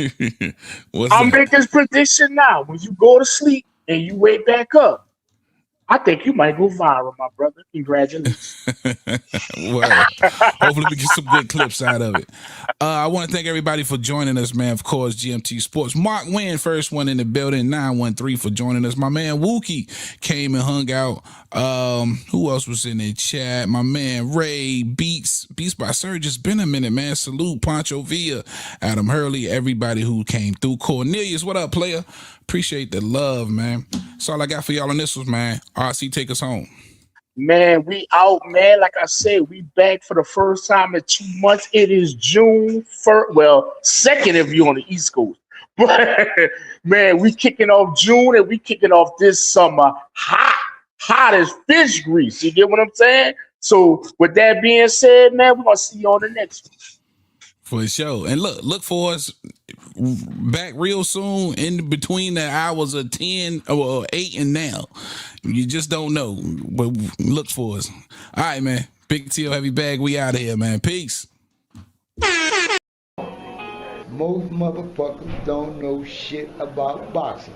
I'll make this prediction now. When you go to sleep and you wake back up, I think you might go viral, my brother. Congratulations. Well, hopefully we get some good clips out of it. I want to thank everybody for joining us, man. Of course, GMT Sports. Mark Wynn, first one in the building, 913 for joining us. My man Wookie came and hung out. Who else was in the chat? My man Ray, Beats by Surge. It's been a minute, man. Salute, Pancho Villa, Adam Hurley, everybody who came through. Cornelius, what up, player? Appreciate the love, man. That's all I got for y'all on this one, man. RC, take us home. Man, we out, man. Like I said, we back for the first time in 2 months. It is June 1st. Well, 2nd if you're on the East Coast. But, man, we kicking off June and we kicking off this summer hot as fish grease. You get what I'm saying? So, with that being said, man, we're going to see you on the next one. For sure. And look for us back real soon in between the hours of 10 or 8 and now. You just don't know. But look for us. All right, man. Big T.O. Heavy Bag. We out of here, man. Peace. Most motherfuckers don't know shit about boxing.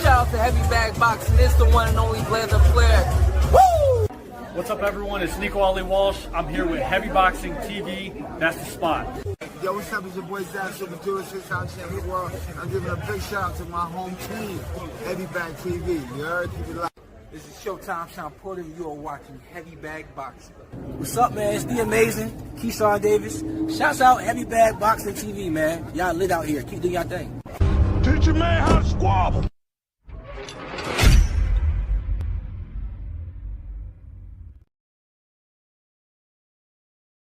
Shout out to Heavy Bag Boxing. It's the one and only Blazer Flair. Woo! What's up, everyone? It's Nico Ali Walsh. I'm here with Heavy Boxing TV. That's the spot. Yo, what's up? It's your boy Zach, Super Juices out here in the world. I'm giving a big shout out to my home team, Heavy Bag TV. You heard? Keep it live. This is Showtime Sean Porter, and you are watching Heavy Bag Boxing. What's up, man? It's the amazing Keyshawn Davis. Shouts out Heavy Bag Boxing TV, man. Y'all lit out here. Keep doing y'all thing. Teach a man how to squabble.